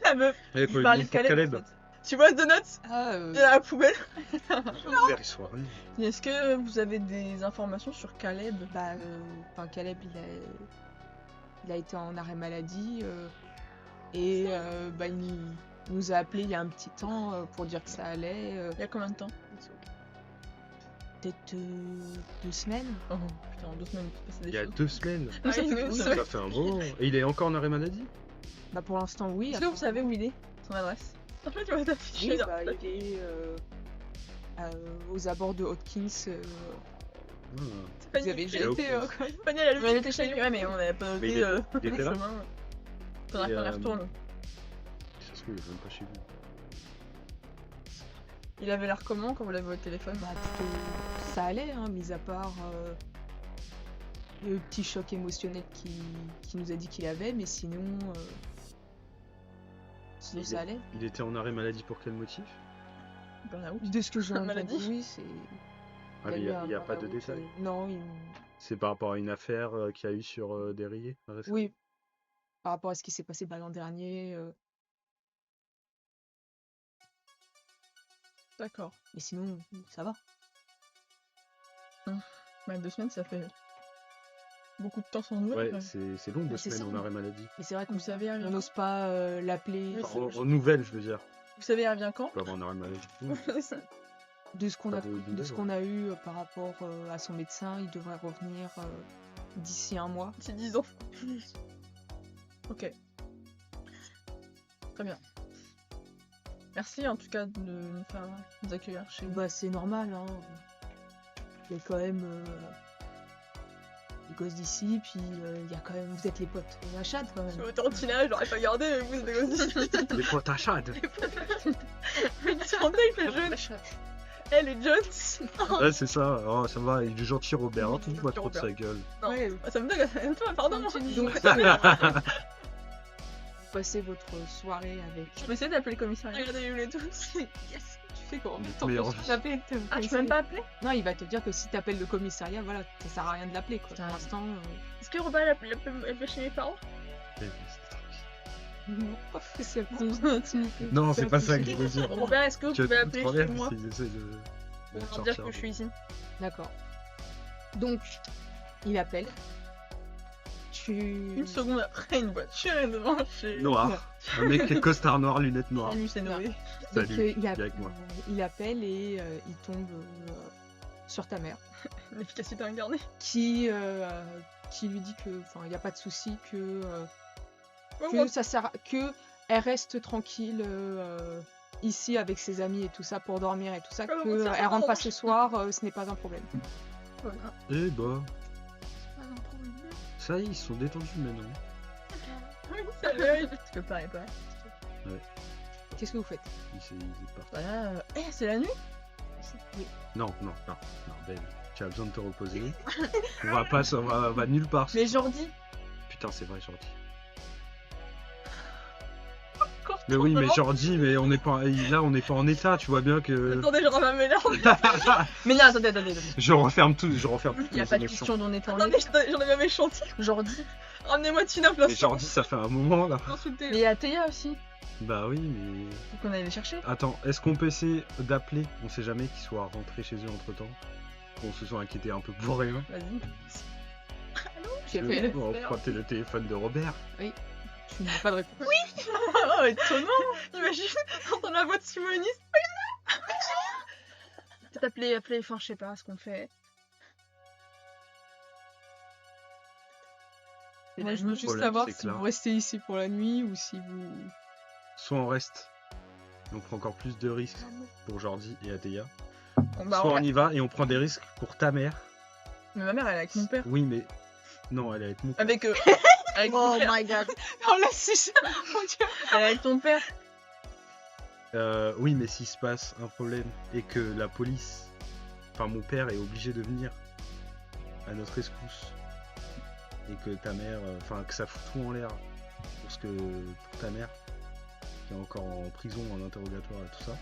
[SPEAKER 6] la meuf.
[SPEAKER 1] Elle
[SPEAKER 6] Je parlais de Caleb. En fait. Tu vois ce donuts?
[SPEAKER 2] Ah,
[SPEAKER 6] Il est à la poubelle.
[SPEAKER 1] Robert, il soit rien.
[SPEAKER 6] Est-ce que vous avez des informations sur Caleb?
[SPEAKER 2] Caleb, il a été en arrêt maladie et il nous a appelé il y a un petit temps pour dire que ça allait.
[SPEAKER 6] Il y a combien de temps?
[SPEAKER 2] Peut-être 2 semaines.
[SPEAKER 6] Oh putain, en 2 semaines, il peut se passer
[SPEAKER 1] Il
[SPEAKER 6] des
[SPEAKER 1] y a
[SPEAKER 6] choses.
[SPEAKER 1] 2 semaines.
[SPEAKER 6] Ça fait une semaine.
[SPEAKER 1] Ça fait un moment. Et il est encore en arrêt maladie?
[SPEAKER 2] Bah pour l'instant oui.
[SPEAKER 6] Est-ce que vous savez où il est? Son adresse? En fait, tu vas t'afficher.
[SPEAKER 2] Oui,
[SPEAKER 6] dans
[SPEAKER 2] bah,
[SPEAKER 6] la-
[SPEAKER 2] il est aux abords de Hawkins.
[SPEAKER 1] Ah.
[SPEAKER 6] C'est pas
[SPEAKER 2] Vous avez
[SPEAKER 1] Et
[SPEAKER 2] déjà été
[SPEAKER 1] Hawkins.
[SPEAKER 2] quand même.
[SPEAKER 6] Fanny, elle était chez lui. Ouais, mais on avait pas
[SPEAKER 1] Mais
[SPEAKER 6] noté
[SPEAKER 1] il était
[SPEAKER 6] le
[SPEAKER 1] là?
[SPEAKER 6] chemin. Faudra
[SPEAKER 1] Et,
[SPEAKER 6] qu'on y retourne.
[SPEAKER 1] Ça se trouve, il est même pas chez lui.
[SPEAKER 6] Il avait l'air comment quand vous l'avez au téléphone?
[SPEAKER 2] Bah, plutôt, ça allait, hein, mis à part le petit choc émotionnel qui nous a dit qu'il avait, mais sinon
[SPEAKER 1] Il
[SPEAKER 2] ça
[SPEAKER 1] est-
[SPEAKER 2] allait.
[SPEAKER 1] Il était en arrêt maladie pour quel motif?
[SPEAKER 6] Burn-out.
[SPEAKER 2] De ce que j'ai
[SPEAKER 6] Maladie.
[SPEAKER 2] entendu, oui, c'est...
[SPEAKER 1] Ah, mais il
[SPEAKER 2] eu
[SPEAKER 1] n'y a
[SPEAKER 2] un
[SPEAKER 1] pas de
[SPEAKER 2] burn-out,
[SPEAKER 1] détails.
[SPEAKER 2] Non,
[SPEAKER 1] C'est par rapport à une affaire qu'il y a eu sur Derrié récemment?
[SPEAKER 2] oui, par rapport à ce qui s'est passé l'an dernier.
[SPEAKER 6] D'accord.
[SPEAKER 2] Mais sinon, ça va.
[SPEAKER 6] Bah, 2 semaines, ça fait beaucoup de temps sans nouvelles.
[SPEAKER 1] Ouais,
[SPEAKER 6] quand même.
[SPEAKER 1] c'est long, 2
[SPEAKER 2] Bah, c'est
[SPEAKER 1] semaines
[SPEAKER 2] ça.
[SPEAKER 1] en arrêt maladie.
[SPEAKER 2] Mais c'est vrai qu'on
[SPEAKER 6] Vous savez, elle
[SPEAKER 2] on
[SPEAKER 6] vient
[SPEAKER 2] n'ose pas l'appeler.
[SPEAKER 6] Oui,
[SPEAKER 1] Enfin,
[SPEAKER 6] c'est-
[SPEAKER 1] en nouvelles, je veux dire.
[SPEAKER 6] Vous savez, elle vient quand?
[SPEAKER 1] Pas en arrêt maladie.
[SPEAKER 2] De ce qu'on
[SPEAKER 1] Pas
[SPEAKER 2] a,
[SPEAKER 1] de
[SPEAKER 2] de
[SPEAKER 1] nouvelles,
[SPEAKER 2] ce qu'on a eu par rapport à son médecin, il devrait revenir d'ici 1 mois.
[SPEAKER 6] D'ici 10 ans. Ok. Très bien. Merci en tout cas de nous accueillir chez vous.
[SPEAKER 2] Bah c'est normal, hein. Il y a quand même les gosses d'ici, puis il y a quand même... Vous êtes les potes de la chatte quand même.
[SPEAKER 6] Au tantinage, j'aurais pas gardé, mais vous êtes des gosses.
[SPEAKER 1] Les potes à Chad.
[SPEAKER 6] Mais tu rendais avec les jeunes. Elle et Jones.
[SPEAKER 1] Ouais, c'est ça. Oh, ça va, il est gentil, Robert. Hein, tu vois trop de sa gueule.
[SPEAKER 6] Non.
[SPEAKER 2] Ouais,
[SPEAKER 6] Ah, ça me donne. Toi, pardon.
[SPEAKER 2] donc vous passez votre soirée avec...
[SPEAKER 6] Je peux essayer d'appeler le commissariat. Regardez, les tous.
[SPEAKER 2] Yes. Tu fais quoi?
[SPEAKER 1] Mais en-
[SPEAKER 2] T'appelles le
[SPEAKER 6] Ah, je peux même pas appeler?
[SPEAKER 2] Non, il va te dire que si t'appelles le commissariat, voilà, ça sert à rien de l'appeler quoi. Pour
[SPEAKER 6] Putain.
[SPEAKER 2] l'instant,
[SPEAKER 6] Est-ce que Robert elle fait chez mes parents?
[SPEAKER 2] non, pas spécialement.
[SPEAKER 1] Non, c'est pas ça que je veux dire.
[SPEAKER 6] Robert, est-ce que vous
[SPEAKER 1] Tu as
[SPEAKER 6] pouvez
[SPEAKER 1] tout
[SPEAKER 6] appeler
[SPEAKER 1] le problème
[SPEAKER 6] chez moi
[SPEAKER 1] s'ils essaient de
[SPEAKER 6] pour leur
[SPEAKER 1] sortir
[SPEAKER 6] dire que je suis ici?
[SPEAKER 2] D'accord. Donc, il appelle.
[SPEAKER 6] Une seconde après, une voiture est devant chez
[SPEAKER 1] Noir. Un mec qui est costard noir, lunettes noires.
[SPEAKER 6] Salut, c'est Noé.
[SPEAKER 2] Donc,
[SPEAKER 1] Salut,
[SPEAKER 2] il,
[SPEAKER 1] viens avec moi.
[SPEAKER 2] il appelle et il tombe sur ta mère,
[SPEAKER 6] L'efficacité incarnée.
[SPEAKER 2] qui lui dit que, enfin, il n'y a pas de souci, que
[SPEAKER 6] Ouais,
[SPEAKER 2] ça sert, que elle reste tranquille ici avec ses amis et tout ça pour dormir et tout ça,
[SPEAKER 3] Oh,
[SPEAKER 2] que
[SPEAKER 3] ça,
[SPEAKER 2] elle rentre pas
[SPEAKER 3] ça.
[SPEAKER 2] ce soir, ce n'est pas un problème.
[SPEAKER 3] Voilà.
[SPEAKER 1] Eh bah,
[SPEAKER 3] C'est pas un problème.
[SPEAKER 1] ça y est, ils sont détendus maintenant.
[SPEAKER 3] Oui, ça l'œil.
[SPEAKER 6] Parce que pareil, pareil.
[SPEAKER 2] Qu'est-ce que vous faites?
[SPEAKER 1] Ils partent.
[SPEAKER 6] Voilà. C'est la nuit?
[SPEAKER 1] Non, Ben, tu as besoin de te reposer. On va nulle part.
[SPEAKER 6] Mais Jordi.
[SPEAKER 1] Putain, c'est vrai, Jordi.
[SPEAKER 3] Encore
[SPEAKER 1] Mais oui, mais
[SPEAKER 3] trop
[SPEAKER 1] Jordi, mais on n'est pas en état, tu vois bien que.
[SPEAKER 3] Attendez, je reviens m'énerver.
[SPEAKER 6] Mais non, attendez.
[SPEAKER 1] Je referme toutes
[SPEAKER 6] Il n'y a
[SPEAKER 1] mes
[SPEAKER 6] pas de
[SPEAKER 1] émotions.
[SPEAKER 6] question d'on est en
[SPEAKER 3] Attendez, j'en ai même méchanti.
[SPEAKER 6] Jordi.
[SPEAKER 3] Ramenez-moi Tina, place.
[SPEAKER 1] Mais Jordi, ça fait un moment là.
[SPEAKER 6] Mais
[SPEAKER 3] Insultez.
[SPEAKER 6] il y a Théa aussi.
[SPEAKER 1] Bah oui, mais.
[SPEAKER 6] Faut qu'on aille les chercher.
[SPEAKER 1] Attends, est-ce qu'on peut essayer d'appeler? On sait jamais qu'ils soient rentrés chez eux entre temps. Qu'on se soit inquiétés un peu pour rien.
[SPEAKER 6] Vas-y.
[SPEAKER 2] J'ai fait.
[SPEAKER 1] On va emprunter le téléphone de Robert.
[SPEAKER 2] Tu n'as pas de réponse.
[SPEAKER 6] Oh, étonnant.
[SPEAKER 3] Imagine, entendre la voix de Simonis. Peut-être appeler, enfin, je sais pas ce qu'on fait.
[SPEAKER 2] Moi, je veux juste
[SPEAKER 1] problème,
[SPEAKER 2] savoir
[SPEAKER 1] c'est
[SPEAKER 2] si
[SPEAKER 1] que là-
[SPEAKER 2] vous restez ici pour la nuit ou si vous.
[SPEAKER 1] Soit on reste. Et on prend encore plus de risques pour Jordi et Athéa.
[SPEAKER 6] Bon, bah,
[SPEAKER 1] Soit
[SPEAKER 6] on
[SPEAKER 1] on y va et on prend des risques pour ta mère.
[SPEAKER 6] Mais ma mère, elle est avec mon père.
[SPEAKER 1] Oui, mais. Non, elle est avec mon père.
[SPEAKER 6] Avec avec mon père.
[SPEAKER 4] my god.
[SPEAKER 2] Oh là, c'est ça. Mon Dieu.
[SPEAKER 6] Elle est avec ton père.
[SPEAKER 1] Oui, mais s'il se passe un problème et que la police, enfin mon père est obligé de venir à notre rescousse et que ta mère, enfin que ça fout tout en l'air pour ta mère qui est encore en prison, en interrogatoire et tout ça.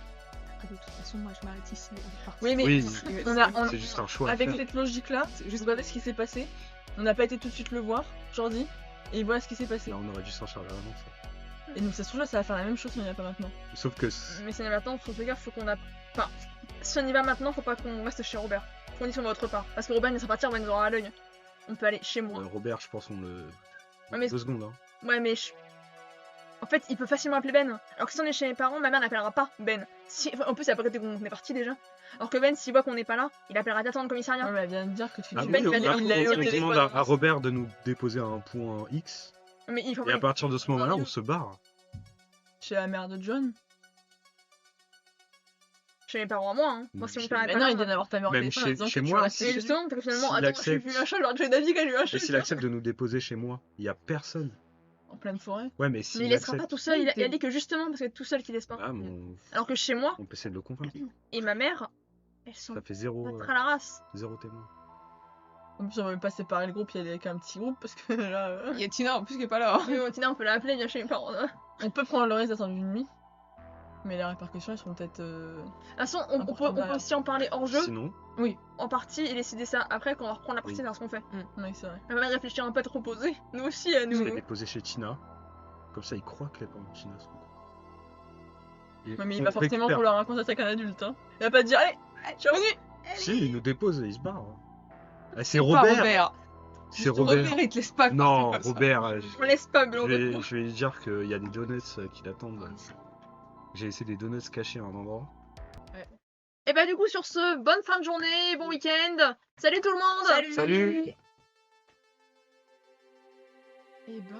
[SPEAKER 2] Après, de toute façon, moi, je m'arrête ici.
[SPEAKER 6] Oui, mais
[SPEAKER 1] Oui,
[SPEAKER 6] on
[SPEAKER 1] c'est juste un choix. à
[SPEAKER 6] avec
[SPEAKER 1] faire.
[SPEAKER 6] cette logique-là, juste regardez ce qui s'est passé. On n'a pas été tout de suite le voir, Jordi. Et voilà ce qui s'est passé.
[SPEAKER 1] Là, on aurait dû s'en charger avant ça.
[SPEAKER 6] Et donc ça se trouve là, ça va faire la même chose si on n'y va pas maintenant.
[SPEAKER 1] Sauf que
[SPEAKER 3] Mais si on y va maintenant, faut faire gaffe, faut qu'on a. Enfin, si on y va maintenant, faut pas qu'on reste chez Robert. Faut qu'on y soit autre part. Parce que Robert, il sera partir, on nous aura à l'œil. On peut aller chez moi.
[SPEAKER 1] Robert, je pense on le.
[SPEAKER 3] Ouais, mais-
[SPEAKER 1] 2 secondes, hein.
[SPEAKER 3] Ouais, mais en fait, il peut facilement appeler Ben. Alors que si on est chez mes parents, ma mère n'appellera pas Ben. Enfin, en plus, elle a pas été qu'on est parti déjà. Alors que Ben, s'il voit qu'on n'est pas là, il appellera directement le commissariat.
[SPEAKER 6] Ouais, mais elle vient de dire que tu
[SPEAKER 1] Ah
[SPEAKER 6] tu-
[SPEAKER 1] oui,
[SPEAKER 3] Ben,
[SPEAKER 1] on,
[SPEAKER 3] il
[SPEAKER 1] par
[SPEAKER 3] l'a
[SPEAKER 1] contre,
[SPEAKER 3] eu au
[SPEAKER 1] on
[SPEAKER 3] téléphone.
[SPEAKER 1] demande à Robert de nous déposer à un point X.
[SPEAKER 3] Mais il faut
[SPEAKER 1] Et à partir de ce moment-là, on se barre.
[SPEAKER 6] chez la mère de John.
[SPEAKER 3] chez mes parents à moi. Hein. Moi, si mon
[SPEAKER 1] Chez-
[SPEAKER 3] père est
[SPEAKER 6] Mais
[SPEAKER 3] pas
[SPEAKER 6] non,
[SPEAKER 3] là.
[SPEAKER 6] il vient d'avoir ta mère au
[SPEAKER 1] Même
[SPEAKER 6] téléphone en
[SPEAKER 1] chez-
[SPEAKER 6] disant
[SPEAKER 1] chez
[SPEAKER 6] que tu
[SPEAKER 1] moi,
[SPEAKER 6] restes
[SPEAKER 3] Et
[SPEAKER 6] chez
[SPEAKER 3] justement, parce que finalement,
[SPEAKER 1] S'il
[SPEAKER 3] attends, j'ai
[SPEAKER 1] accepte-
[SPEAKER 3] vu un chat, j'aurais déjà David a vu un chat.
[SPEAKER 1] Et s'il accepte de nous déposer chez moi, il y a personne.
[SPEAKER 6] en pleine forêt.
[SPEAKER 1] Ouais, mais
[SPEAKER 3] Mais
[SPEAKER 1] s'il
[SPEAKER 3] il laissera
[SPEAKER 1] accepte.
[SPEAKER 3] pas tout seul, il a dit que justement, parce que tout seul qu'il laisse pas.
[SPEAKER 1] Ah, mon...
[SPEAKER 3] Alors que chez moi,
[SPEAKER 1] on peut essayer de le convaincre.
[SPEAKER 3] et ma mère, elles sont
[SPEAKER 1] Ça fait zéro,
[SPEAKER 3] pas très à la race.
[SPEAKER 1] zéro témoin.
[SPEAKER 6] En plus, on va même pas séparer le groupe, il y a avec un petit groupe parce que là.
[SPEAKER 2] Il y a Tina en plus qui est pas là.
[SPEAKER 3] Oui, bon, Tina, on peut l'appeler, viens chez mes parents. De
[SPEAKER 6] On peut prendre le risque d'attendre une nuit. Mais les répercussions, elles seront peut-être.
[SPEAKER 3] toute façon, on peut
[SPEAKER 6] derrière.
[SPEAKER 3] aussi en parler hors jeu,
[SPEAKER 1] Sinon,
[SPEAKER 3] en partie, et décider ça après quand on va reprendre la partie,
[SPEAKER 1] Oui.
[SPEAKER 3] dans ce qu'on fait.
[SPEAKER 6] Oui, c'est vrai.
[SPEAKER 3] On va réfléchir un peu à trop poser. Nous aussi, à
[SPEAKER 1] je
[SPEAKER 3] nous.
[SPEAKER 1] vais déposer chez Tina. Comme ça, il croit que les parents de Tina sont cons. Et
[SPEAKER 6] Ouais, mais il
[SPEAKER 1] on
[SPEAKER 6] va forcément
[SPEAKER 1] récupère.
[SPEAKER 6] vouloir un contact avec un adulte. Hein. Il va pas te dire, allez, je suis revenu.
[SPEAKER 1] Si, il nous dépose et il se barre. Ah, c'est
[SPEAKER 2] Pas
[SPEAKER 1] Robert. C'est
[SPEAKER 2] Juste
[SPEAKER 1] Robert.
[SPEAKER 2] il te laisse pas.
[SPEAKER 1] Non,
[SPEAKER 2] comme ça.
[SPEAKER 1] Robert.
[SPEAKER 3] On laisse pas
[SPEAKER 1] Je
[SPEAKER 3] Blanc.
[SPEAKER 1] vais lui dire qu'il y a des donuts qui l'attendent. J'ai laissé des donuts cachés à un endroit.
[SPEAKER 3] Et bah, du coup, sur ce, bonne fin de journée, bon week-end. Salut tout le monde.
[SPEAKER 1] Salut.
[SPEAKER 2] Et bah.